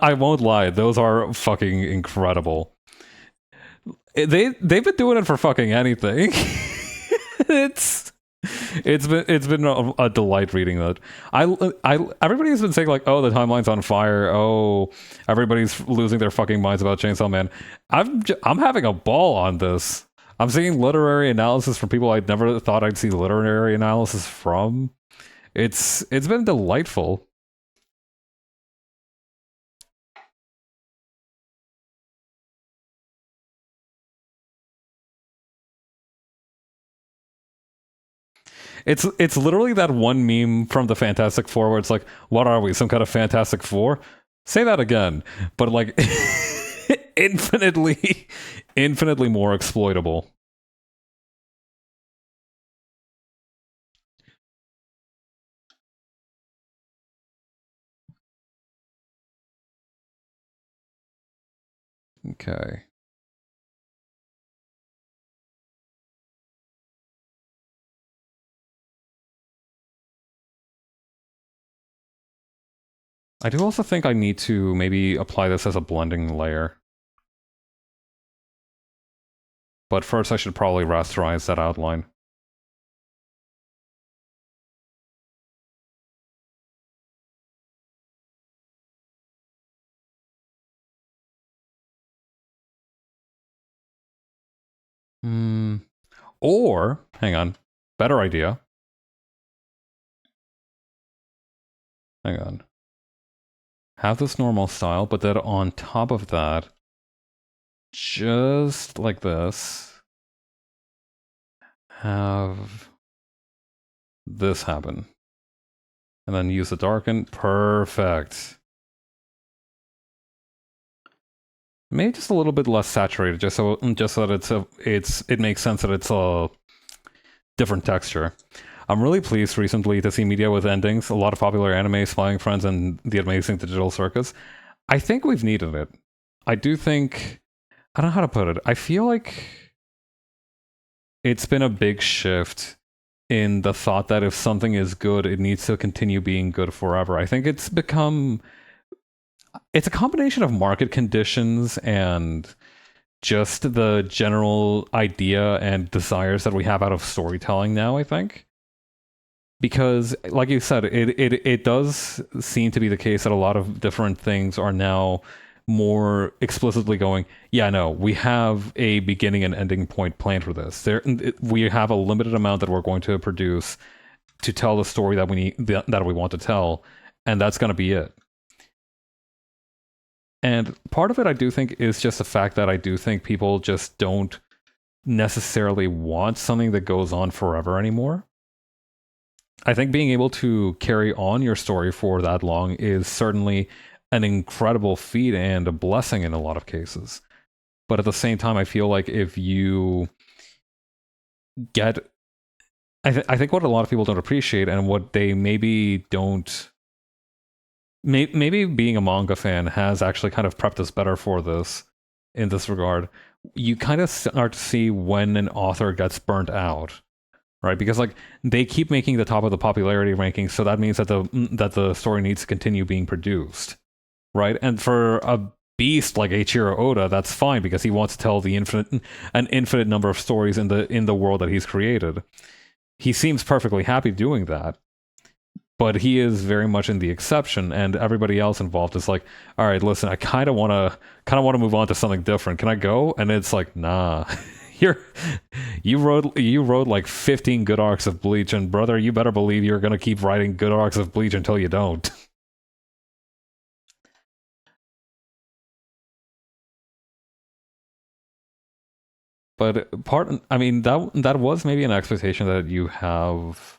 I won't lie, those are fucking incredible. They've been doing it for fucking anything. It's been a delight reading that. Everybody's been saying like, oh, the timeline's on fire. Oh, everybody's losing their fucking minds about Chainsaw Man. I'm having a ball on this. I'm seeing literary analysis from people I'd never thought I'd see literary analysis from. It's been delightful. It's literally that one meme from the Fantastic Four where it's like, what are we, some kind of Fantastic Four? Say that again, but like infinitely more exploitable. Okay. I do also think I need to maybe apply this as a blending layer. But first I should probably rasterize that outline. Hmm. Or, hang on, better idea. Hang on. Have this normal style, but then on top of that, just like this, have this happen. And then use the darken. Perfect. Maybe just a little bit less saturated, just so that it makes sense that it's a different texture. I'm really pleased recently to see media with endings, a lot of popular anime, Spying Friends, and The Amazing Digital Circus. I think we've needed it. I do think, I don't know how to put it. I feel like it's been a big shift in the thought that if something is good, it needs to continue being good forever. I think it's a combination of market conditions and just the general idea and desires that we have out of storytelling now, I think. Because, like you said, it does seem to be the case that a lot of different things are now more explicitly going, yeah, no, we have a beginning and ending point planned for this. We have a limited amount that we're going to produce to tell the story that we want to tell, and that's going to be it. And part of it, I do think, is just the fact that I do think people just don't necessarily want something that goes on forever anymore. I think being able to carry on your story for that long is certainly an incredible feat and a blessing in a lot of cases. But at the same time, I feel like if you get... I think what a lot of people don't appreciate and what they maybe don't... Maybe being a manga fan has actually kind of prepped us better for this in this regard. You kind of start to see when an author gets burnt out, right? Because like they keep making the top of the popularity rankings, so that means that the story needs to continue being produced, right? And for a beast like Eiichiro Oda, that's fine because he wants to tell an infinite number of stories in the world that he's created. He seems perfectly happy doing that. But he is very much in the exception, and everybody else involved is like, all right, listen, I kind of want to move on to something different. Can I go? And it's like, nah. You wrote like 15 good arcs of Bleach, and brother, you better believe you're gonna keep writing good arcs of Bleach until you don't. But I mean, that was maybe an expectation that you have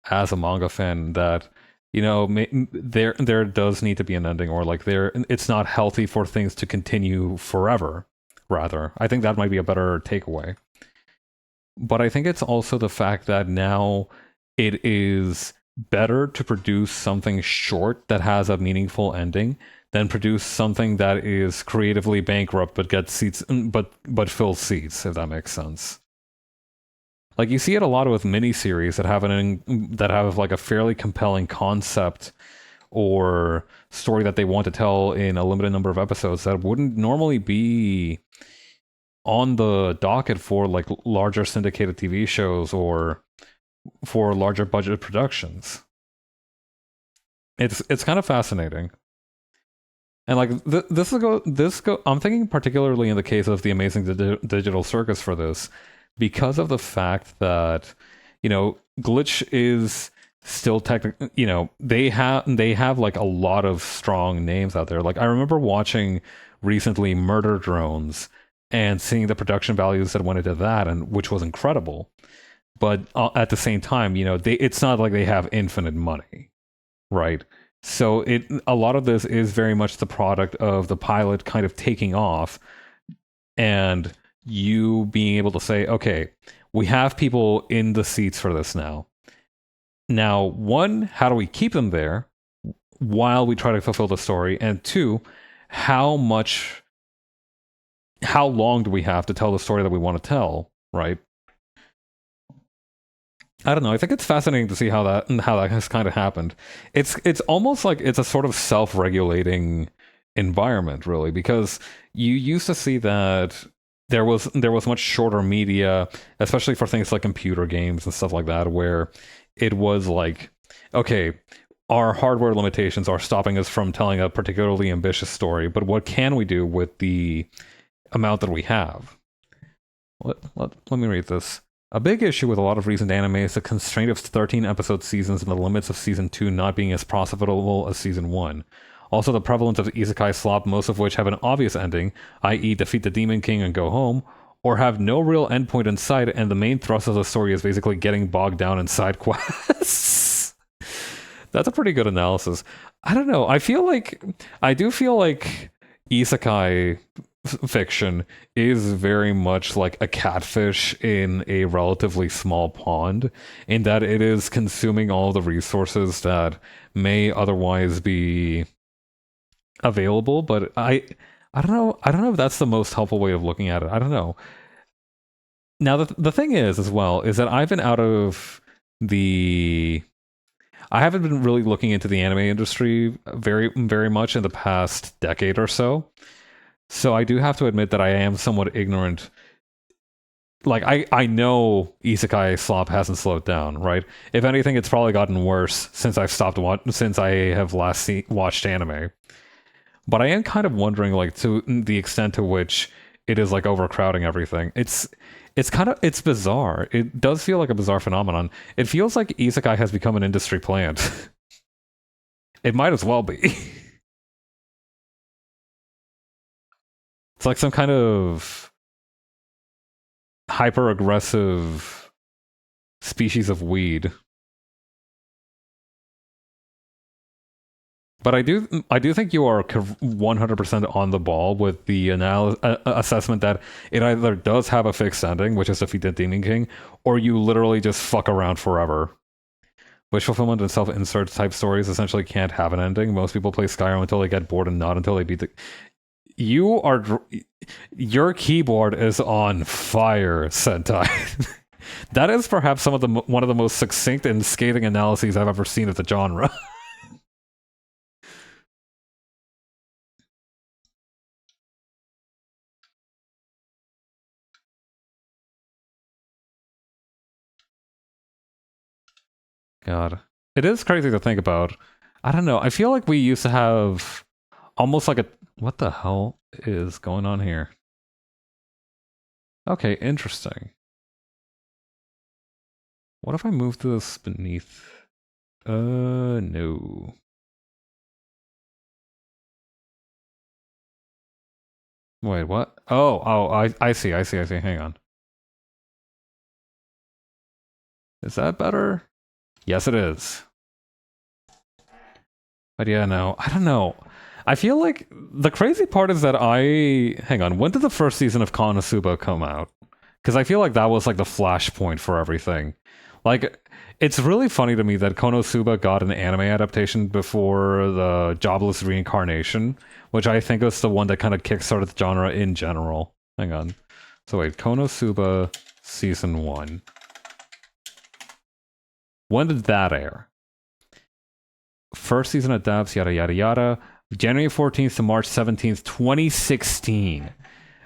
as a manga fan, that there does need to be an ending, or like it's not healthy for things to continue forever. Rather, I think that might be a better takeaway. But I think it's also the fact that now it is better to produce something short that has a meaningful ending than produce something that is creatively bankrupt but gets seats, but fills seats, if that makes sense. Like you see it a lot with miniseries that have like a fairly compelling concept or story that they want to tell in a limited number of episodes that wouldn't normally be on the docket for like larger syndicated TV shows or for larger budget productions. It's kind of fascinating. And like I'm thinking particularly in the case of the Amazing Digital Circus for this, because of the fact that Glitch is still technically, they have like a lot of strong names out there. Like I remember watching recently Murder Drones and seeing the production values that went into that, and which was incredible. but at the same time, it's not like they have infinite money, right? So a lot of this is very much the product of the pilot kind of taking off and you being able to say, okay, we have people in the seats for this now. Now, one, how do we keep them there while we try to fulfill the story? And two, how long do we have to tell the story that we want to tell, right? I don't know. I think it's fascinating to see how that has kind of happened. It's almost like it's a sort of self-regulating environment, really, because you used to see that there was much shorter media, especially for things like computer games and stuff like that, where it was like, okay, our hardware limitations are stopping us from telling a particularly ambitious story, but what can we do with the amount that we have? Let me read this. A big issue with a lot of recent anime is the constraint of 13-episode seasons and the limits of Season 2 not being as profitable as Season 1. Also, the prevalence of isekai slop, most of which have an obvious ending, i.e. defeat the Demon King and go home, or have no real endpoint in sight, and the main thrust of the story is basically getting bogged down in side quests. That's a pretty good analysis. I don't know. I do feel like isekai fiction is very much like a catfish in a relatively small pond, in that it is consuming all the resources that may otherwise be available. But I don't know. I don't know if that's the most helpful way of looking at it. I don't know. Now the thing is, as well, is that I've been out of the. I haven't been really looking into the anime industry very, very much in the past decade or so. So I do have to admit that I am somewhat ignorant. Like, I know isekai slop hasn't slowed down, right? If anything, it's probably gotten worse since since I have last watched anime. But I am kind of wondering, like, to the extent to which it is like overcrowding everything. It's bizarre. It does feel like a bizarre phenomenon. It feels like isekai has become an industry plant. It might as well be. It's like some kind of hyper aggressive species of weed. But I do think you are 100% on the ball with the assessment that it either does have a fixed ending, which is defeat the Demon King, or you literally just fuck around forever. Wish fulfillment and self-insert type stories essentially can't have an ending. Most people play Skyrim until they get bored and not until they beat the... Your keyboard is on fire, Sentai. That is perhaps one of the most succinct and scathing analyses I've ever seen of the genre. God. It is crazy to think about. I don't know. I feel like we used to have almost like a... What the hell is going on here? Okay, interesting. What if I move this beneath? No. Wait, what? Oh, I see. Hang on. Is that better? Yes, it is. But yeah, no, I don't know. I feel like the crazy part is that hang on, when did the first season of Konosuba come out? Because I feel like that was like the flashpoint for everything. Like, it's really funny to me that Konosuba got an anime adaptation before the Jobless Reincarnation, which I think was the one that kind of kickstarted the genre in general. Hang on. So wait, Konosuba Season 1. When did that air? First season adapts, yada yada yada. January 14th to March 17th, 2016.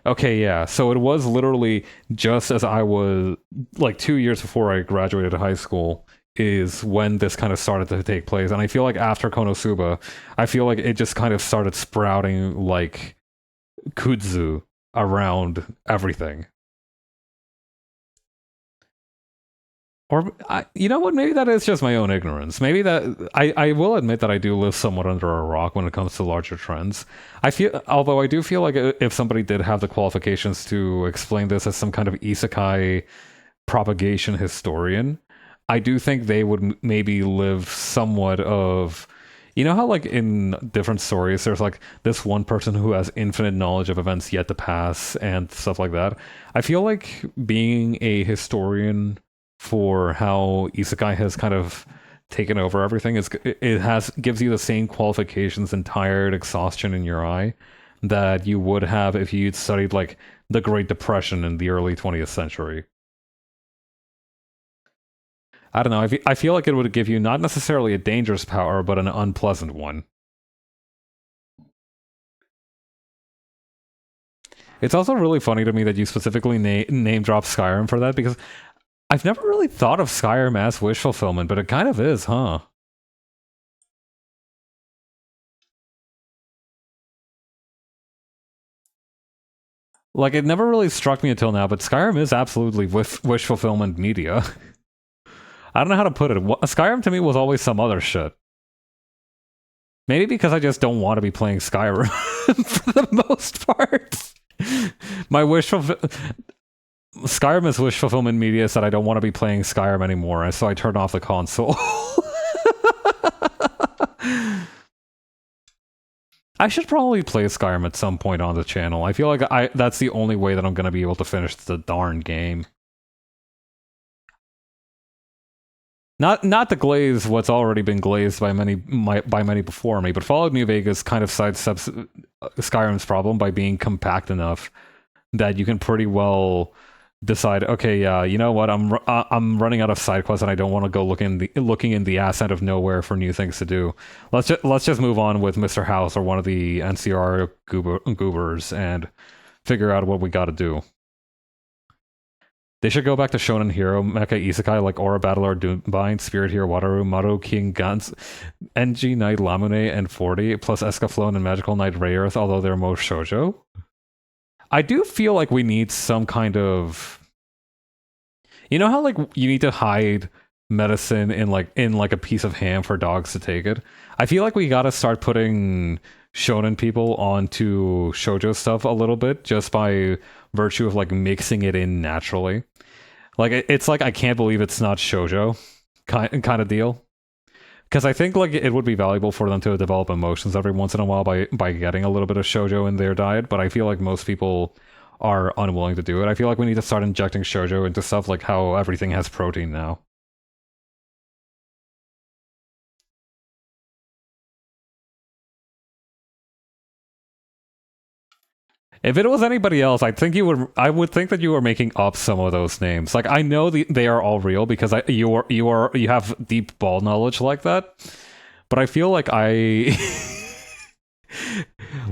Okay, yeah. So it was literally just as I was, like 2 years before I graduated high school, is when this kind of started to take place. And I feel like after Konosuba, I feel like it just kind of started sprouting like kudzu around everything. Or, you know what? Maybe that is just my own ignorance. Maybe that I will admit that I do live somewhat under a rock when it comes to larger trends. Although I do feel like if somebody did have the qualifications to explain this as some kind of isekai propagation historian, I do think they would maybe live somewhat of, you know how like in different stories there's like this one person who has infinite knowledge of events yet to pass and stuff like that. I feel like being a historian for how isekai has kind of taken over everything is it has gives you the same qualifications and tired exhaustion in your eye that you would have if you'd studied like the Great Depression in the early 20th century. I don't know. I feel like it would give you not necessarily a dangerous power, but an unpleasant one. It's also really funny to me that you specifically name drop Skyrim for that, because I've never really thought of Skyrim as wish fulfillment, but it kind of is, huh? Like, it never really struck me until now, but Skyrim is absolutely wish fulfillment media. I don't know how to put it. Skyrim to me was always some other shit. Maybe because I just don't want to be playing Skyrim for the most part. My Skyrim is wish fulfillment media said I don't want to be playing Skyrim anymore, so I turned off the console. I should probably play Skyrim at some point on the channel. I feel like that's the only way that I'm going to be able to finish the darn game. Not to glaze what's already been glazed by many before me, but Fallout New Vegas kind of sidesteps Skyrim's problem by being compact enough that you can pretty well decide, okay, yeah, you know what, I'm running out of side quests and I don't want to go looking in the ass end of nowhere for new things to do. Let's just move on with Mr. House or one of the NCR goobers and figure out what we got to do. They should go back to Shonen Hero, Mecha Isekai like Aura Battler, Doombind, Spirit Hero, Wataru, Maru, King Guns, NG Knight Lamune, and 40, plus Escaflowne and Magical Knight Rayearth, although they're most shoujo. I do feel like we need some kind of... You know how like you need to hide medicine in like a piece of ham for dogs to take it? I feel like we gotta start putting shonen people onto shoujo stuff a little bit, just by virtue of like mixing it in naturally. Like it's like I can't believe it's not shoujo kind of deal. Because I think like it would be valuable for them to develop emotions every once in a while by getting a little bit of shoujo in their diet, but I feel like most people are unwilling to do it. I feel like we need to start injecting shoujo into stuff like how everything has protein now. If it was anybody else, I would think that you were making up some of those names. Like I know they are all real because you have deep ball knowledge like that. But I feel like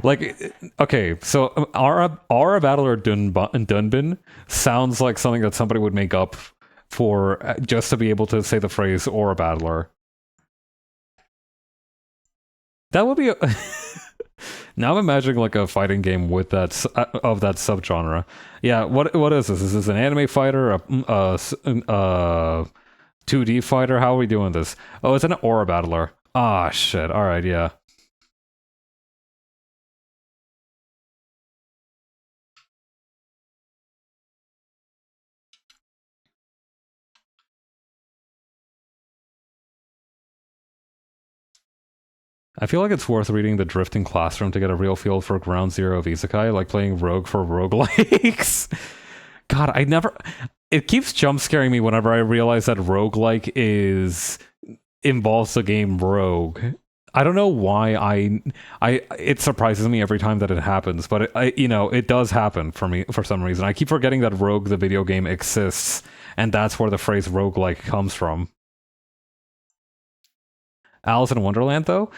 like okay, so Aura Battler Dunbin sounds like something that somebody would make up for just to be able to say the phrase Aura Battler. That would be Now I'm imagining like a fighting game with that of that subgenre. Yeah, what is this? Is this an anime fighter? A 2D fighter? How are we doing this? Oh, it's an Aura Battler. Ah, shit. All right, yeah. I feel like it's worth reading The Drifting Classroom to get a real feel for Ground Zero of Isekai, like playing Rogue for roguelikes. God, I never... It keeps jump scaring me whenever I realize that roguelike involves the game Rogue. I don't know why it surprises me every time that it happens, but it does happen for me for some reason. I keep forgetting that Rogue, the video game, exists, and that's where the phrase roguelike comes from. Alice in Wonderland, though?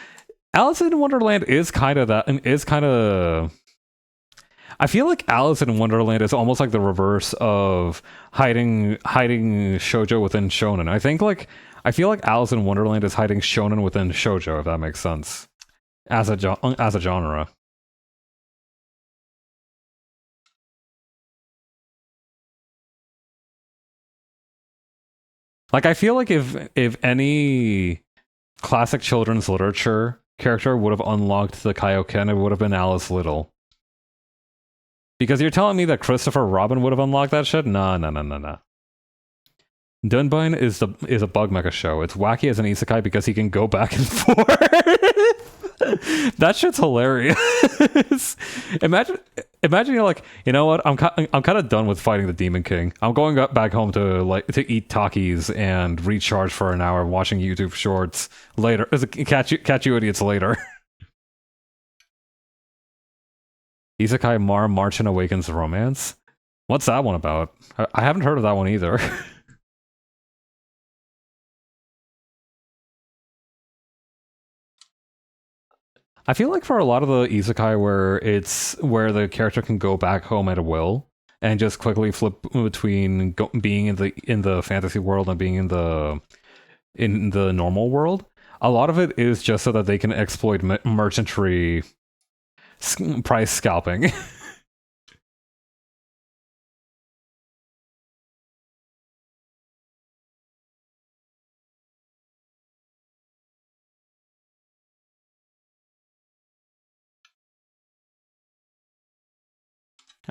Alice in Wonderland is kind of that, and is kind of... I feel like Alice in Wonderland is almost like the reverse of hiding shoujo within shonen. I feel like Alice in Wonderland is hiding shonen within shoujo, if that makes sense, as a genre. Like I feel like if any classic children's literature character would have unlocked the Kaioken, it would have been Alice Little. Because you're telling me that Christopher Robin would have unlocked that shit? Nah. Dunbine is a bug mecha show. It's wacky as an isekai because he can go back and forth. That shit's hilarious. imagine, imagine you're like, you know what? I'm kind of done with fighting the Demon King. I'm going back home to eat Takis and recharge for an hour, watching YouTube shorts later. Catch you idiots later. Isekai Mar March and Awakens Romance. What's that one about? I haven't heard of that one either. I feel like for a lot of the isekai where the character can go back home at will and just quickly flip between being in the fantasy world and being in the normal world, a lot of it is just so that they can exploit merchantry price scalping.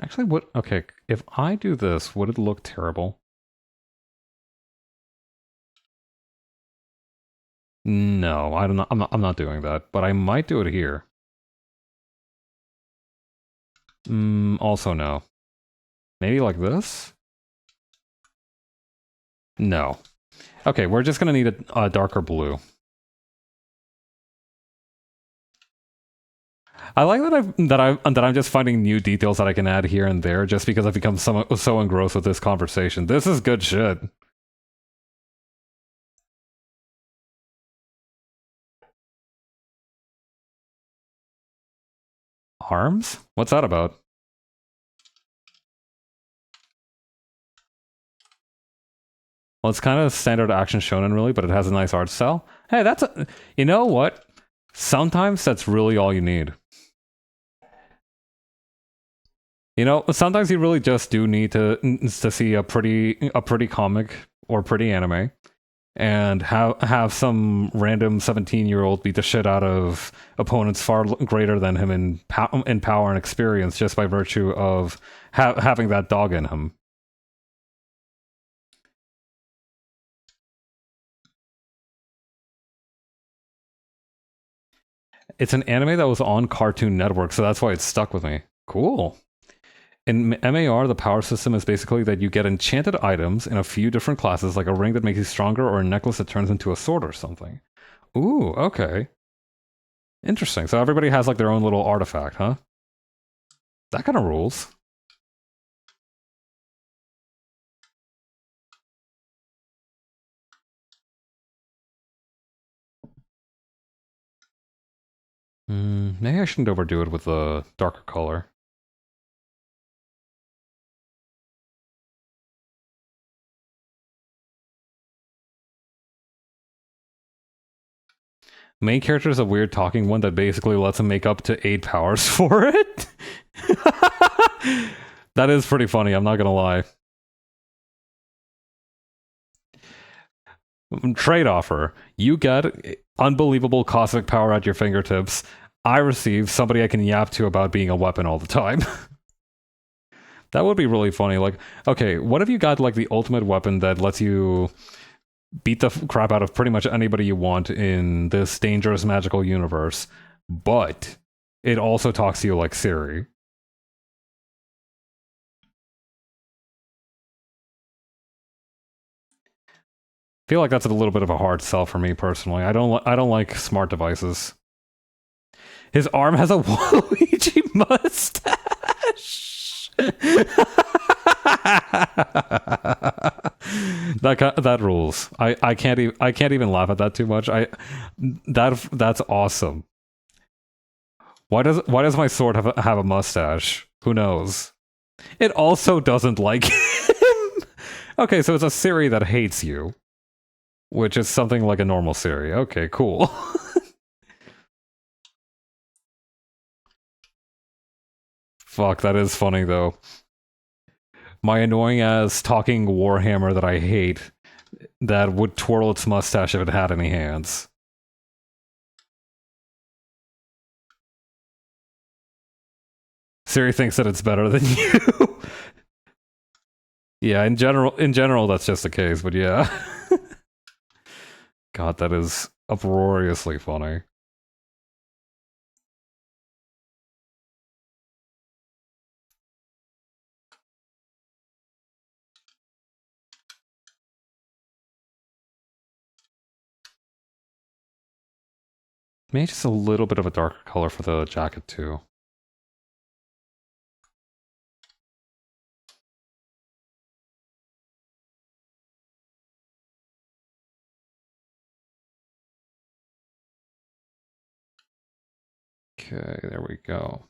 Actually, what? Okay, if I do this, would it look terrible? No, I don't know. I'm not doing that, but I might do it here. Also no. Maybe like this? No. Okay, we're just gonna need a darker blue. I like that I'm just finding new details that I can add here and there just because I've become so engrossed with this conversation. This is good shit. Arms? What's that about? Well, it's kind of standard action shonen, really, but it has a nice art style. Hey, you know what? Sometimes that's really all you need. You know, sometimes you really just do need to see a pretty comic or pretty anime and have some random 17-year-old beat the shit out of opponents far greater than him in power and experience just by virtue of having that dog in him. It's an anime that was on Cartoon Network, so that's why it stuck with me. Cool. In MAR, the power system is basically that you get enchanted items in a few different classes, like a ring that makes you stronger or a necklace that turns into a sword or something. Ooh, okay. Interesting. So everybody has like their own little artifact, huh? That kind of rules. Maybe I shouldn't overdo it with a darker color. Main character is a weird talking one that basically lets him make up to 8 powers for it. That is pretty funny, I'm not gonna lie. Trade offer. You get unbelievable cosmic power at your fingertips. I receive somebody I can yap to about being a weapon all the time. That would be really funny. Like, okay, what if you got like the ultimate weapon that lets you beat the crap out of pretty much anybody you want in this dangerous magical universe, but it also talks to you like Siri? I feel like that's a little bit of a hard sell for me personally. I don't like smart devices. His arm has a Waluigi mustache. That rules. I can't even laugh at that too much. That's awesome. Why does my sword have a mustache? Who knows? It also doesn't like him. Okay, so it's a Siri that hates you, which is something like a normal Siri. Okay, cool. Fuck, that is funny though. My annoying ass talking Warhammer that I hate that would twirl its mustache if it had any hands. Siri thinks that it's better than you. Yeah, in general, that's just the case. But yeah, God, that is uproariously funny. Maybe just a little bit of a darker color for the jacket too. Okay, there we go.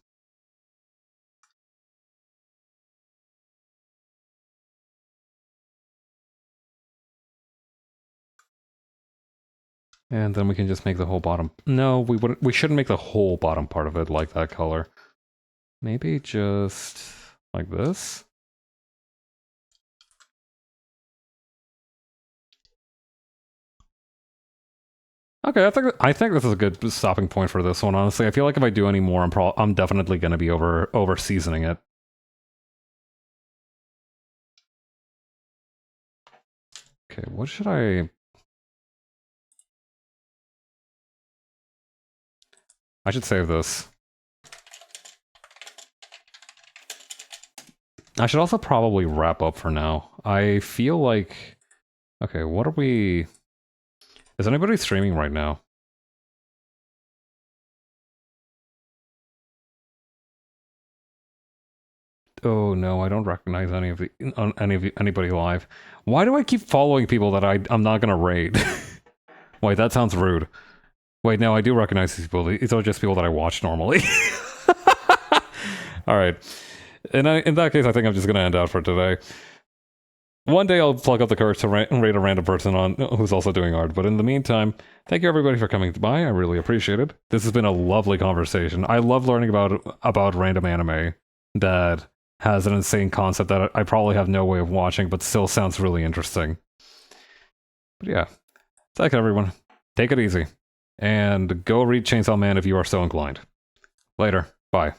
And then we can just make the whole bottom... No, we wouldn't. We shouldn't make the whole bottom part of it like that color. Maybe just like this? Okay, I think this is a good stopping point for this one, honestly. I feel like if I do any more, I'm definitely going to be over seasoning it. Okay, what should I should save this. I should also probably wrap up for now. I feel like... Okay, what are we... Is anybody streaming right now? Oh no, I don't recognize anybody live. Why do I keep following people that I'm not gonna raid? Wait, that sounds rude. Wait, no, I do recognize these people. These are just people that I watch normally. Alright. In that case, I think I'm just gonna end out for today. One day I'll plug up the courage to raid a random person on who's also doing art, but in the meantime, thank you everybody for coming by. I really appreciate it. This has been a lovely conversation. I love learning about random anime that has an insane concept that I probably have no way of watching, but still sounds really interesting. But yeah, thanks everyone. Take it easy. And go read Chainsaw Man if you are so inclined. Later. Bye.